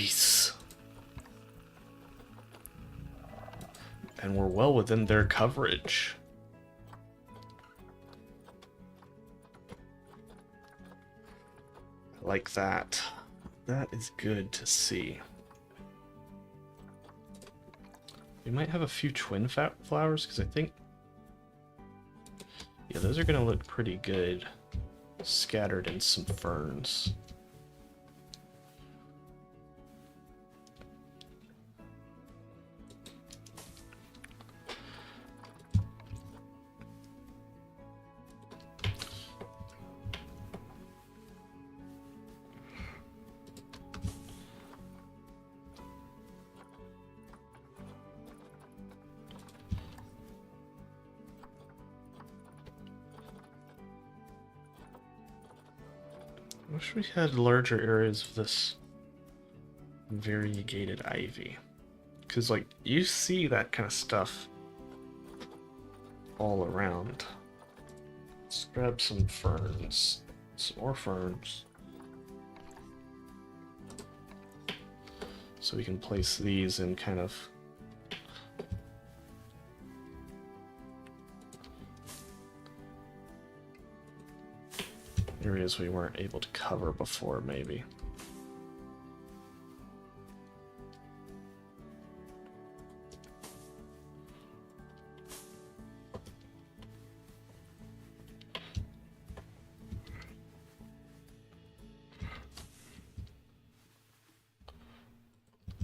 Nice. And we're well within their coverage. I like that. That is good to see. We might have a few twin flowers, because I think... Yeah, those are going to look pretty good scattered in some ferns. I wish we had larger areas of this variegated ivy. Because, like, you see that kind of stuff all around. Let's grab some ferns. Some more ferns. So we can place these in kind of... areas we weren't able to cover before, maybe.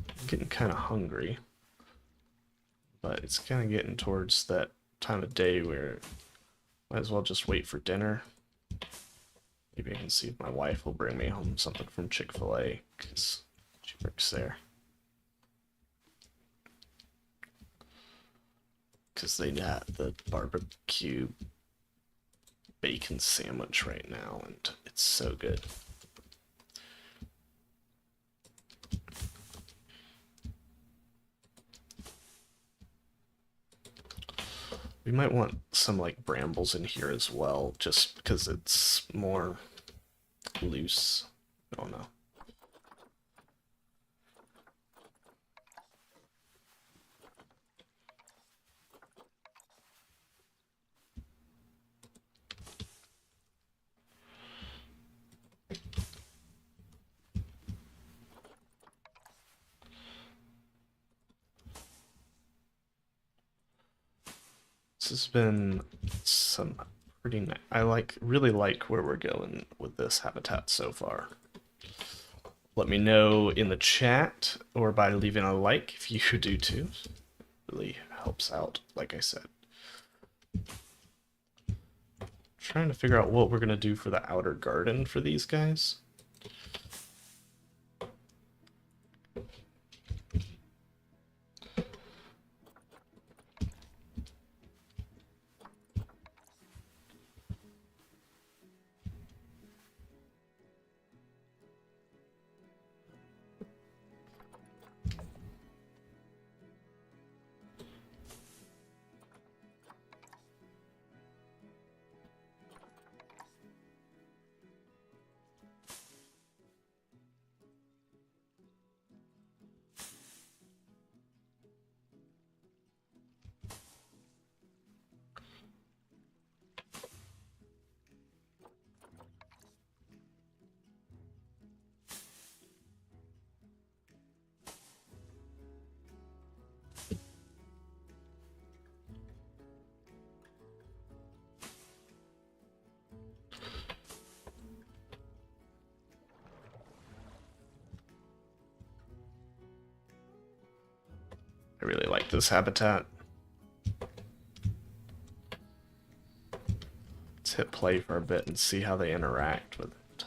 I'm getting kind of hungry, but it's kind of getting towards that time of day where might as well just wait for dinner. Maybe I can see if my wife will bring me home something from Chick-fil-A, because she works there. Because they got the barbecue bacon sandwich right now, and it's so good. We might want some like brambles in here as well, just because it's more loose. I don't know. This has been some pretty nice. I really like where we're going with this habitat so far. Let me know in the chat or by leaving a like if you do too. It really helps out, like I said. Trying to figure out what we're gonna do for the outer garden for these guys. I really like this habitat. Let's hit play for a bit and see how they interact with it.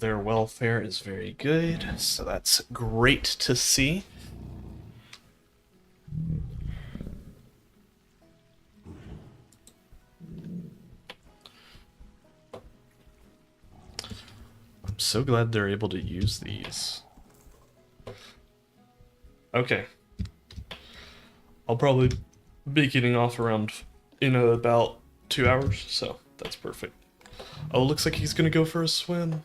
Their welfare is very good, so that's great to see. I'm so glad they're able to use these. Okay. I'll probably be getting off around in about 2 hours, so that's perfect. Oh, looks like he's gonna go for a swim.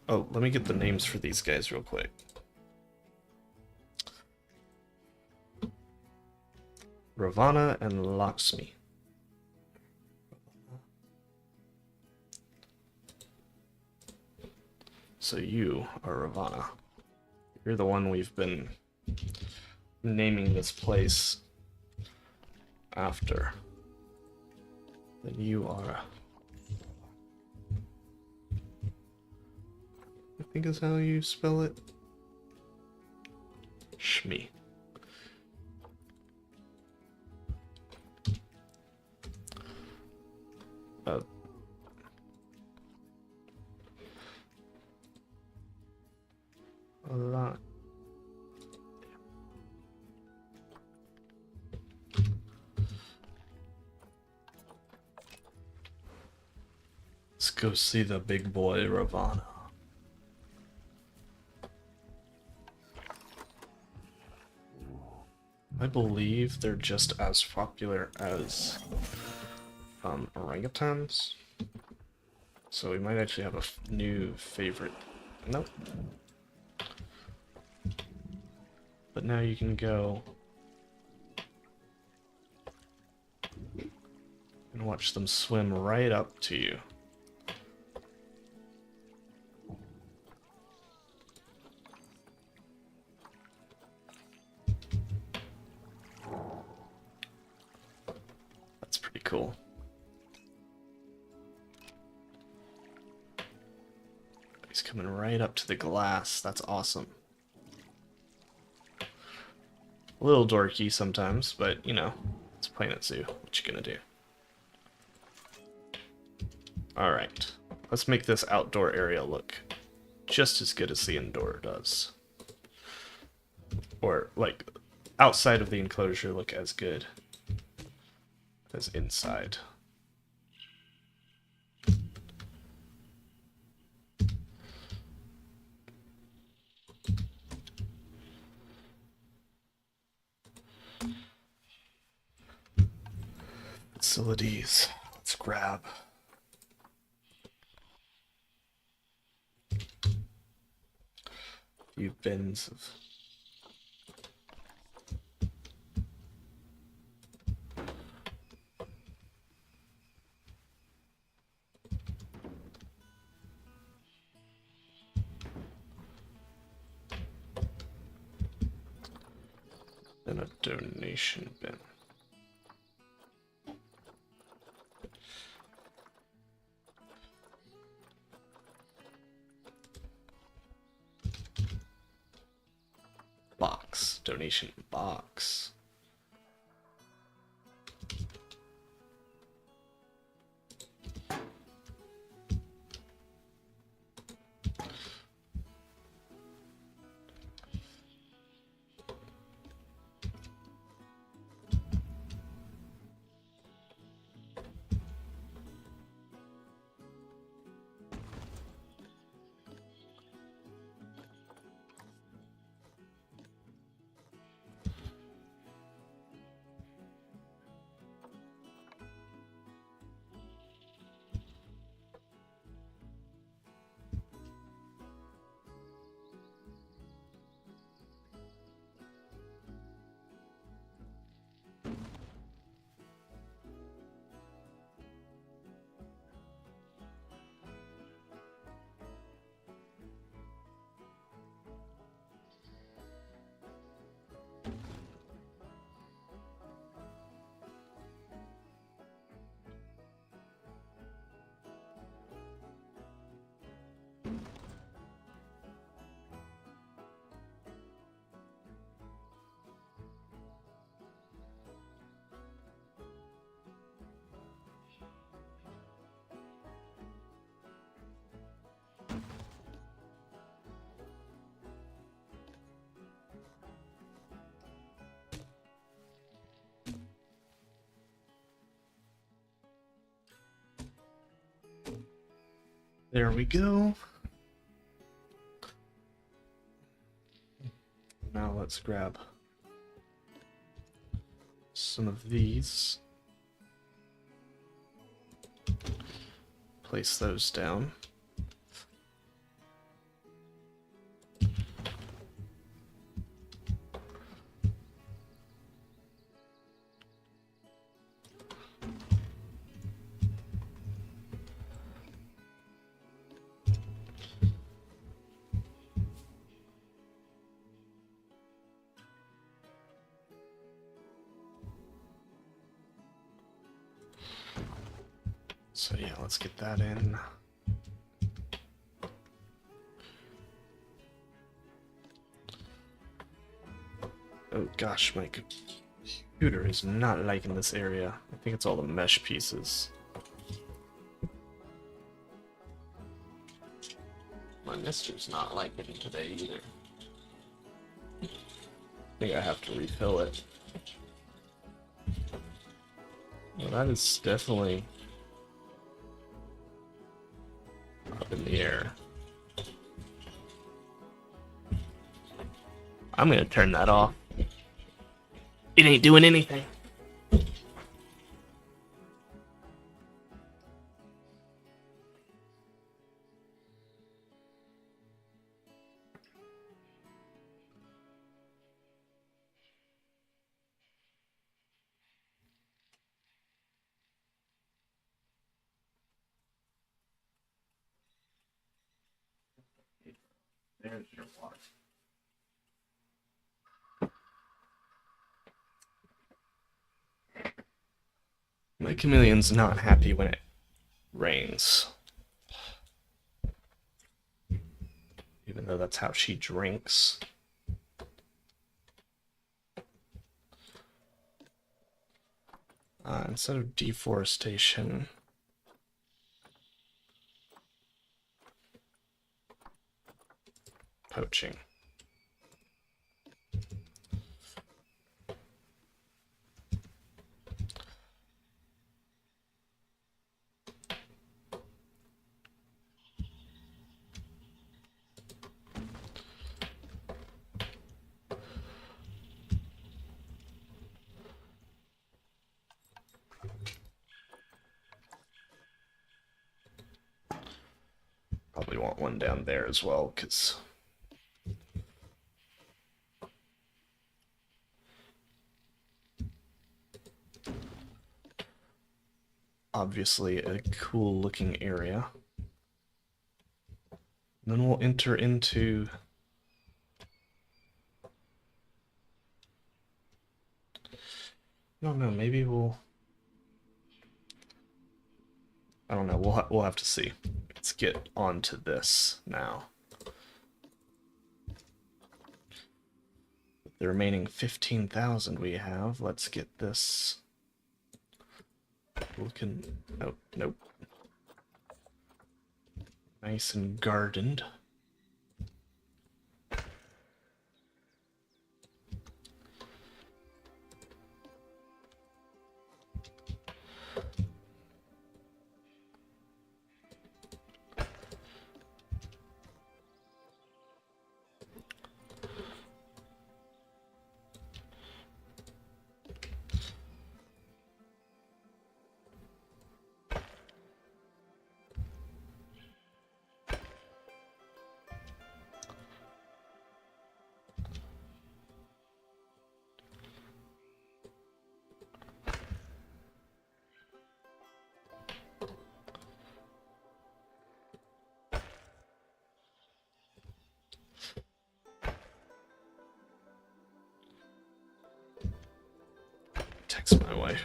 Oh, let me get the names for these guys real quick. Ravana and Lakshmi. So you are Ravana. You're the one we've been naming this place after. Then you are... I think is how you spell it. Shmi. A lot. Let's go see the big boy Ravana. I believe they're just as popular as orangutans. So we might actually have a new favorite. Nope. But now you can go and watch them swim right up to you. That's pretty cool. He's coming right up to the glass. That's awesome. A little dorky sometimes, but you know, it's Planet Zoo. What you gonna do? Alright, let's make this outdoor area look just as good as the indoor does. Or, like, outside of the enclosure look as good as inside. Facilities. Let's grab. A few bins of. And a donation bin. Box. Donation box. There we go. Now let's grab some of these. Place those down. So yeah, let's get that in. Oh gosh, my computer is not liking this area. I think it's all the mesh pieces. My mister's not liking it today either. I think I have to refill it. Well, that is definitely up in the air. I'm gonna turn that off. It ain't doing anything. There's your water. My chameleon's not happy when it rains. Even though that's how she drinks. Instead of deforestation, poaching. Probably want one down there as well, because obviously a cool looking area. And then we'll enter into I don't know, maybe we'll I don't know, we'll have to see. Let's get on to this now. The remaining 15,000 we have, let's get this looking nope. Nice and gardened. Text my wife.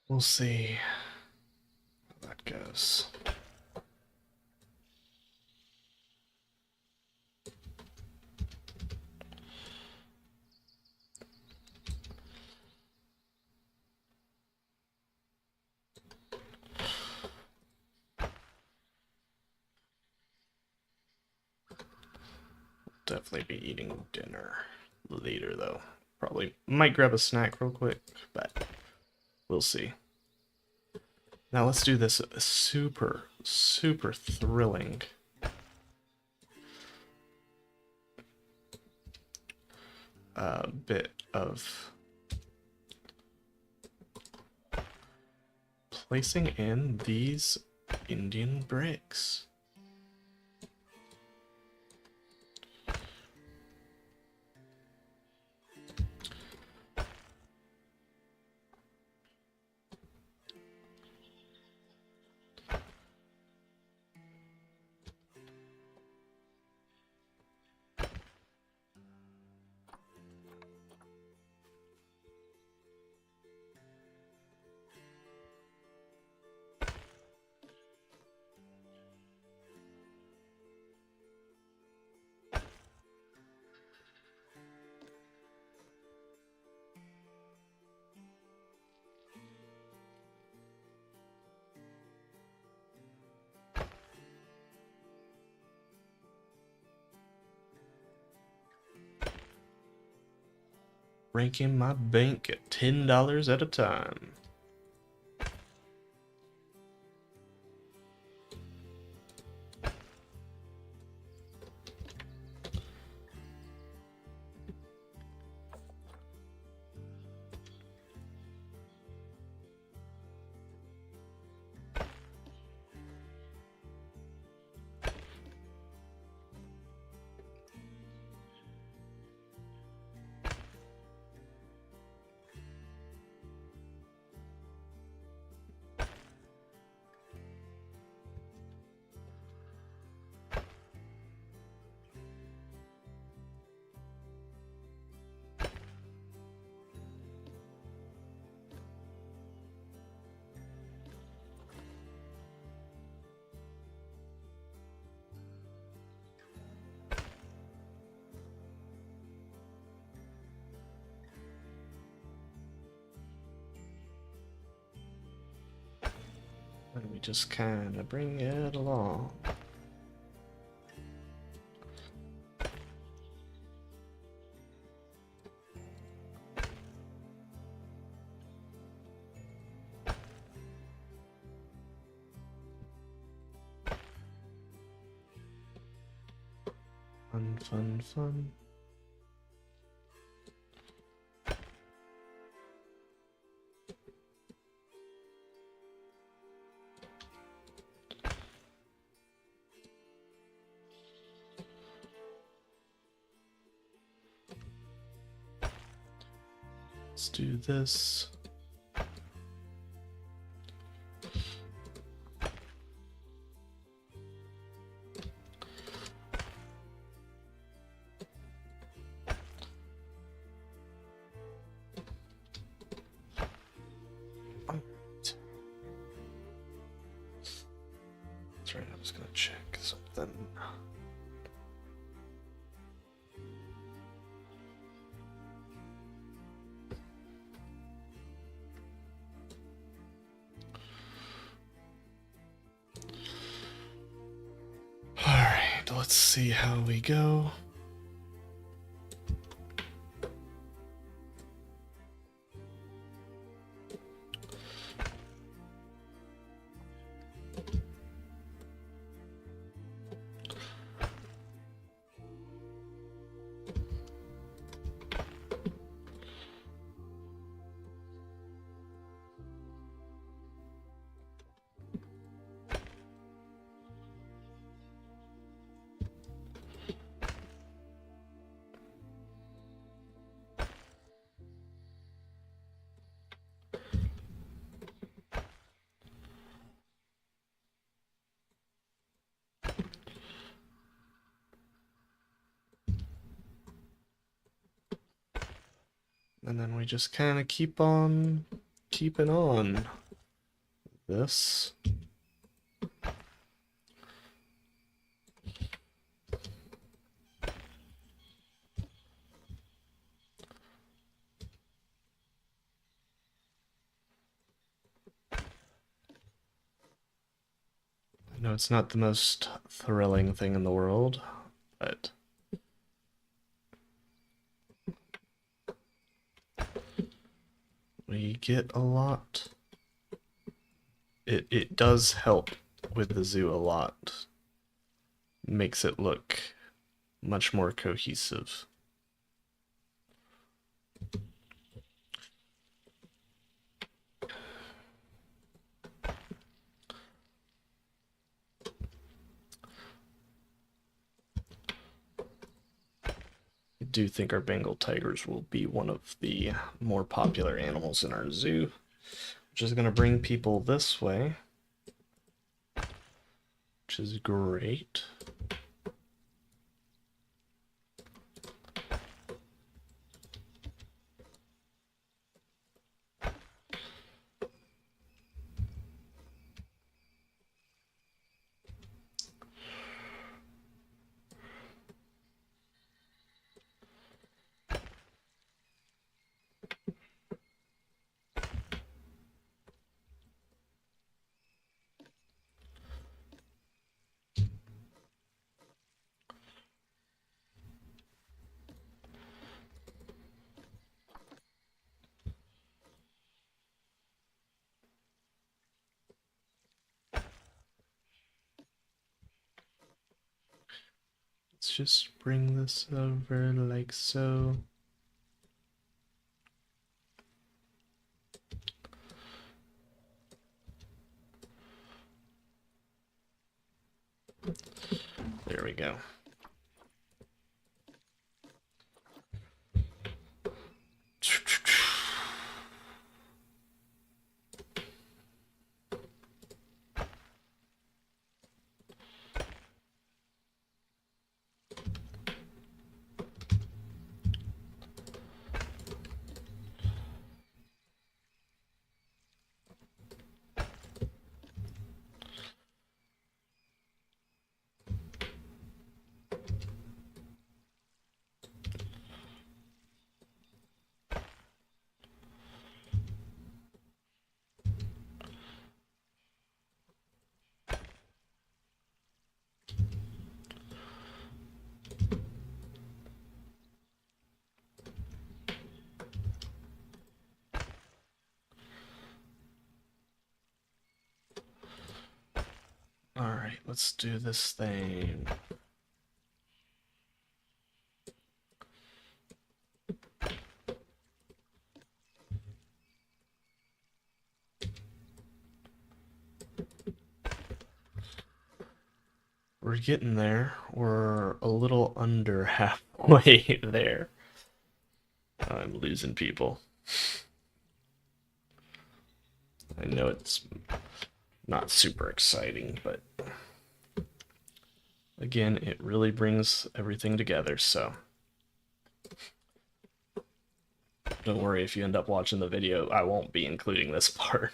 We'll see how that goes. Definitely be eating dinner later, though. Probably might grab a snack real quick, but we'll see. Now let's do this super, super thrilling bit of placing in these Indian bricks. Ranking my bank at $10 at a time. And we just kind of bring it along. Fun, fun, fun. Let's do this. That's right, I was gonna check something. Alright, let's see how we go. And then we just kind of keep on keeping on this. I know it's not the most thrilling thing in the world, but we get a lot. It does help with the zoo a lot. Makes it look much more cohesive. I do think our Bengal tigers will be one of the more popular animals in our zoo, which is going to bring people this way, which is great. Let's just bring this over like so. There we go. Alright, let's do this thing. We're getting there. We're a little under halfway there. I'm losing people. I know it's not super exciting, but again, it really brings everything together, so don't worry if you end up watching the video, I won't be including this part.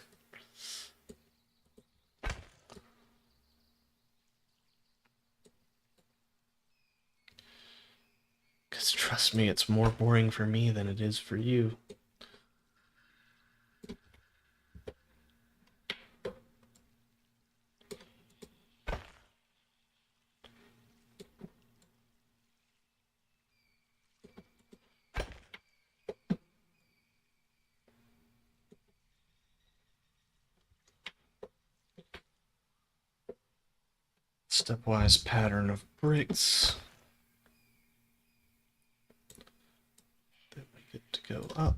Because trust me, it's more boring for me than it is for you. Stepwise pattern of bricks. Then we get to go up.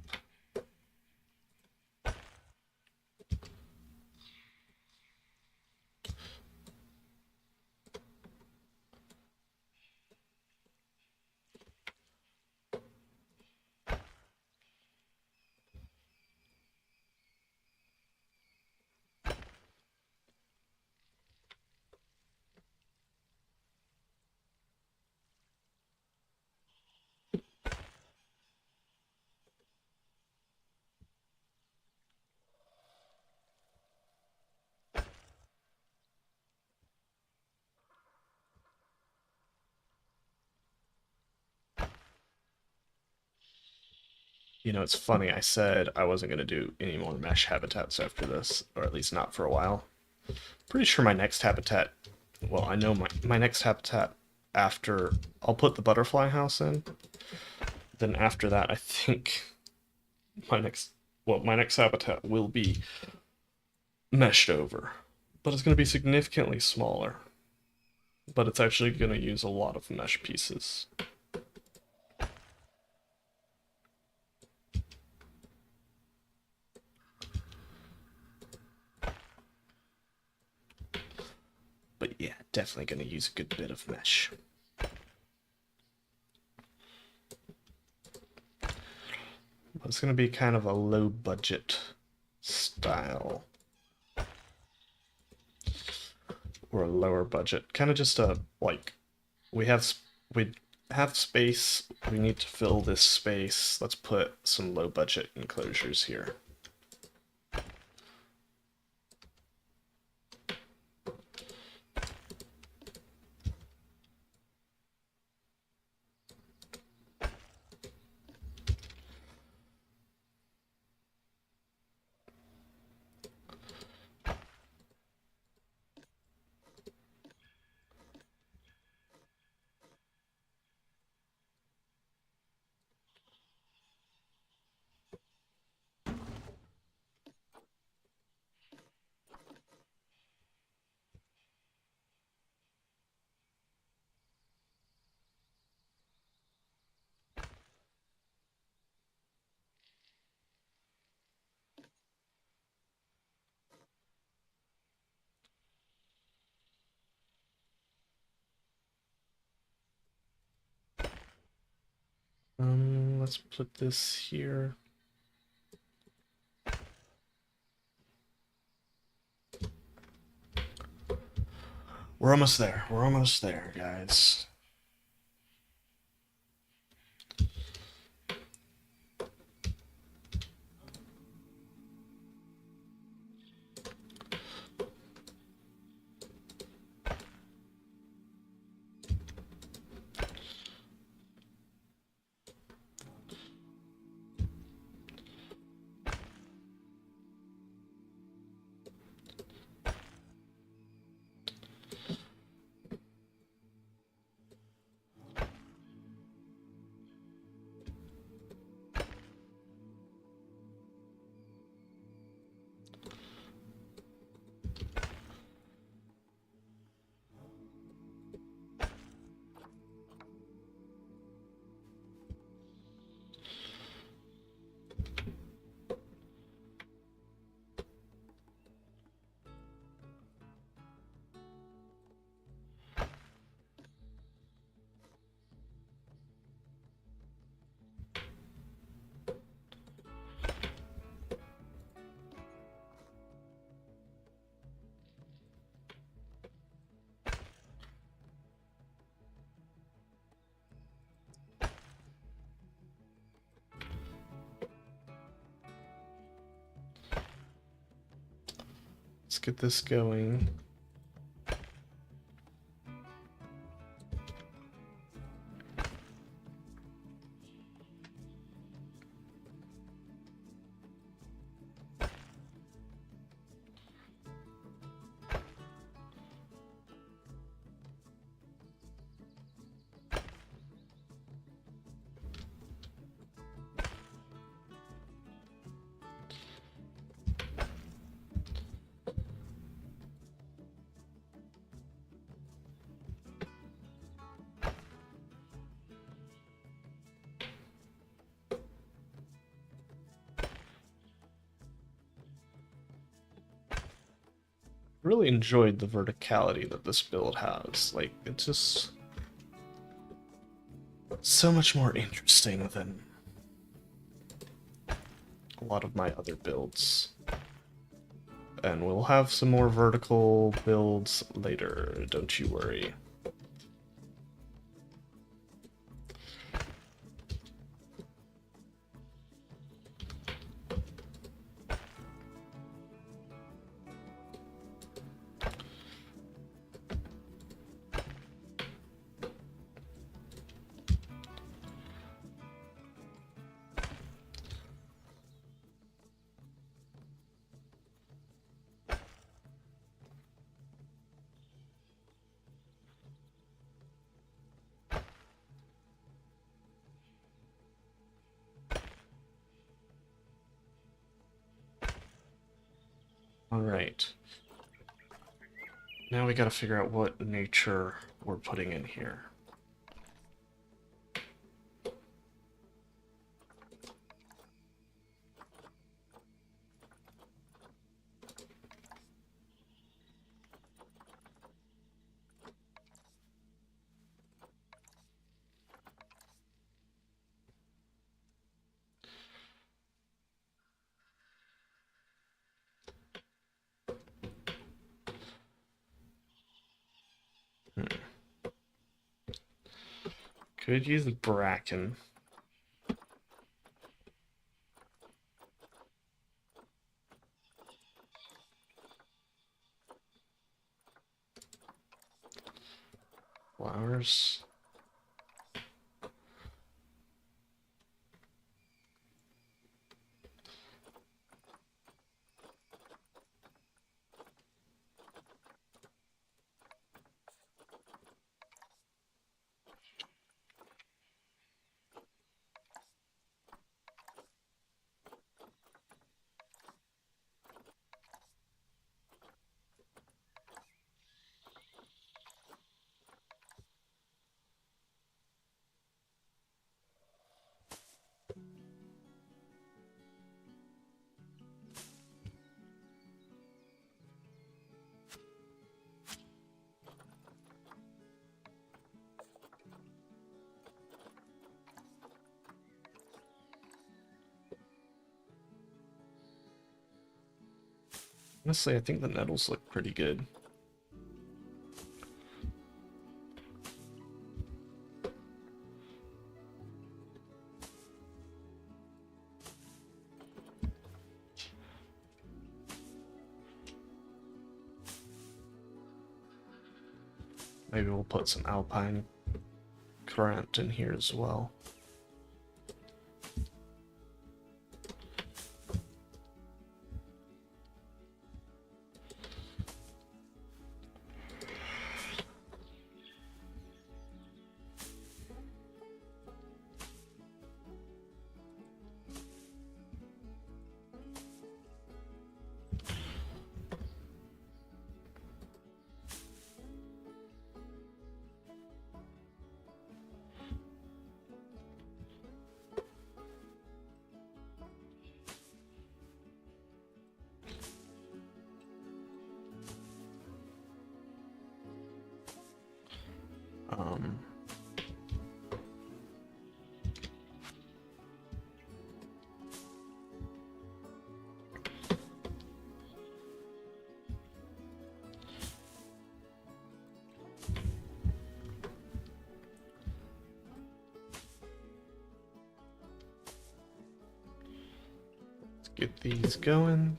You know, it's funny, I said I wasn't going to do any more mesh habitats after this, or at least not for a while. Pretty sure my next habitat, well, I know my next habitat after, I'll put the butterfly house in, then after that I think my next, well, my next habitat will be meshed over, but it's going to be significantly smaller, but it's actually going to use a lot of mesh pieces. But yeah, definitely going to use a good bit of mesh. But it's going to be kind of a low budget style. Or a lower budget. Kind of just a, like, we have space, we need to fill this space. Let's put some low budget enclosures here. Let's put this here. We're almost there. We're almost there, guys. Let's get this going. Really enjoyed the verticality that this build has. Like, it's just so much more interesting than a lot of my other builds. And we'll have some more vertical builds later, don't you worry. Alright. Now we gotta figure out what nature we're putting in here. Could use bracken. Flowers. Honestly, I think the nettles look pretty good. Maybe we'll put some alpine currant in here as well. Um, let's get these going.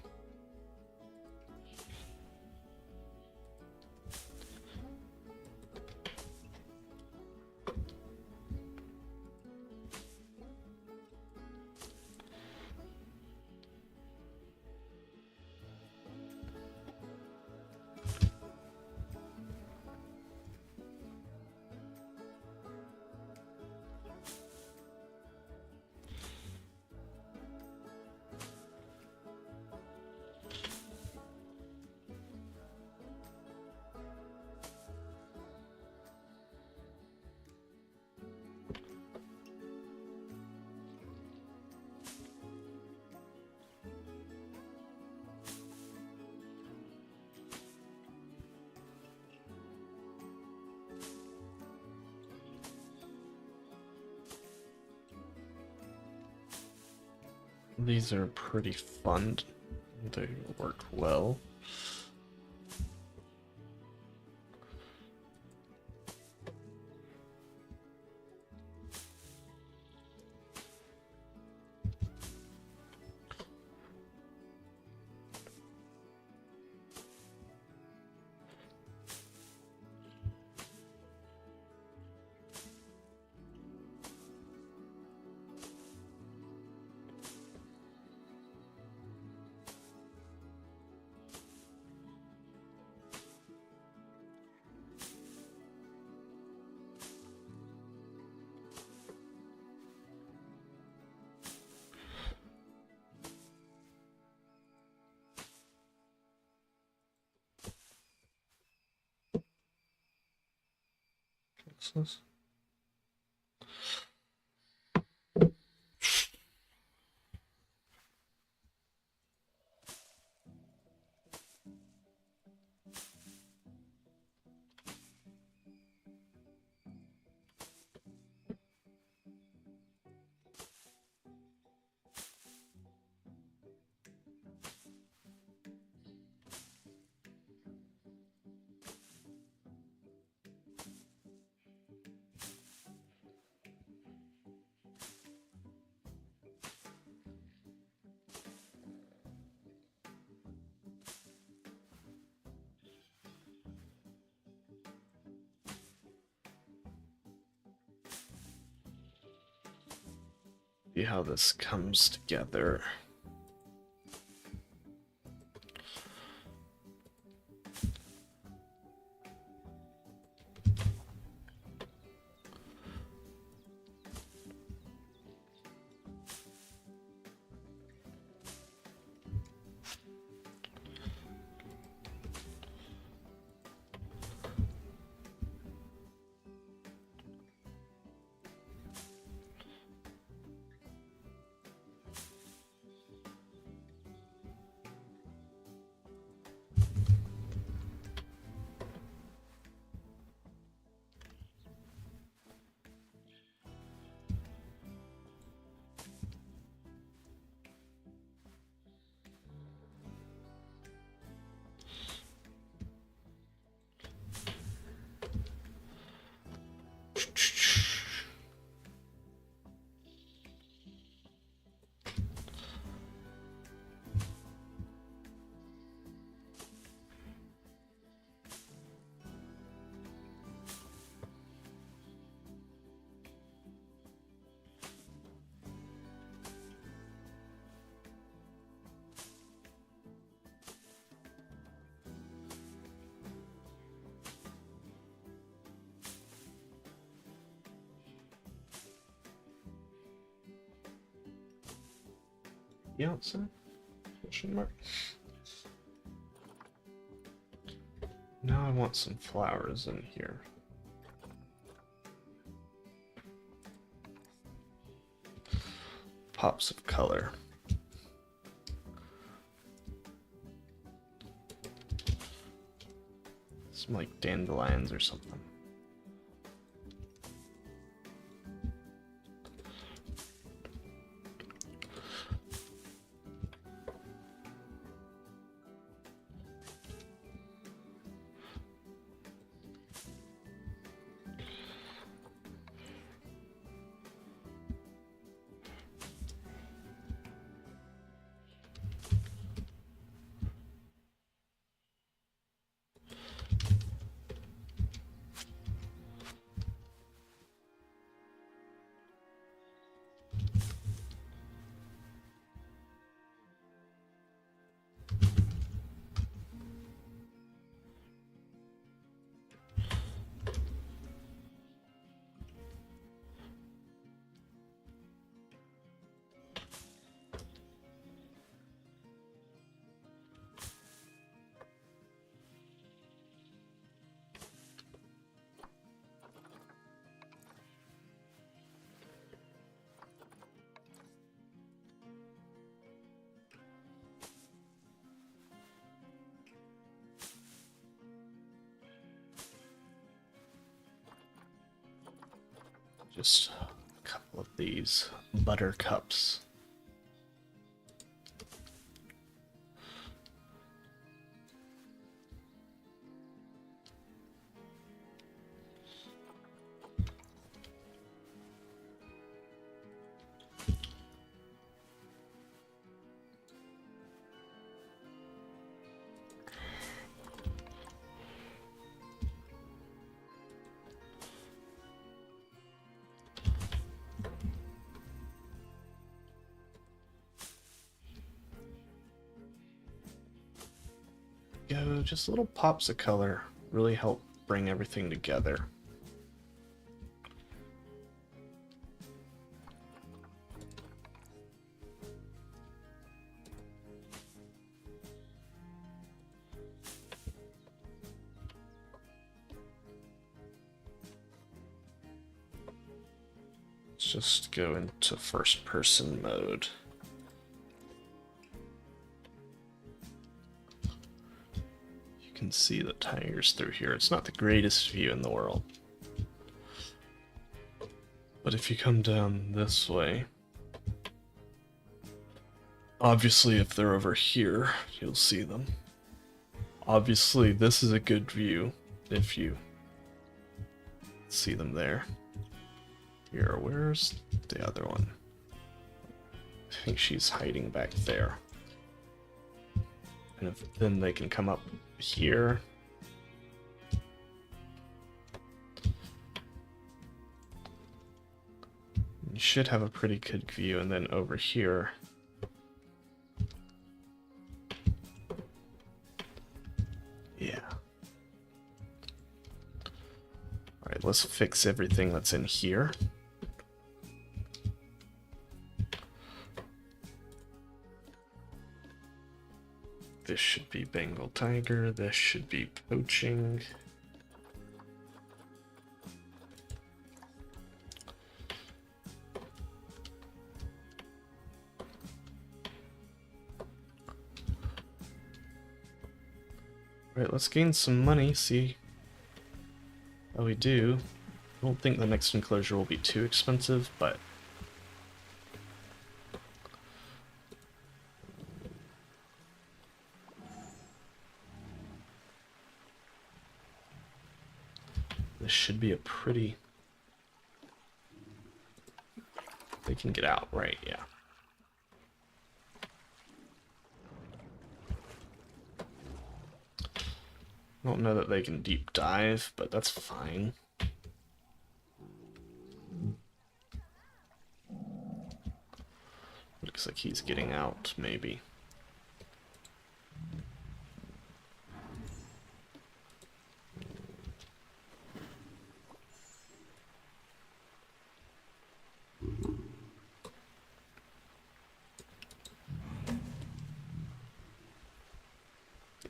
These are pretty fun. They work well. This. See how this comes together. The outside? Question mark. Now I want some flowers in here. Pops of color. Some like dandelions or something. Just a couple of these buttercups. Go, just little pops of color really help bring everything together. Let's just go into first person mode. You can see the tigers through here. It's not the greatest view in the world. But if you come down this way, obviously if they're over here, you'll see them. Obviously this is a good view if you see them there. Here, where's the other one? I think she's hiding back there. And then they can come up here. You should have a pretty good view, and then over here. Yeah. Alright, let's fix everything that's in here. This should be Bengal Tiger, this should be poaching. Alright, let's gain some money, see how we do. I don't think the next enclosure will be too expensive, but this should be a pretty... They can get out, right? Yeah. I don't know that they can deep dive, but that's fine. Looks like he's getting out, maybe.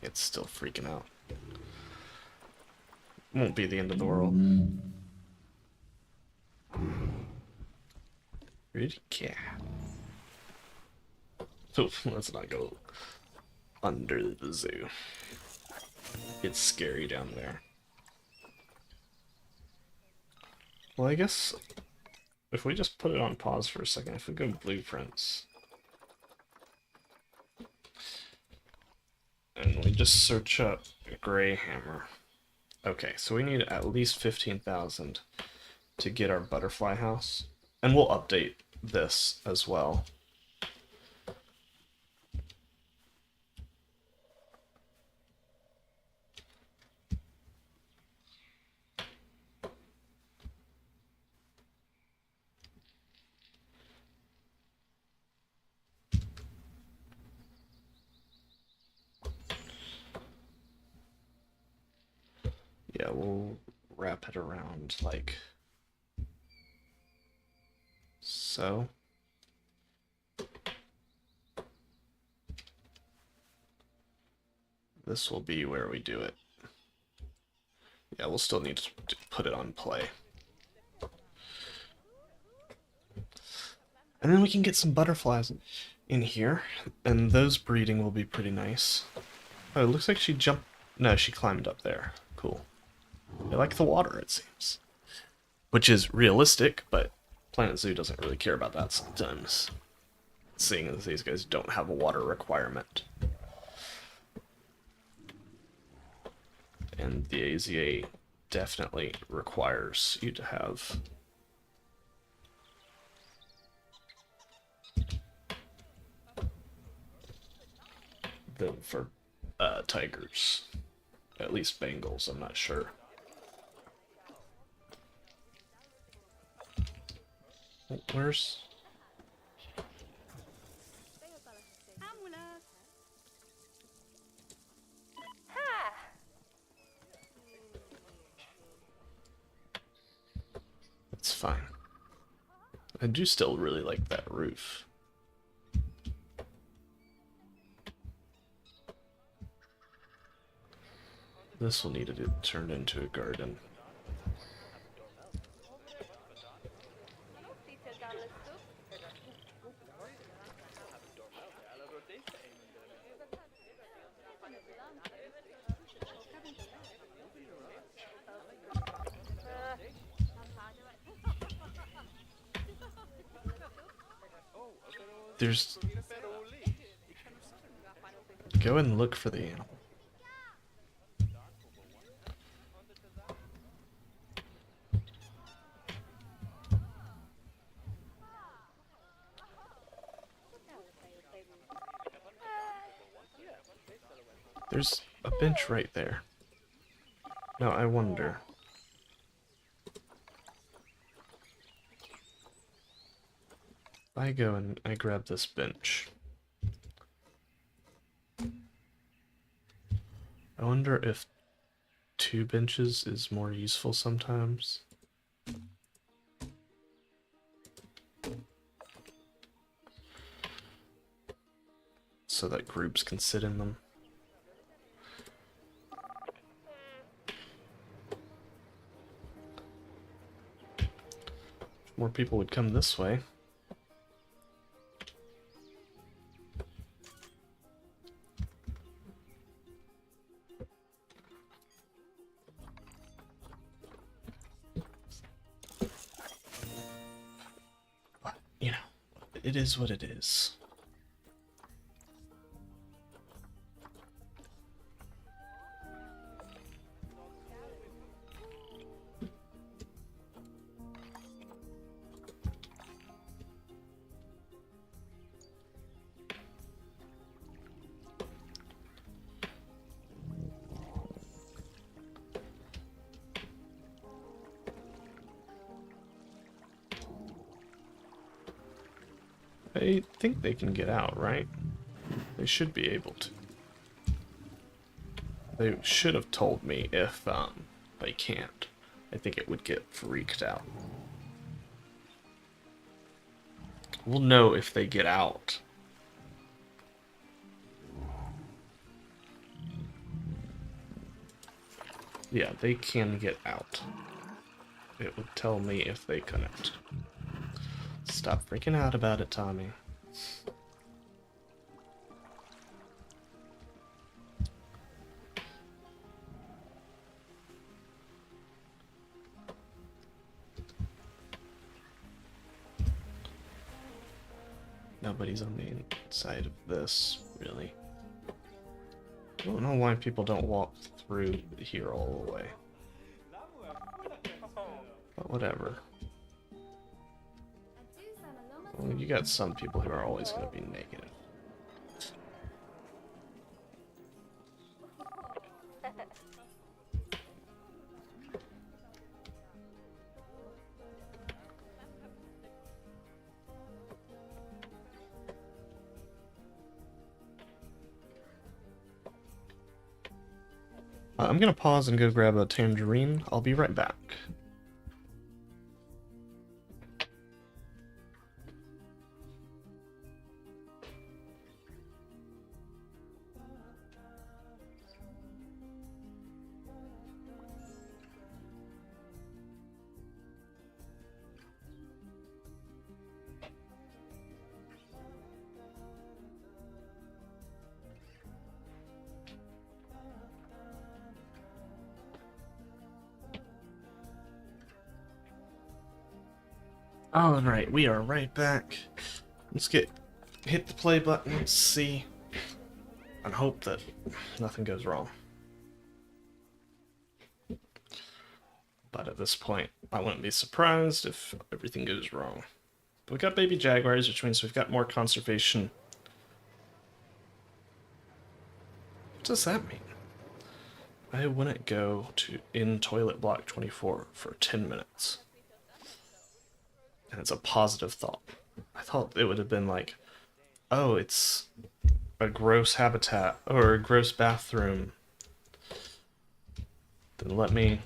It's still freaking out. Won't be the end of the world. Pretty cat. Oh, let's not go under the zoo. It's scary down there. Well, I guess if we just put it on pause for a second, if we go blueprints, and we just search up a gray hammer. Okay, so we need at least 15,000 to get our butterfly house. And we'll update this as well. Yeah, we'll wrap it around like so. This will be where we do it. Yeah, we'll still need to put it on play. And then we can get some butterflies in here, and those breeding will be pretty nice. Oh, it looks like she jumped... No, she climbed up there. Cool. They like the water, it seems. Which is realistic, but Planet Zoo doesn't really care about that sometimes. Seeing as these guys don't have a water requirement. And the AZA definitely requires you to have them for tigers. At least Bengals, I'm not sure. Where's... It's fine. I do still really like that roof. This will need to be turned into a garden. There's... Go and look for the animal. There's a bench right there. Now I wonder... I go and I grab this bench. I wonder if 2 benches is more useful sometimes. So that groups can sit in them. More people would come this way. But, you know, it is what it is. I think they can get out, right? They should be able to. They should have told me if they can't. I think it would get freaked out. We'll know if they get out. Yeah, they can get out. It would tell me if they couldn't. Stop freaking out about it, Tommy. Nobody's on the inside of this, really. I don't know why people don't walk through here all the way. But whatever. Well, you got some people who are always going to be negative. I'm going to pause and go grab a tangerine. I'll be right back. Alright, we are right back. Let's hit the play button, let's see, and hope that nothing goes wrong. But at this point, I wouldn't be surprised if everything goes wrong. But we got baby jaguars, which means we've got more conservation. What does that mean? I wouldn't go in toilet block 24 for 10 minutes. And it's a positive thought. I thought it would have been like, oh, it's a gross habitat or a gross bathroom. Then let me...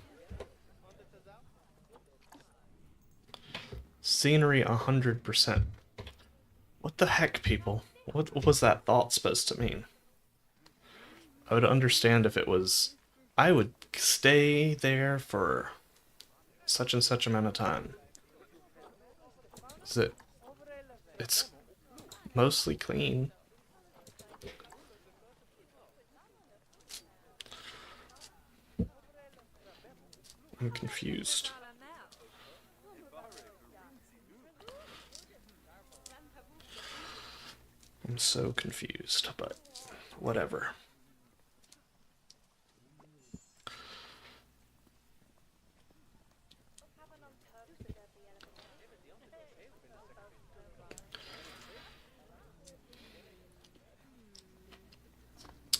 Scenery 100%. What the heck, people? What was that thought supposed to mean? I would understand if it was, I would stay there for such and such amount of time. It's mostly clean. I'm confused. I'm so confused, but whatever.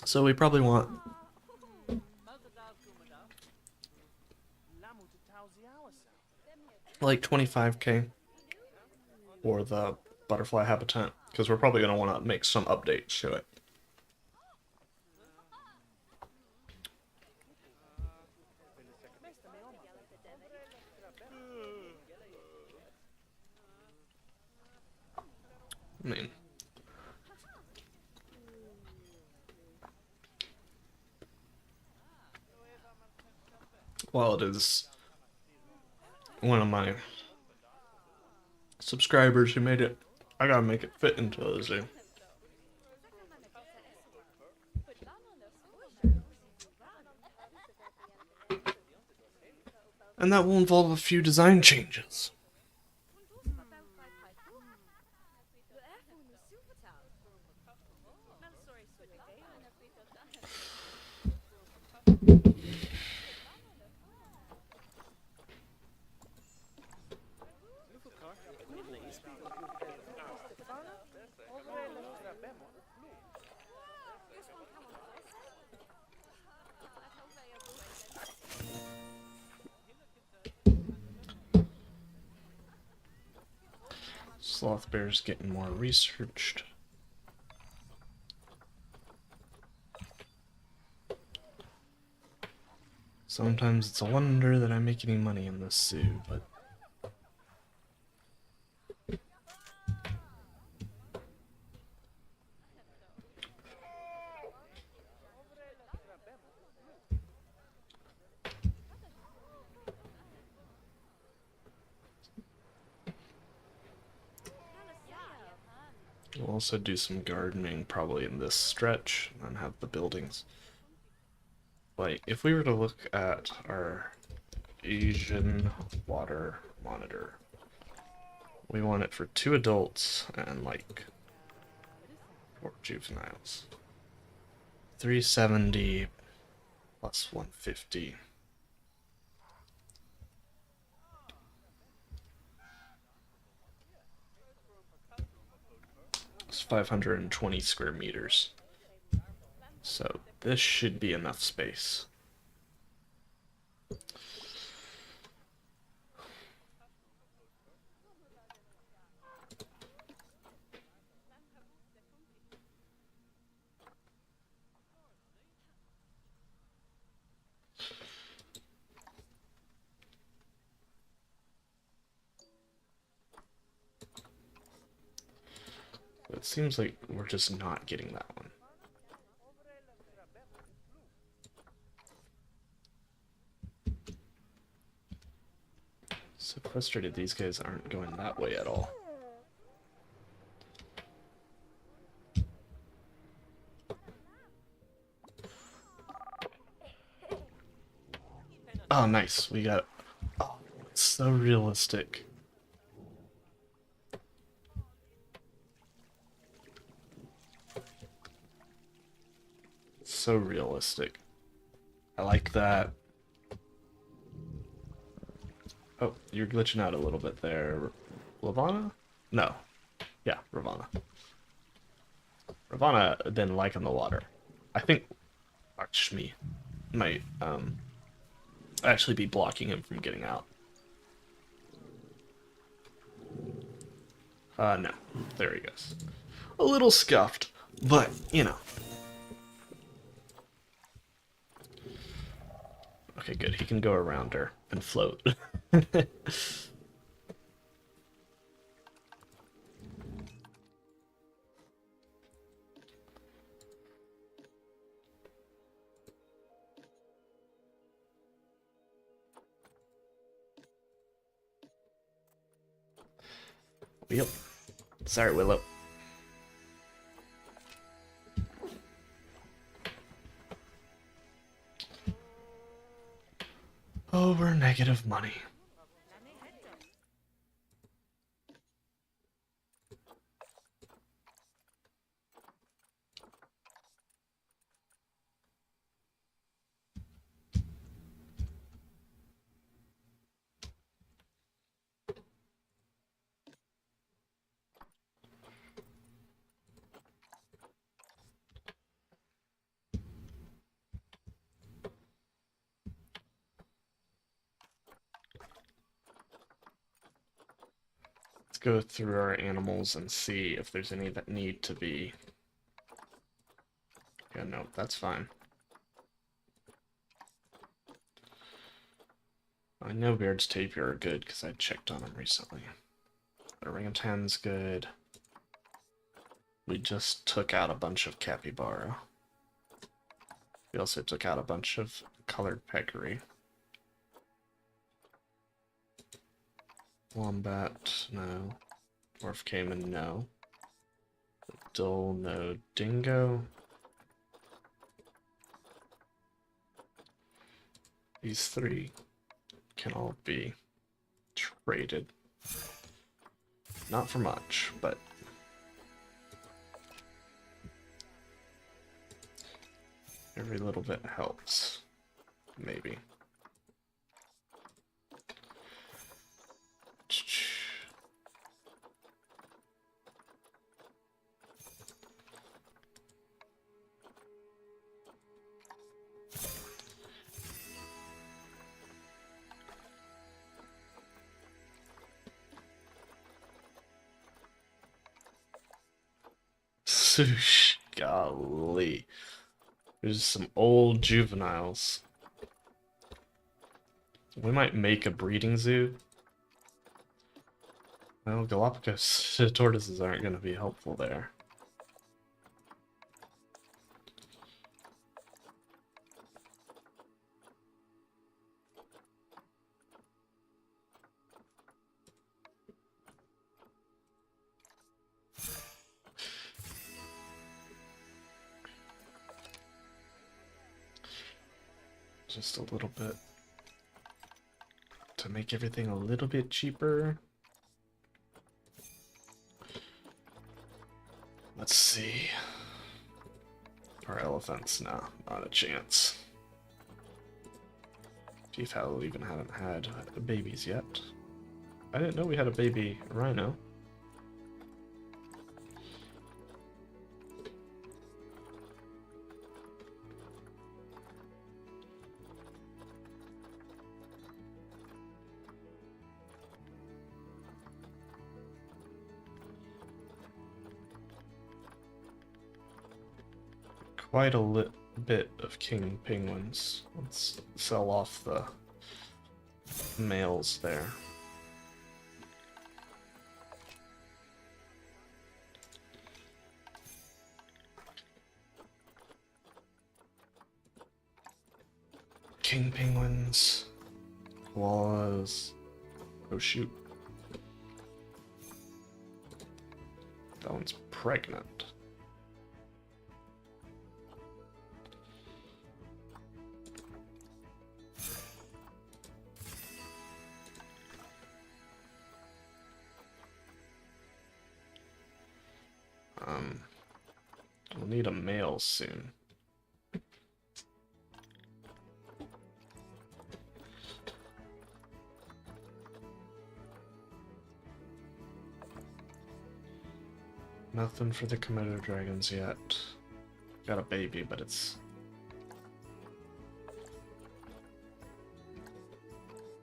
So we probably want like 25k for the butterfly habitat, because we're probably going to want to make some updates to it. I mean, well, it is one of my subscribers who made it. I gotta make it fit into the zoo. And that will involve a few design changes. Sloth bear's getting more researched. Sometimes it's a wonder that I make any money in this zoo, but we'll also do some gardening probably in this stretch and have the buildings. Like, if we were to look at our Asian water monitor, we want it for 2 adults and like 4 juveniles. 370 plus 150. It's 520 square meters. So this should be enough space. It seems like we're just not getting that one. So frustrated these guys aren't going that way at all. Oh, nice. We got... Oh, it's so realistic. So realistic. I like that. Oh, you're glitching out a little bit there. Ravana? No. Yeah, Ravana. Ravana didn't like in the water. I think Lakshmi might actually be blocking him from getting out. No. There he goes. A little scuffed, but, you know. Okay, good. He can go around her and float. Yep. Sorry, Willow. Over negative money. go through our animals and see if there's any that need to be... Yeah, no, that's fine. I know Baird's tapir are good because I checked on them recently. Orangutan's good. We just took out a bunch of capybara. We also took out a bunch of colored peccary. Wombat, no. Dwarf caiman, no. Dull, no. Dingo. These three can all be traded. Not for much, but every little bit helps. Maybe. Swoosh. Golly. There's some old juveniles. We might make a breeding zoo. Well, Galapagos tortoises aren't going to be helpful there. Just a little bit to make everything a little bit cheaper. Let's see. Our elephants, no, not a chance. Chief Owl even haven't had babies yet. I didn't know we had a baby rhino. Quite a bit of king penguins. Let's sell off the males there. King penguins. Koalas. Oh shoot. That one's pregnant. We'll need a male soon. Nothing for the Komodo dragons yet. Got a baby, but it's...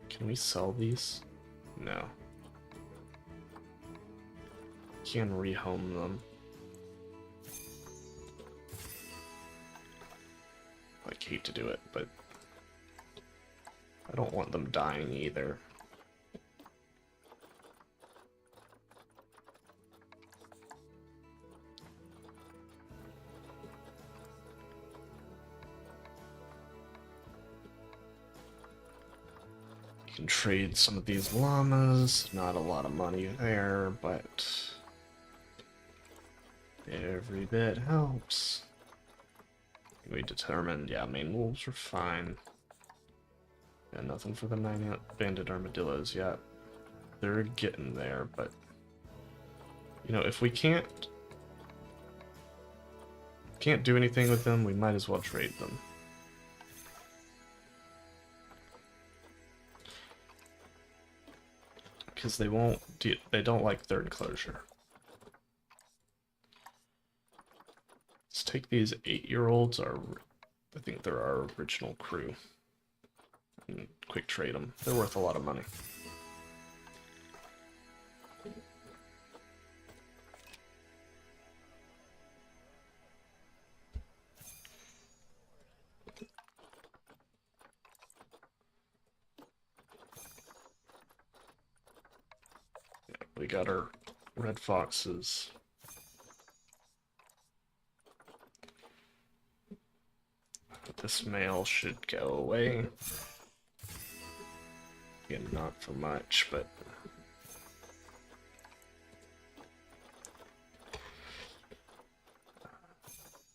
Can we sell these? No. Can rehome them. I'd hate to do it, but I don't want them dying either. You can trade some of these llamas, not a lot of money there, but every bit helps. We determined, yeah, main wolves are fine. And nothing for the 9 banded armadillos yet. They're getting there, but you know, if we can't do anything with them, we might as well trade them. Because they don't like their enclosure. Let's take these 8-year-olds, I think they're our original crew, and quick trade them. They're worth a lot of money. We got our red foxes. This male should go away. Again, not for much, but...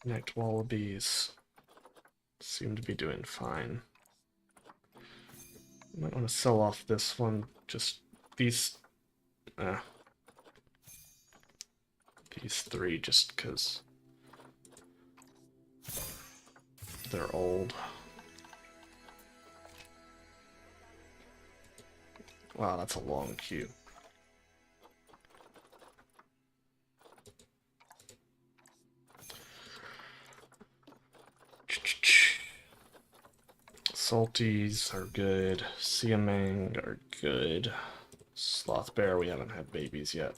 Night wallabies seem to be doing fine. Might want to sell off this one, just these three, just because they're old. Wow, that's a long queue. Salties are good. Siamang are good. Sloth bear, we haven't had babies yet.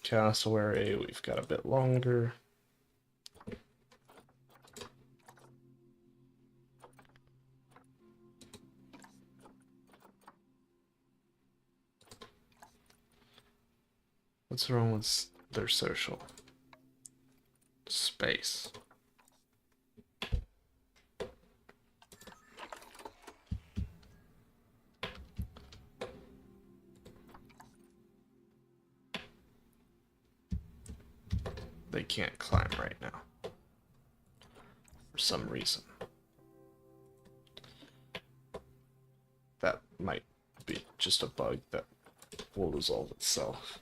Cassowary, we've got a bit longer. What's wrong with their social? Space. They can't climb right now. For some reason. That might be just a bug that will resolve itself.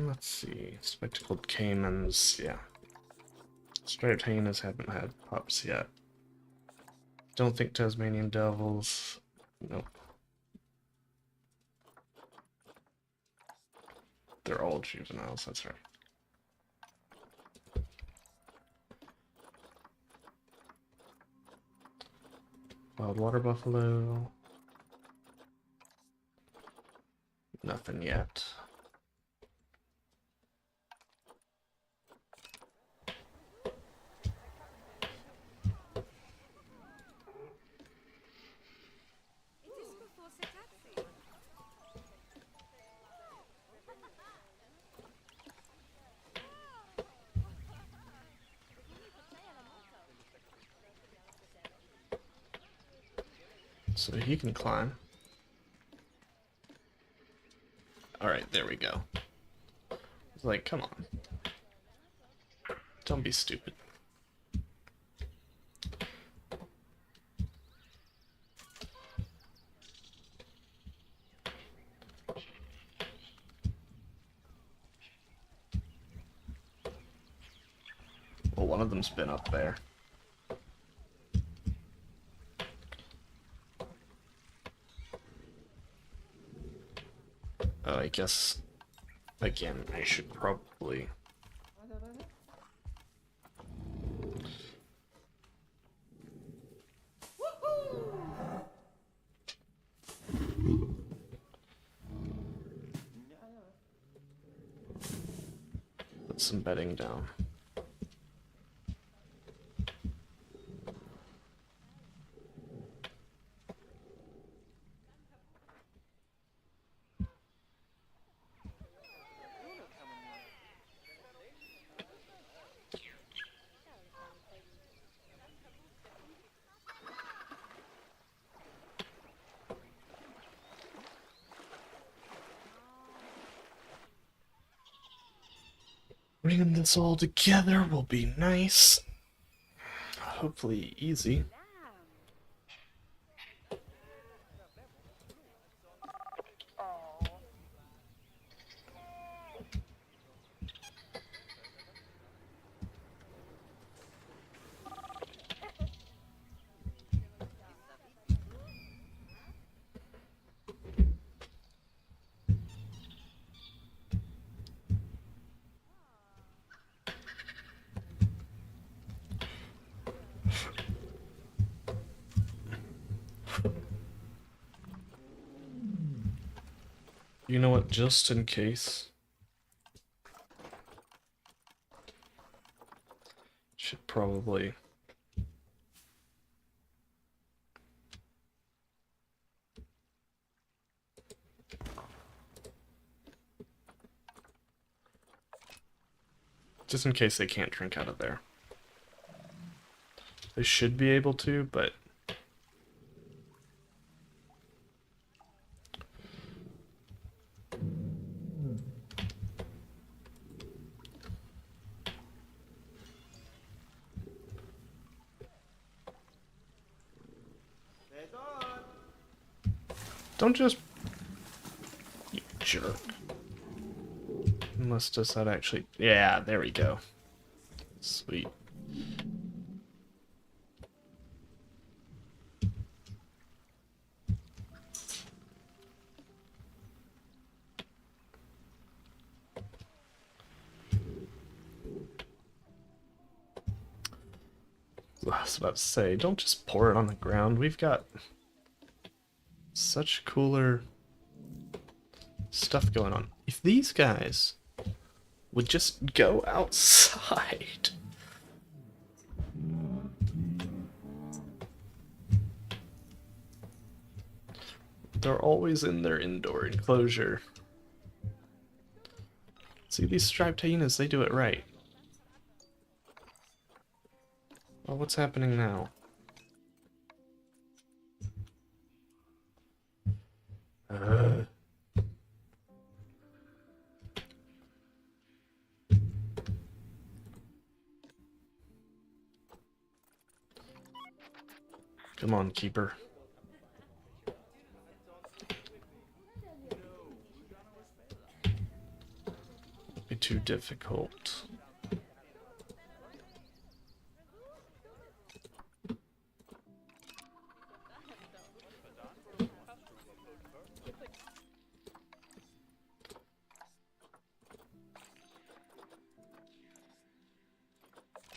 Let's see. Spectacled caimans, yeah. Striped hyenas haven't had pups yet. Don't think Tasmanian devils. Nope. They're all juveniles, that's right. Wild water buffalo. Nothing yet. So he can climb. Alright, there we go. It's like, come on. Don't be stupid. Well, one of them's been up there. I guess, again, I should probably... put some bedding down. Bringing this all together will be nice. Hopefully easy. You know what, just in case, probably... Just in case they can't drink out of there. They should be able to, but... Don't just... You jerk. Unless does that actually... Yeah, there we go. Sweet. I was about to say, don't just pour it on the ground. We've got such cooler stuff going on. If these guys would just go outside. They're always in their indoor enclosure. See, these striped hyenas, they do it right. Well, what's happening now? Come on, keeper. Be too difficult.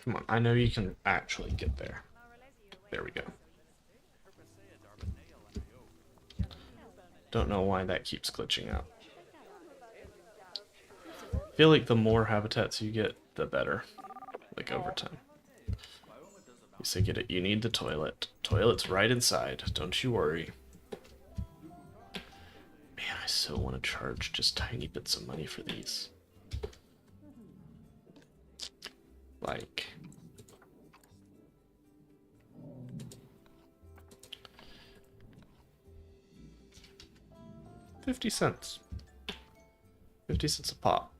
Come on, I know you can actually get there. There we go. Don't know why that keeps glitching out. I feel like the more habitats you get, the better. Like over time. You say get it, you need the toilet. Toilet's right inside, don't you worry. Man, I so want to charge just tiny bits of money for these. Like... $0.50. 50 cents a pop.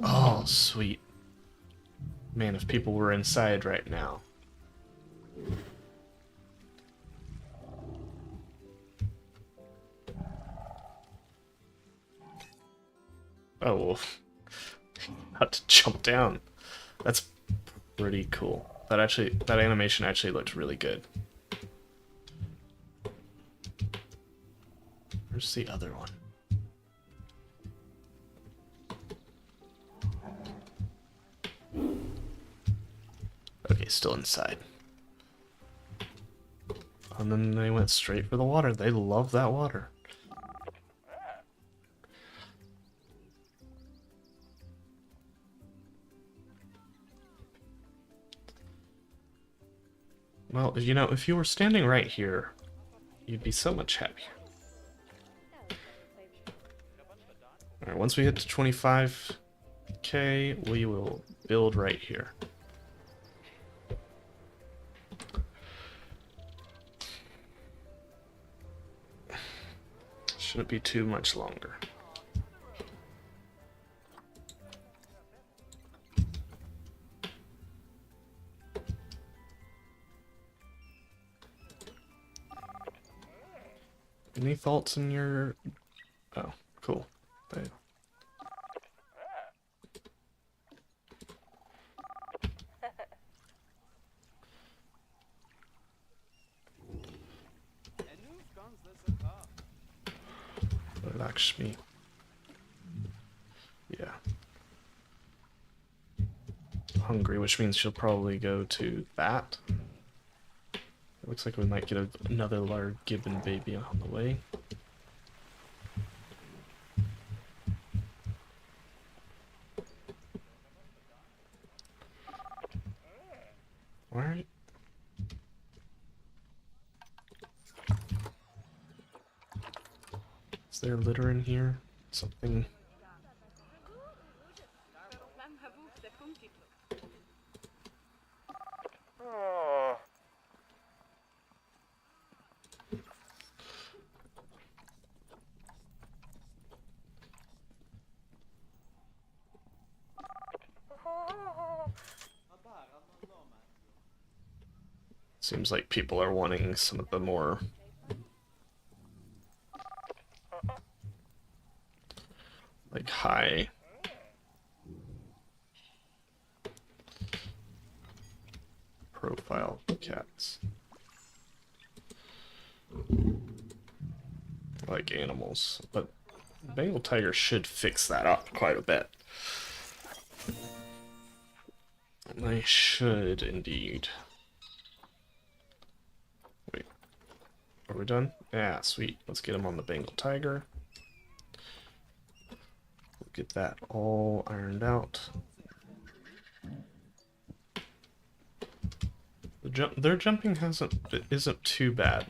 Oh, sweet. Man, if people were inside right now. Oh, well. Had to jump down. That's pretty cool. That animation actually looked really good. Where's the other one? Okay, still inside. And then they went straight for the water. They love that water. Well, you know, if you were standing right here, you'd be so much happier. Alright, once we hit to 25k, we will build right here. Shouldn't be too much longer. Any thoughts in your... Oh, cool. They... Lakshmi. Yeah. Hungry, which means she'll probably go to that. It looks like we might get another large gibbon baby on the way. Alright. Is there litter in here? Something. Seems like people are wanting some of the more like high profile cats. Like animals, but Bengal tiger should fix that up quite a bit. I should indeed. Wait, are we done? Yeah, sweet. Let's get him on the Bengal tiger. We'll get that all ironed out. Their jumping isn't too bad.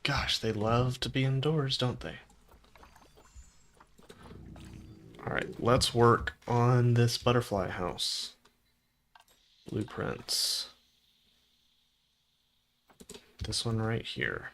Gosh, they love to be indoors, don't they? Alright, let's work on this butterfly house. Blueprints. This one right here.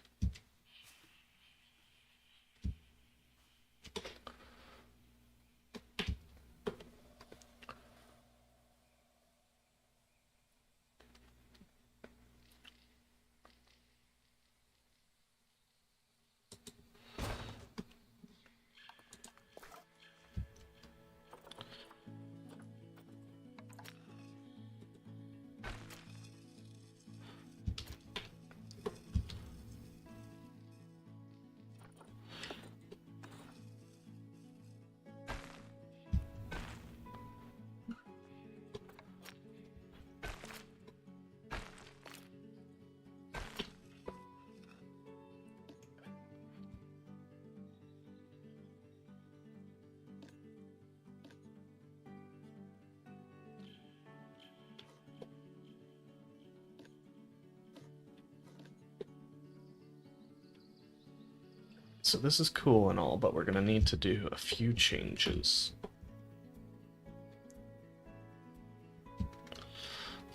So this is cool and all, but we're going to need to do a few changes.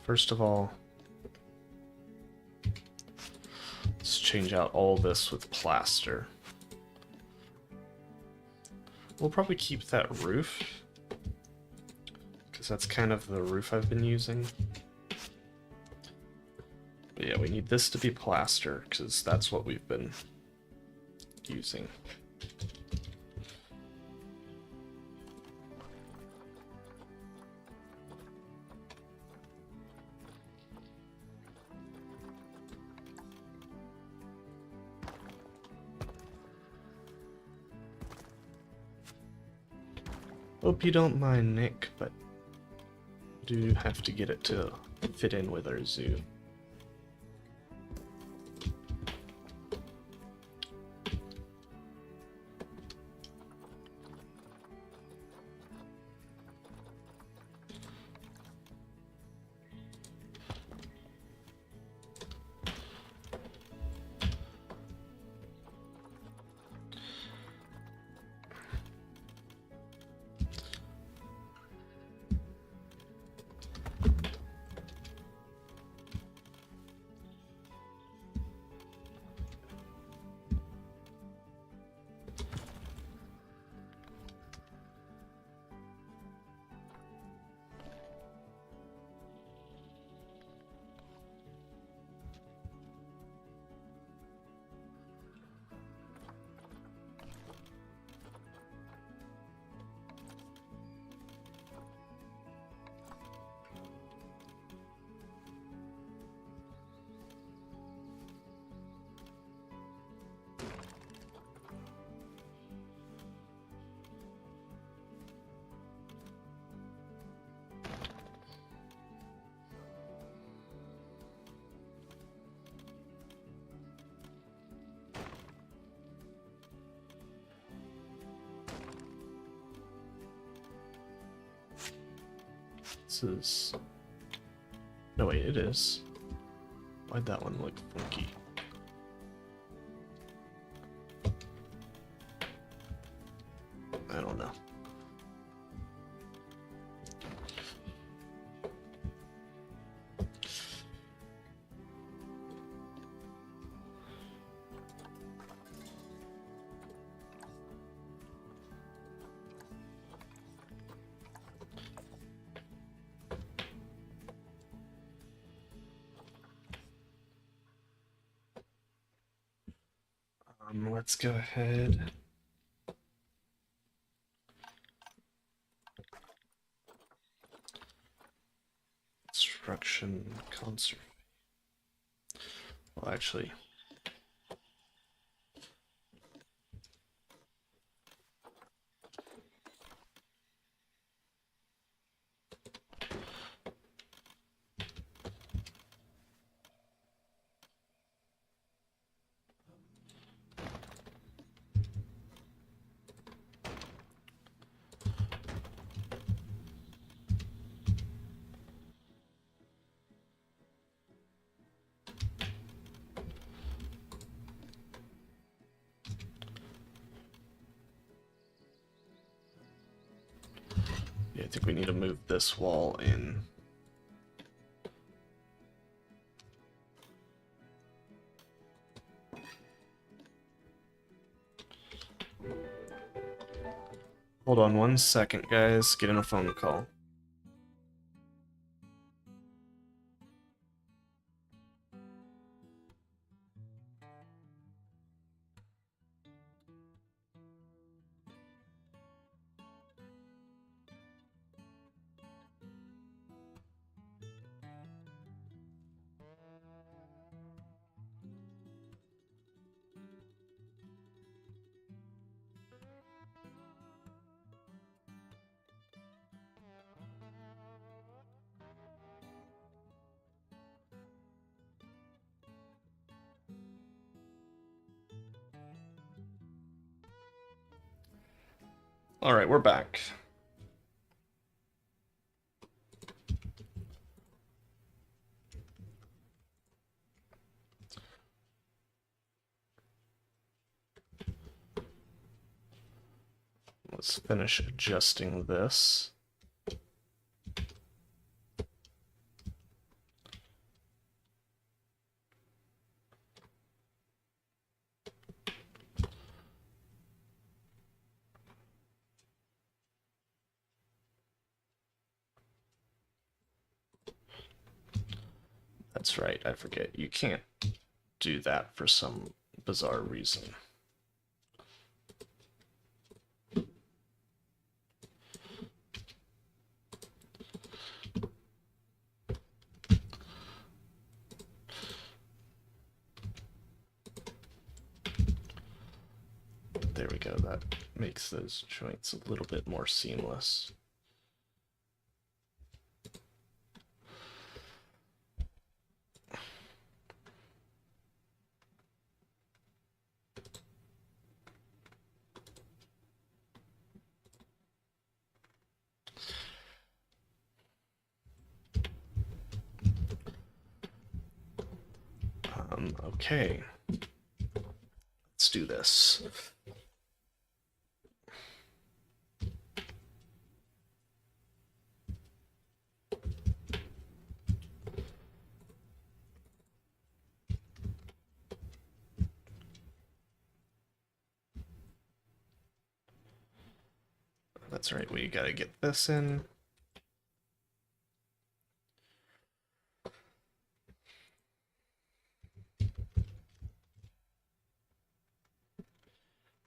First of all, let's change out all this with plaster. We'll probably keep that roof, because that's kind of the roof I've been using. But yeah, we need this to be plaster, because that's what we've been using. Hope you don't mind, Nick, but do have to get it to fit in with our zoo. This is... No, wait, it is. Why'd that one look funky? I don't know. Let's go ahead. Construction conservation. Well, actually, yeah, I think we need to move this wall in. Hold on 1 second, guys. Getting a phone call. All right, we're back. Let's finish adjusting this. That's right, I forget. You can't do that for some bizarre reason. There we go, that makes those joints a little bit more seamless. Okay, let's do this. That's right, we gotta get this in.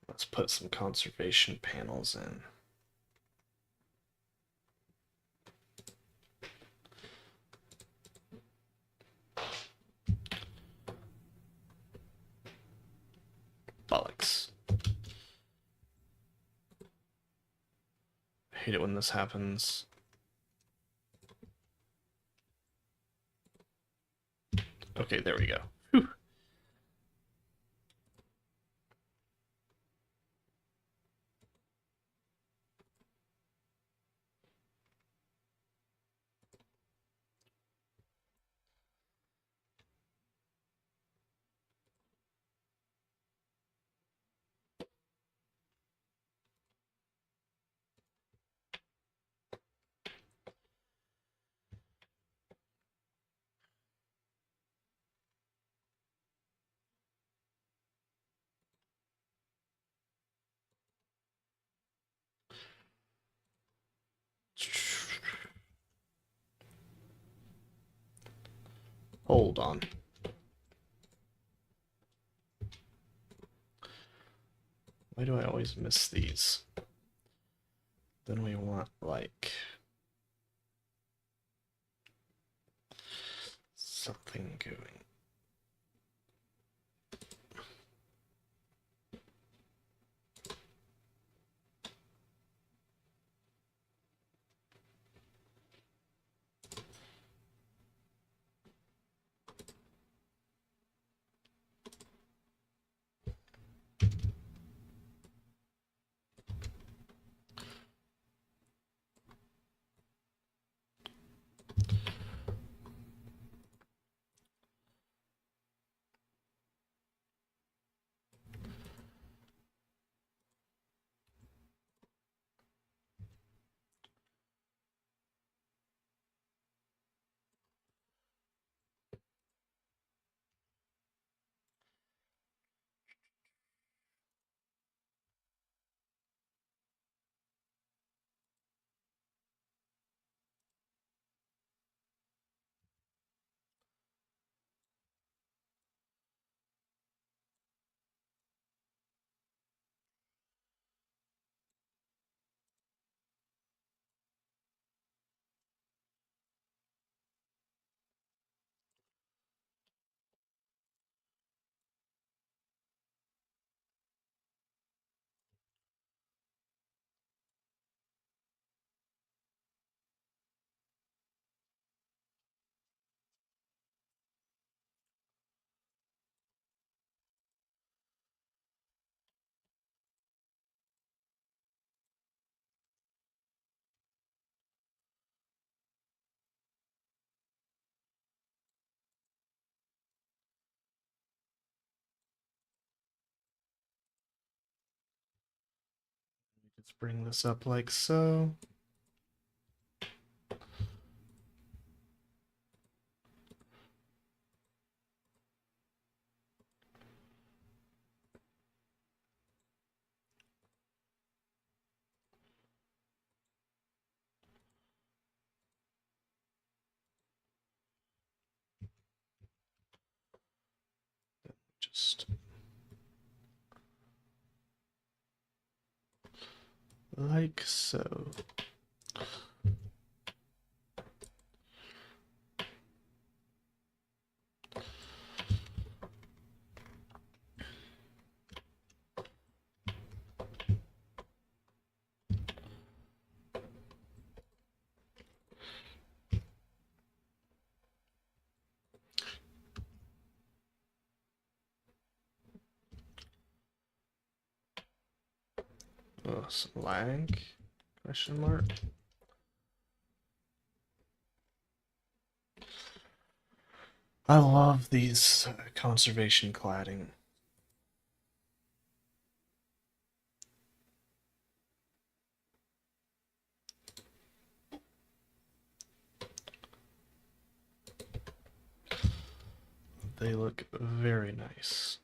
Let's put some conservation panels in. Bollocks. I hate it when this happens. Okay, there we go. Whew. Hold on. Why do I always miss these? Then we want, like, something going. Let's bring this up like so. Just like so. Oh, some lag? Question mark. I love these conservation cladding. They look very nice.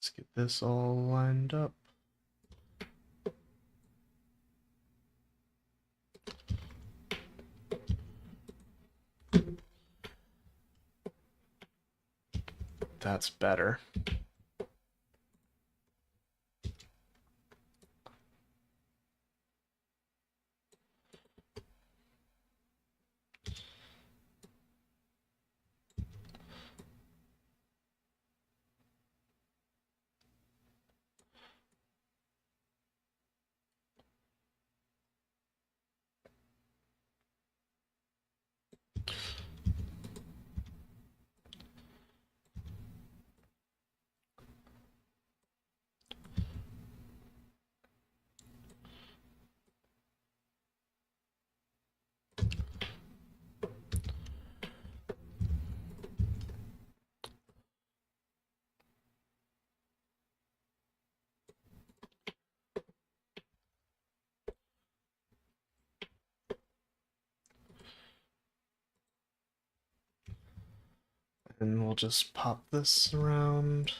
Let's get this all lined up. That's better. And we'll just pop this around.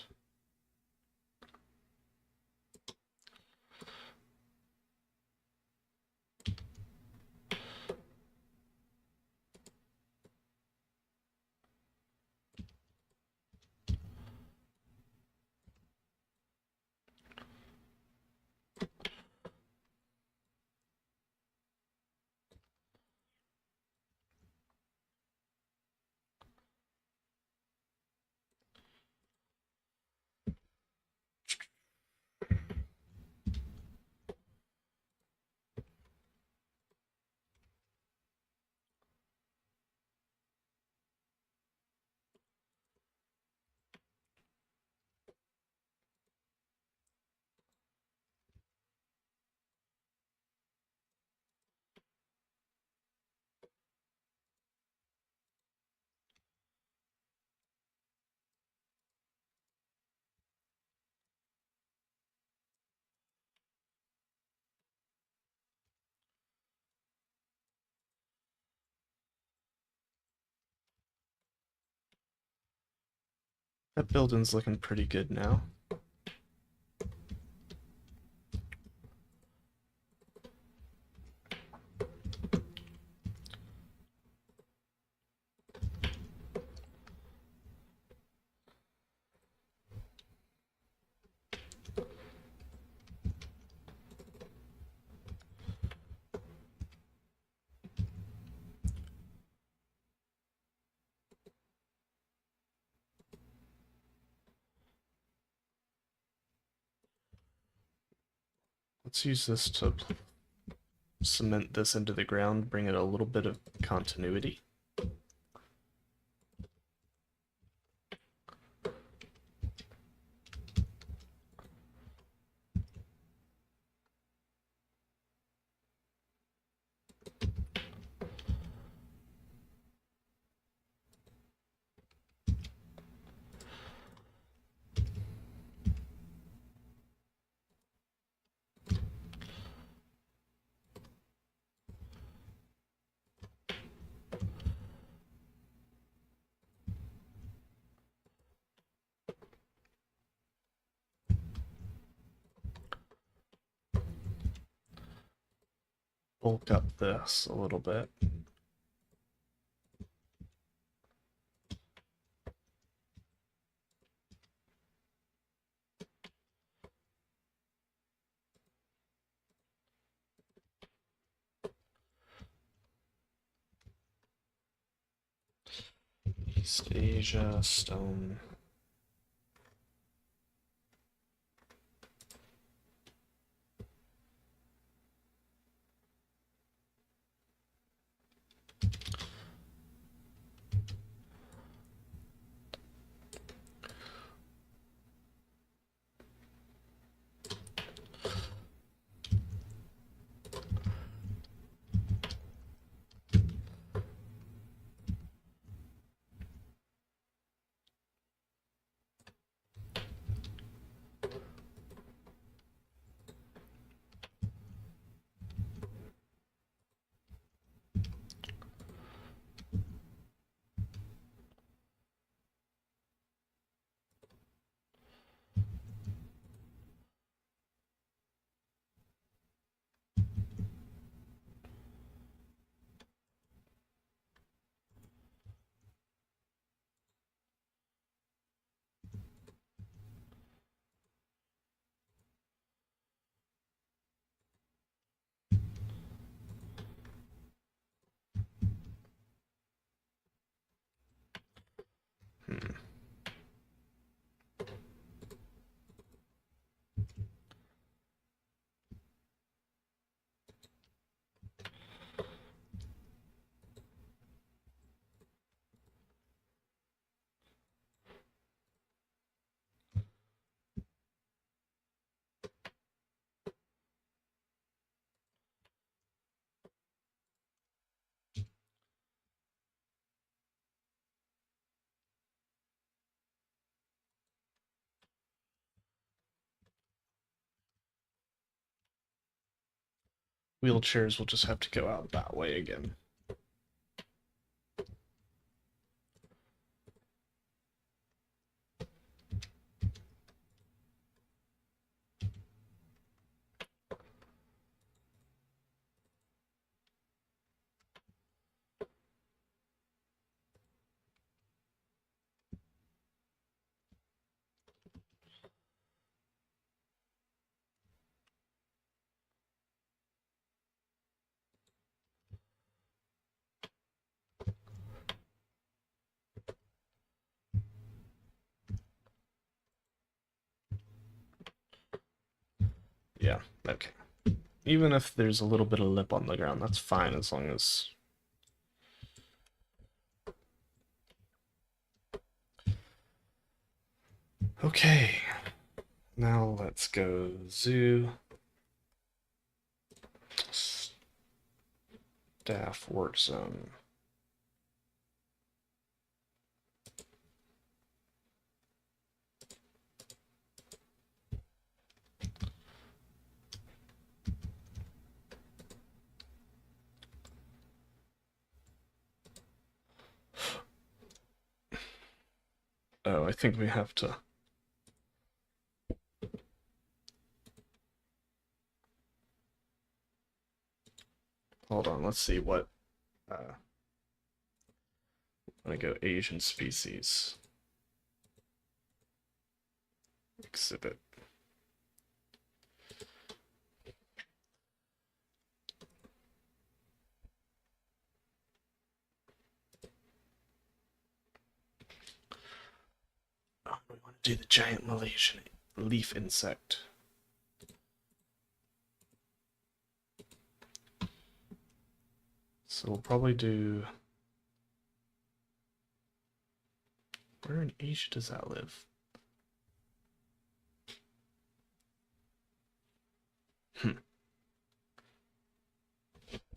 That building's looking pretty good now. Let's use this to cement this into the ground, bring it a little bit of continuity. Bulk up this a little bit. East Asia stone. wheelchairs will just have to go out that way again. Yeah, okay. Even if there's a little bit of lip on the ground, that's fine as long as... Okay. Now let's go zoo. Staff work zone. Oh, I think we have to... Hold on, let's see what... I'm gonna go Asian species. Exhibit. Oh, we want to do the giant Malaysian leaf insect. So we'll probably do... Where in Asia does that live? There's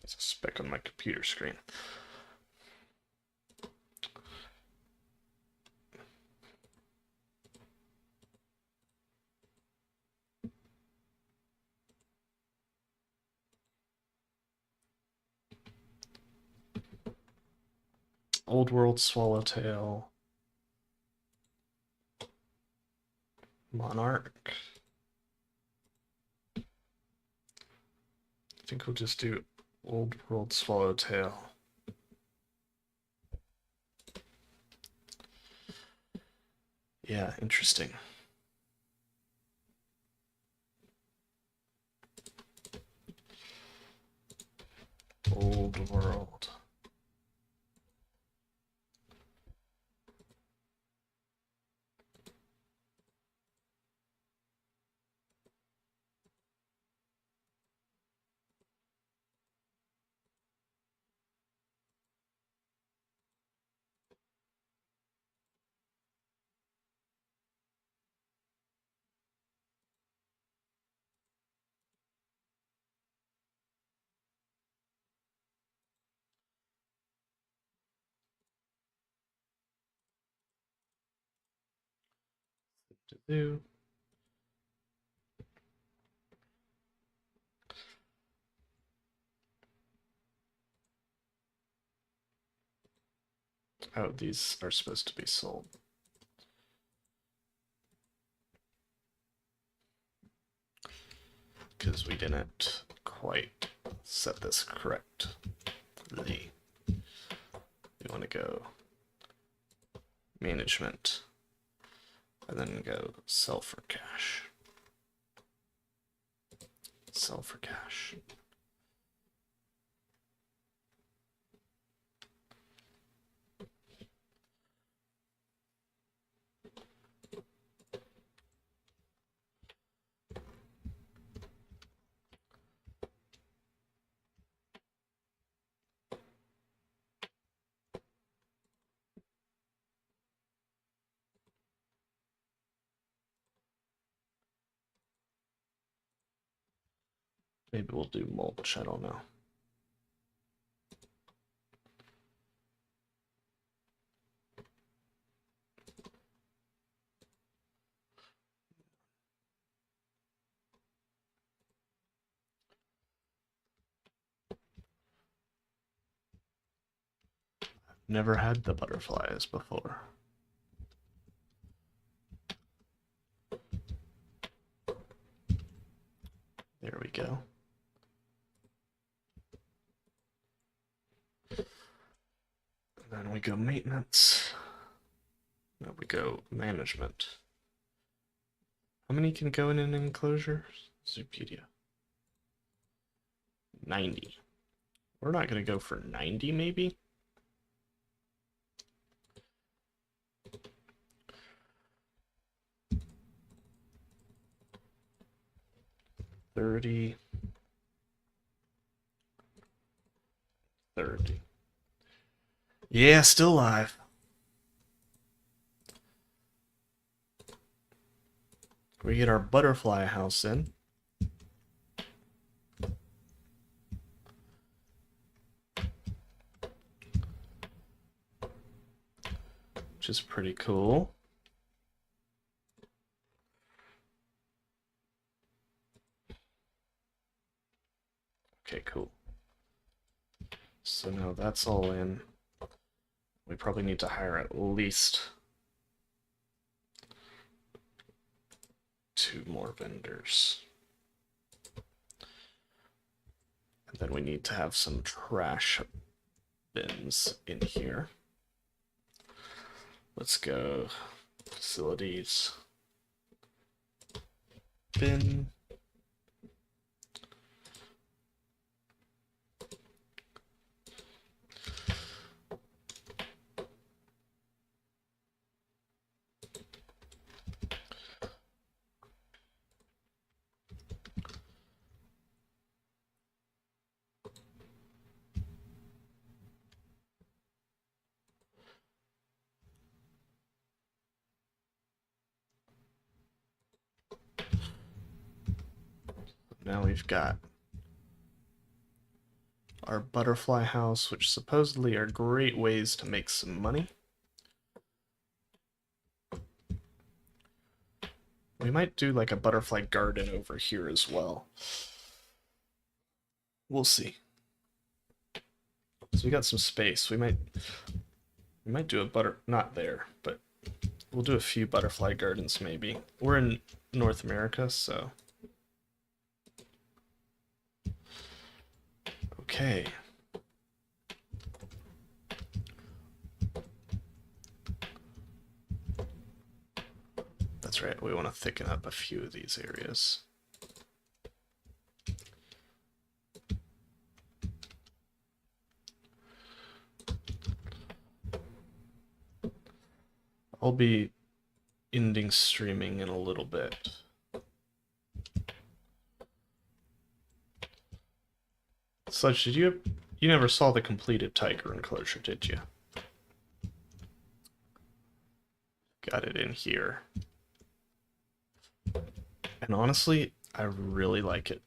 a speck on my computer screen. Old World Swallowtail. Monarch. I think we'll just do Old World Swallowtail. Yeah, interesting. Old World. To do. Oh, these are supposed to be sold. Because we didn't quite set this correctly. We want to go management and then go sell for cash. Sell for cash. Maybe we'll do mulch, I don't know. Never had the butterflies before. There we go. And then we go maintenance. Now we go management. How many can go in an enclosure? Zoopedia. 90. We're not going to go for 90, maybe? $30. $30. Yeah, still alive. We get our butterfly house in. Which is pretty cool. Okay, cool. So now that's all in. We probably need to hire at least 2 more vendors. And then we need to have some trash bins in here. Let's go facilities, bin. Now we've got our butterfly house, which supposedly are great ways to make some money. We might do like a butterfly garden over here as well. We'll see. So we got some space. We might do a not there, but we'll do a few butterfly gardens maybe. We're in North America, so okay. That's right, we want to thicken up a few of these areas. I'll be ending streaming in a little bit. Sludge, you never saw the completed tiger enclosure, did you? Got it in here. And honestly, I really like it.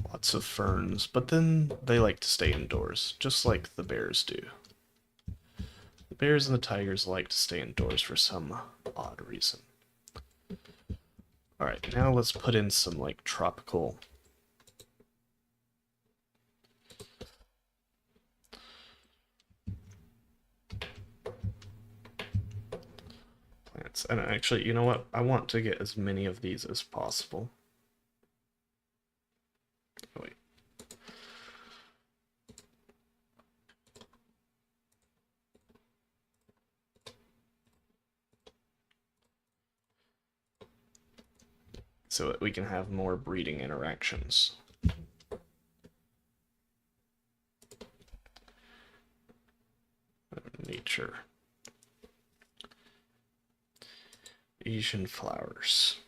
Lots of ferns, but then they like to stay indoors, just like the bears do. The bears and the tigers like to stay indoors for some odd reason. Alright, now let's put in some like tropical plants. And actually, you know what? I want to get as many of these as possible. Oh, wait. So that we can have more breeding interactions. Nature. Asian flowers.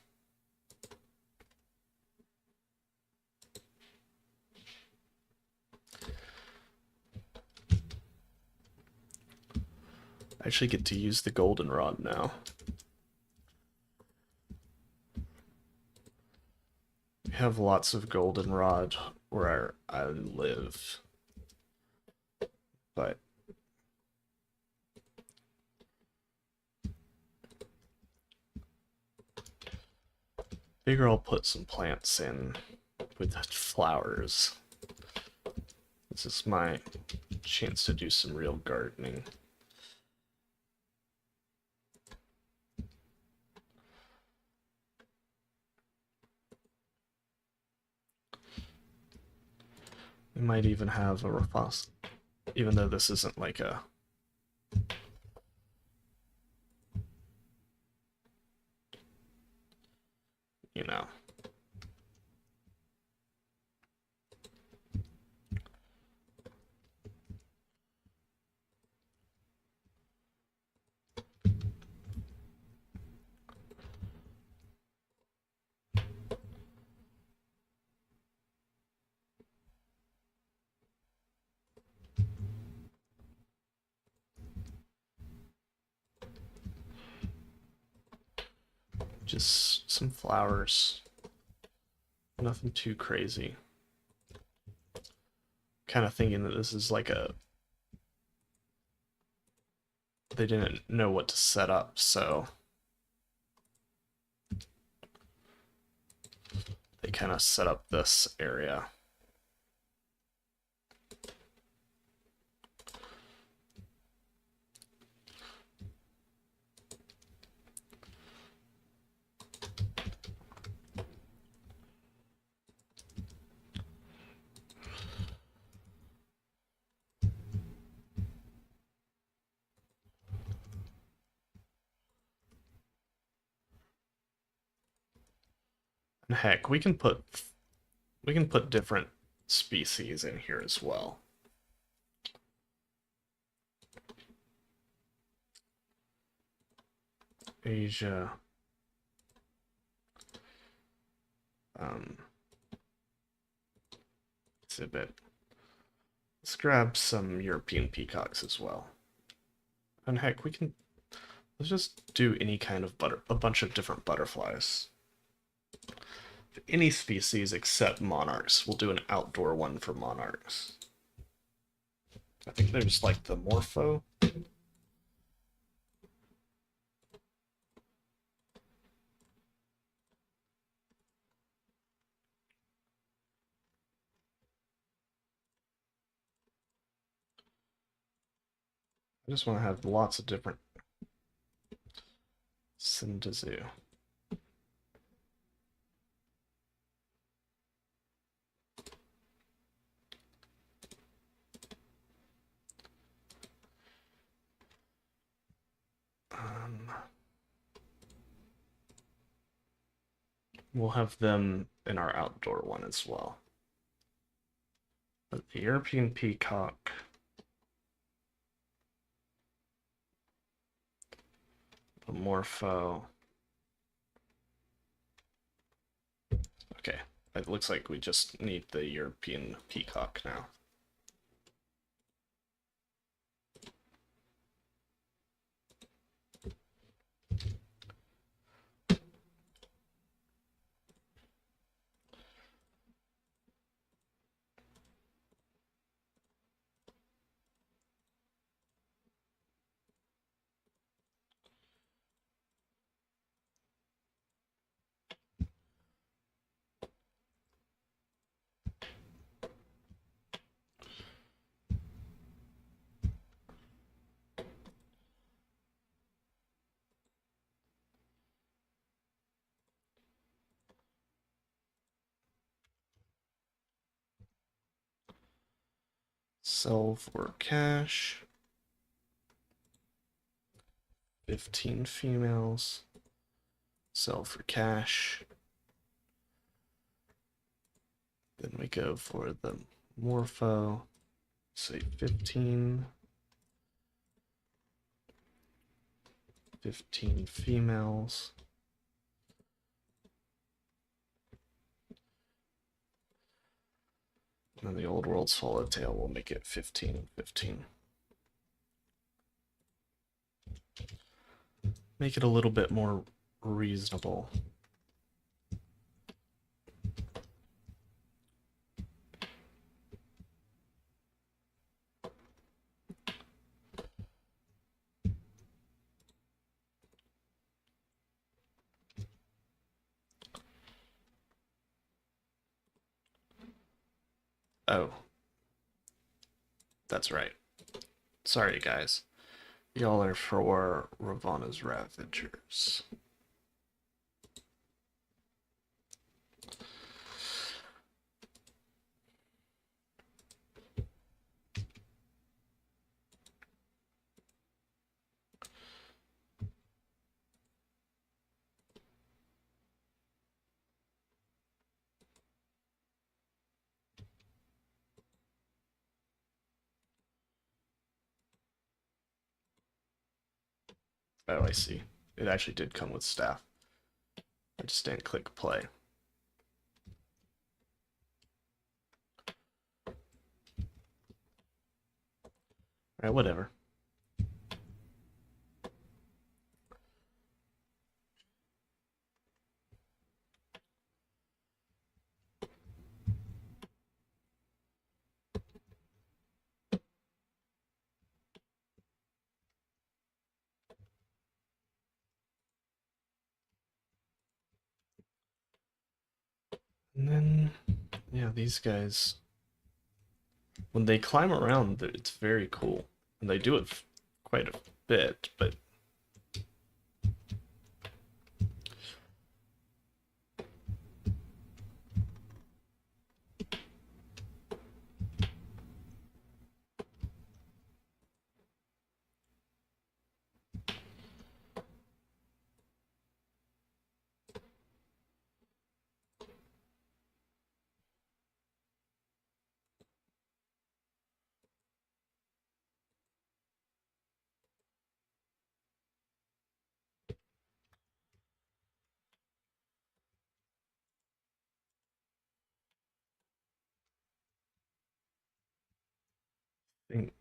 I actually get to use the goldenrod now. We have lots of goldenrod where I live, but figure I'll put some plants in with flowers. This is my chance to do some real gardening. We might even have a Raphos, even though this isn't like a... you know. Just some flowers. Nothing too crazy. Kind of thinking that this is like a... they didn't know what to set up, so they kind of set up this area. And heck, we can put different species in here as well. Asia. Exhibit. Let's grab some European peacocks as well. And heck, let's just do any kind of a bunch of different butterflies. Any species except monarchs. We'll do an outdoor one for monarchs. I think there's like the morpho. I just want to have lots of different Syndezu. We'll have them in our outdoor one as well. But the European peacock. The morpho. Okay, it looks like we just need the European peacock now. Sell for cash. 15 females. Sell for cash. Then we go for the morpho. Say 15. 15 females. And the old world swallowtail will make it 15 and 15. Make it a little bit more reasonable. Oh, that's right. Sorry, guys. Y'all are for Ravana's Ravagers. Oh, I see. It actually did come with staff. I just didn't click play. Alright, whatever. And then, yeah, these guys, when they climb around, it's very cool. And they do it quite a bit, but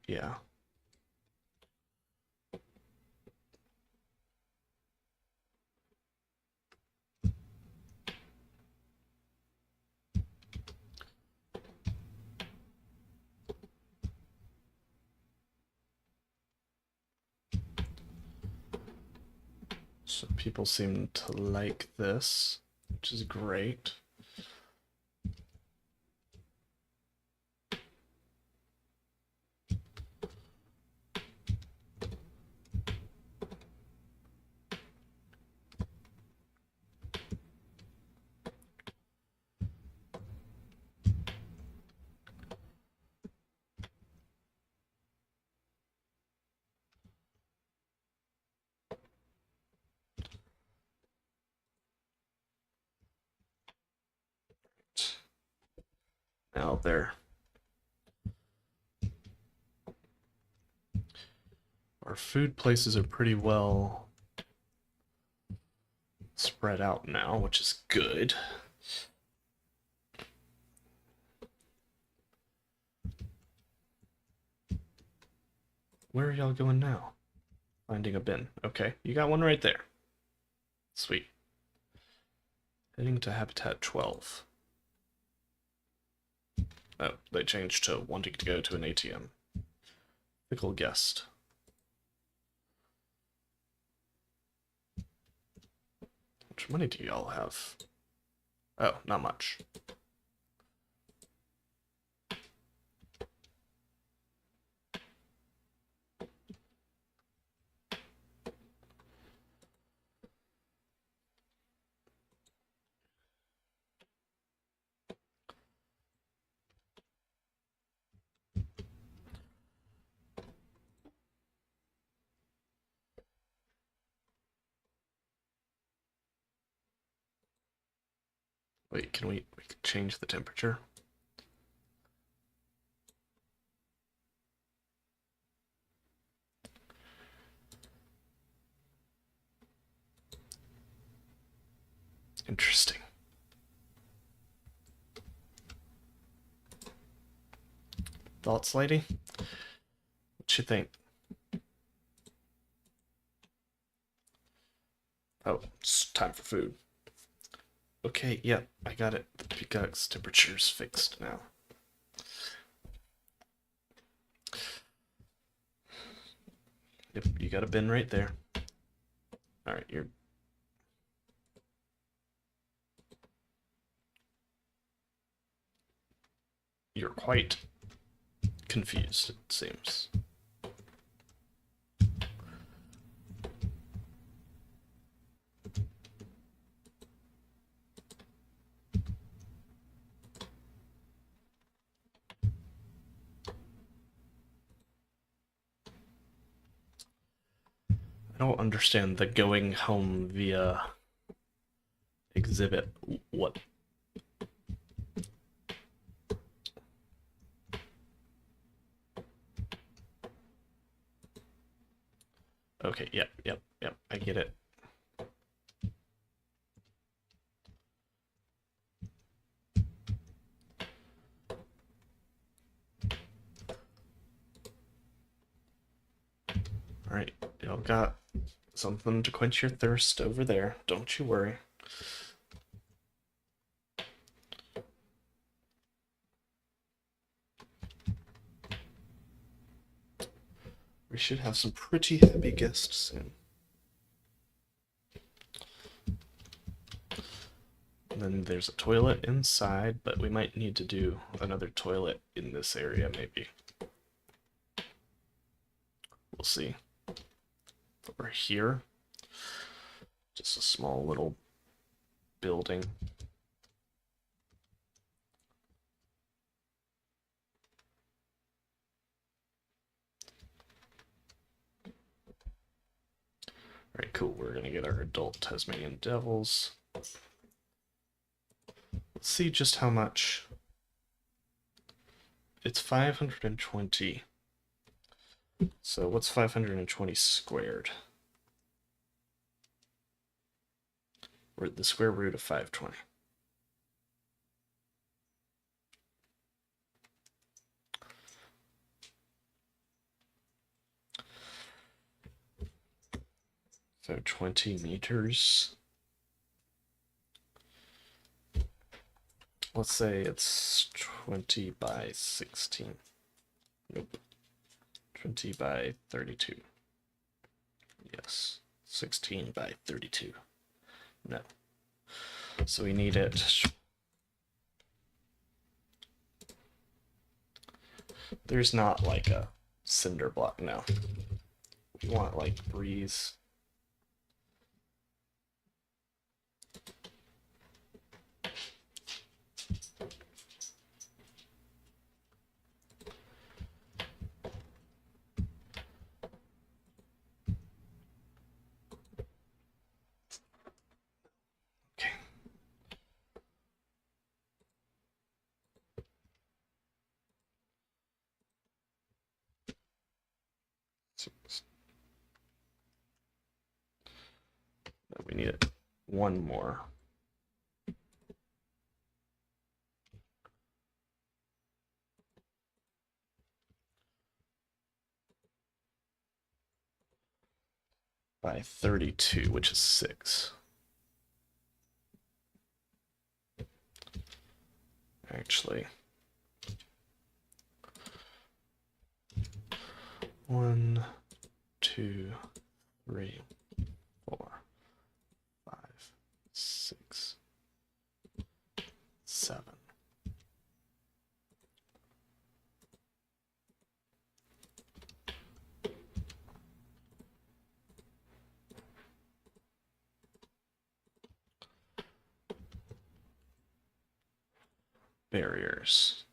yeah. So people seem to like this, which is great. Now there. Our food places are pretty well spread out now, which is good. Where are y'all going now? Finding a bin. Okay, you got one right there. Sweet. Heading to Habitat 12. Oh, they changed to wanting to go to an ATM. Fickle guest. How much money do y'all have? Oh, not much. Wait, can we can change the temperature? Interesting. Thoughts, lady? What you think? Oh, it's time for food. Okay, yeah, I got it. The peacock's temperature's fixed now. Yep, you got a bin right there. Alright, you're... you're quite confused, it seems. I don't understand the going home via exhibit. What? Okay, yep, I get it. Alright, y'all got something to quench your thirst over there. Don't you worry. We should have some pretty happy guests soon. And then there's a toilet inside, but we might need to do another toilet in this area, maybe. We'll see. Over here, just a small little building. Alright, cool. We're gonna get our adult Tasmanian devils. Let's see just how much. It's 520. So what's 520 squared? We're at the square root of 520. So 20 meters. Let's say it's 20 by 16. Nope. 20 by 32. Yes. 16 by 32. No. So we need it. There's not like a cinder block. No. We want like breeze. We need it one more. By 32, which is 6. Actually, 1, 2, 3, 4, 5, 6, 7. Barriers.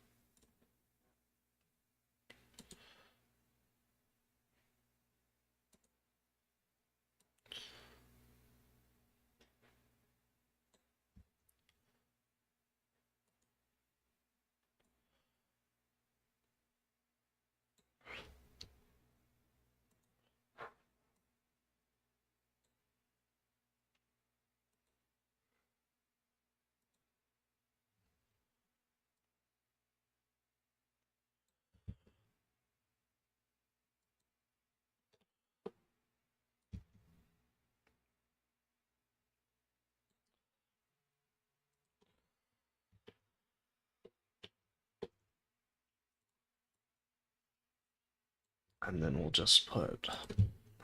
And then we'll just put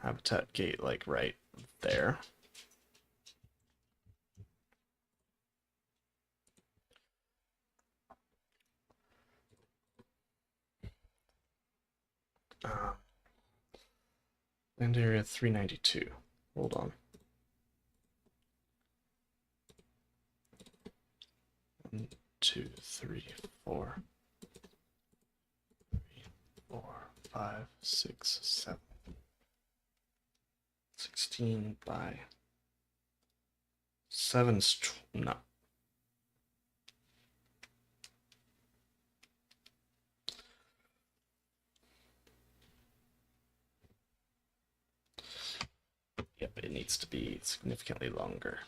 habitat gate like right there. Land area 392. Hold on. 1, 2, 3, 4. 3, 4, 5, 6, 7. 16 by 7's no. Yep, it needs to be significantly longer.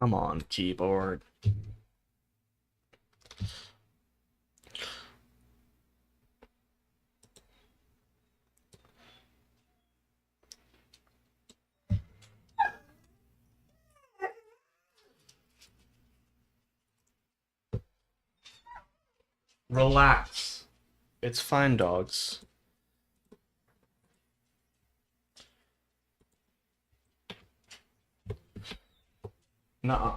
Come on, keyboard. Relax. It's fine, dogs. Nuh-uh.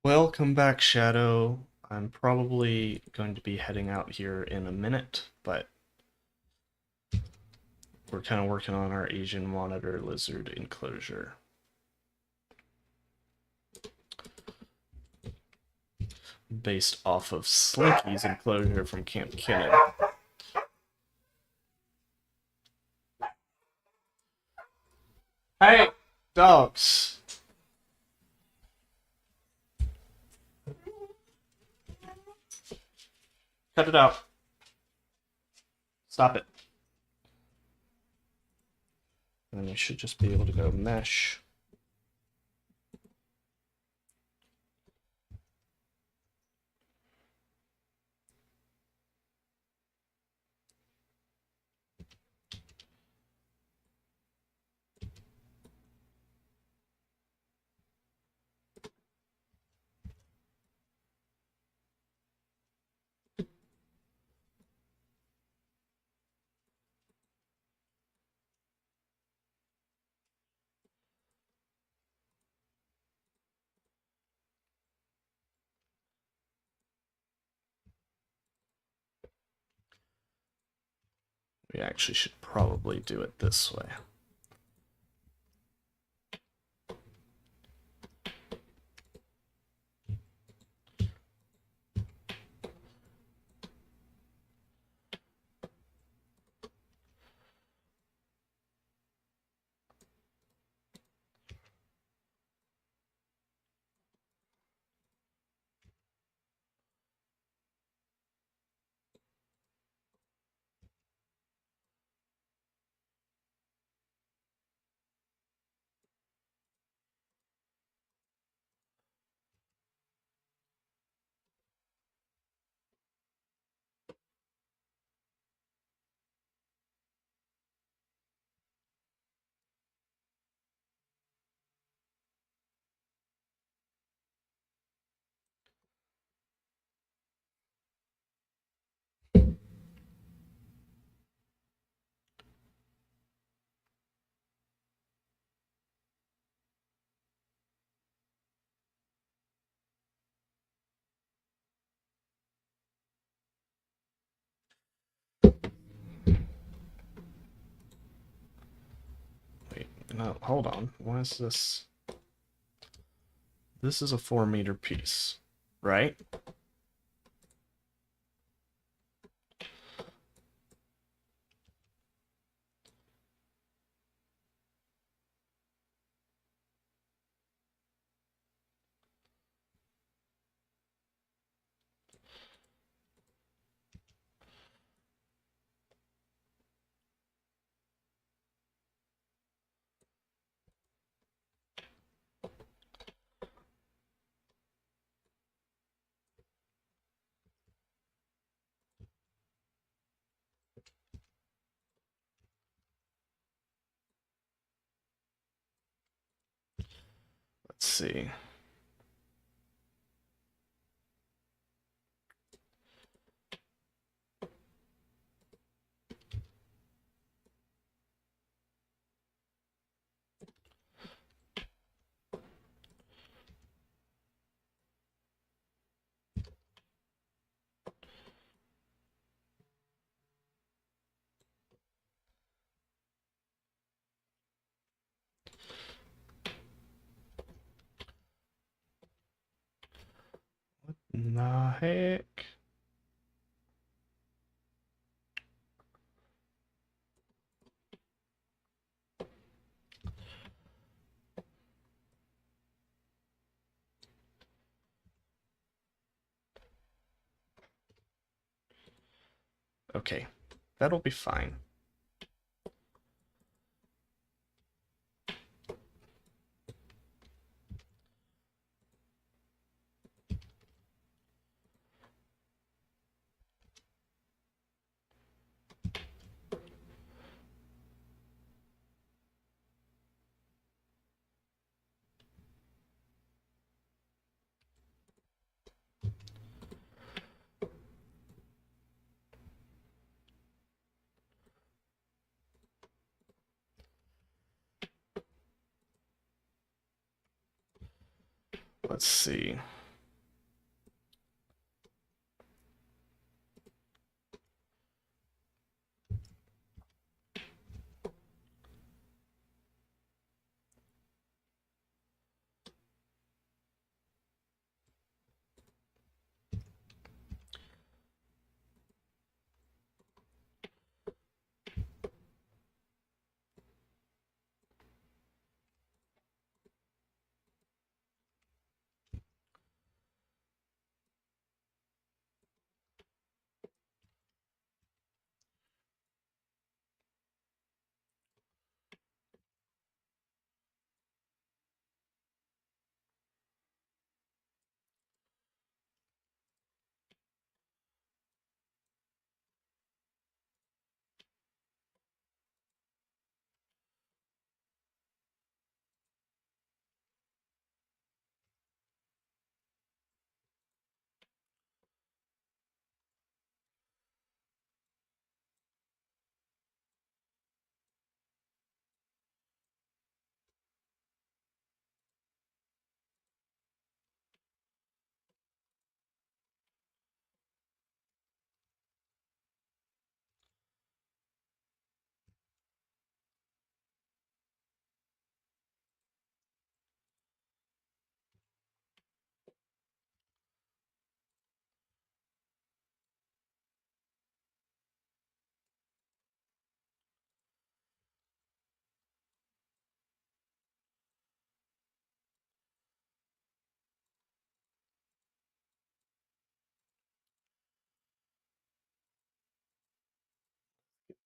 Welcome back, Shadow. I'm probably going to be heading out here in a minute, but we're kind of working on our Asian monitor lizard enclosure. Based off of Slinky's enclosure from Camp Kinnon. Hey, dogs. Cut it out. Stop it. And you should just be able to go mesh. We actually should probably do it this way. hold on. Why is this? This is a 4-meter piece, right? Let's see. What in the heck? Okay, that'll be fine. Let's see.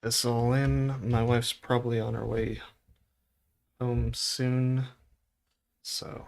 This all in. My wife's probably on her way home soon, so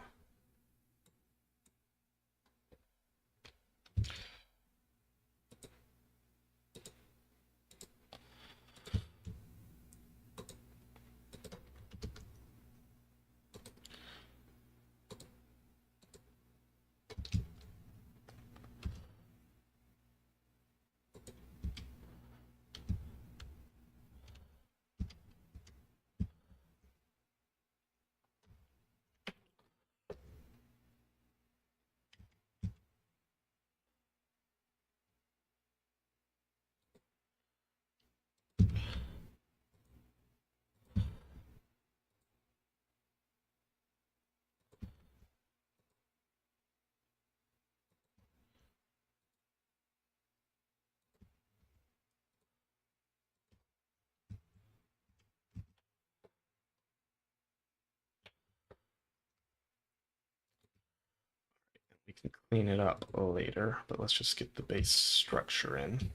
can clean it up later, but let's just get the base structure in.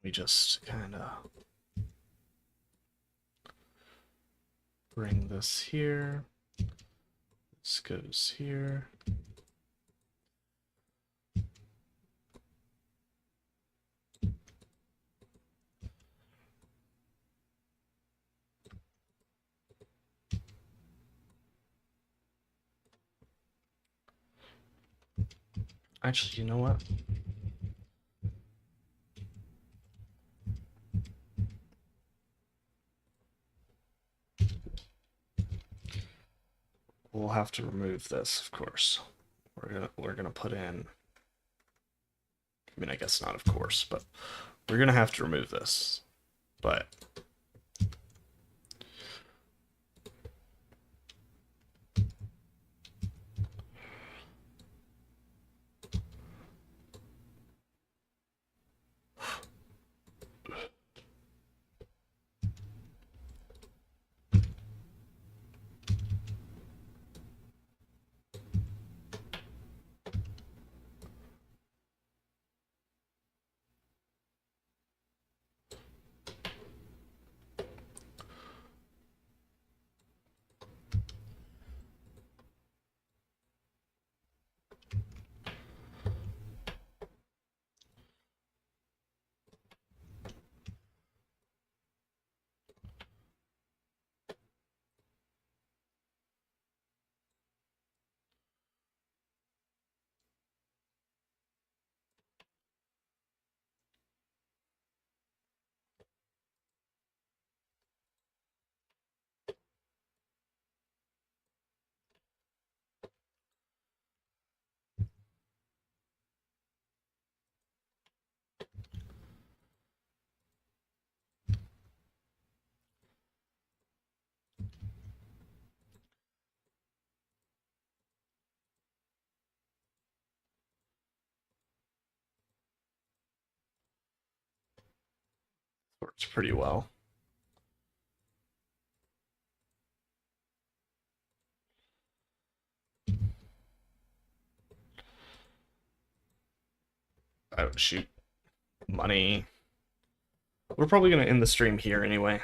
We just kind of bring this here. This goes here. Actually, you know what? We'll have to remove this, of course. We're gonna put in. I mean, I guess not, of course, but we're gonna have to remove this. But works pretty well. Oh, shoot. Money. We're probably gonna end the stream here anyway.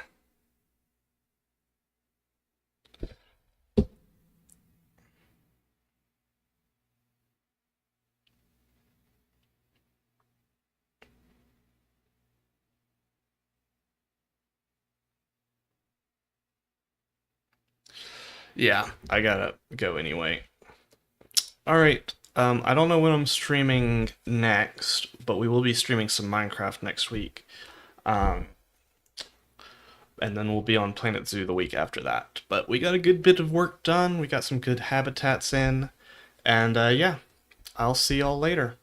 Yeah, I gotta go anyway. Alright, I don't know when I'm streaming next, but we will be streaming some Minecraft next week. Um, and then we'll be on Planet Zoo the week after that. But we got a good bit of work done, we got some good habitats in, and yeah, I'll see y'all later.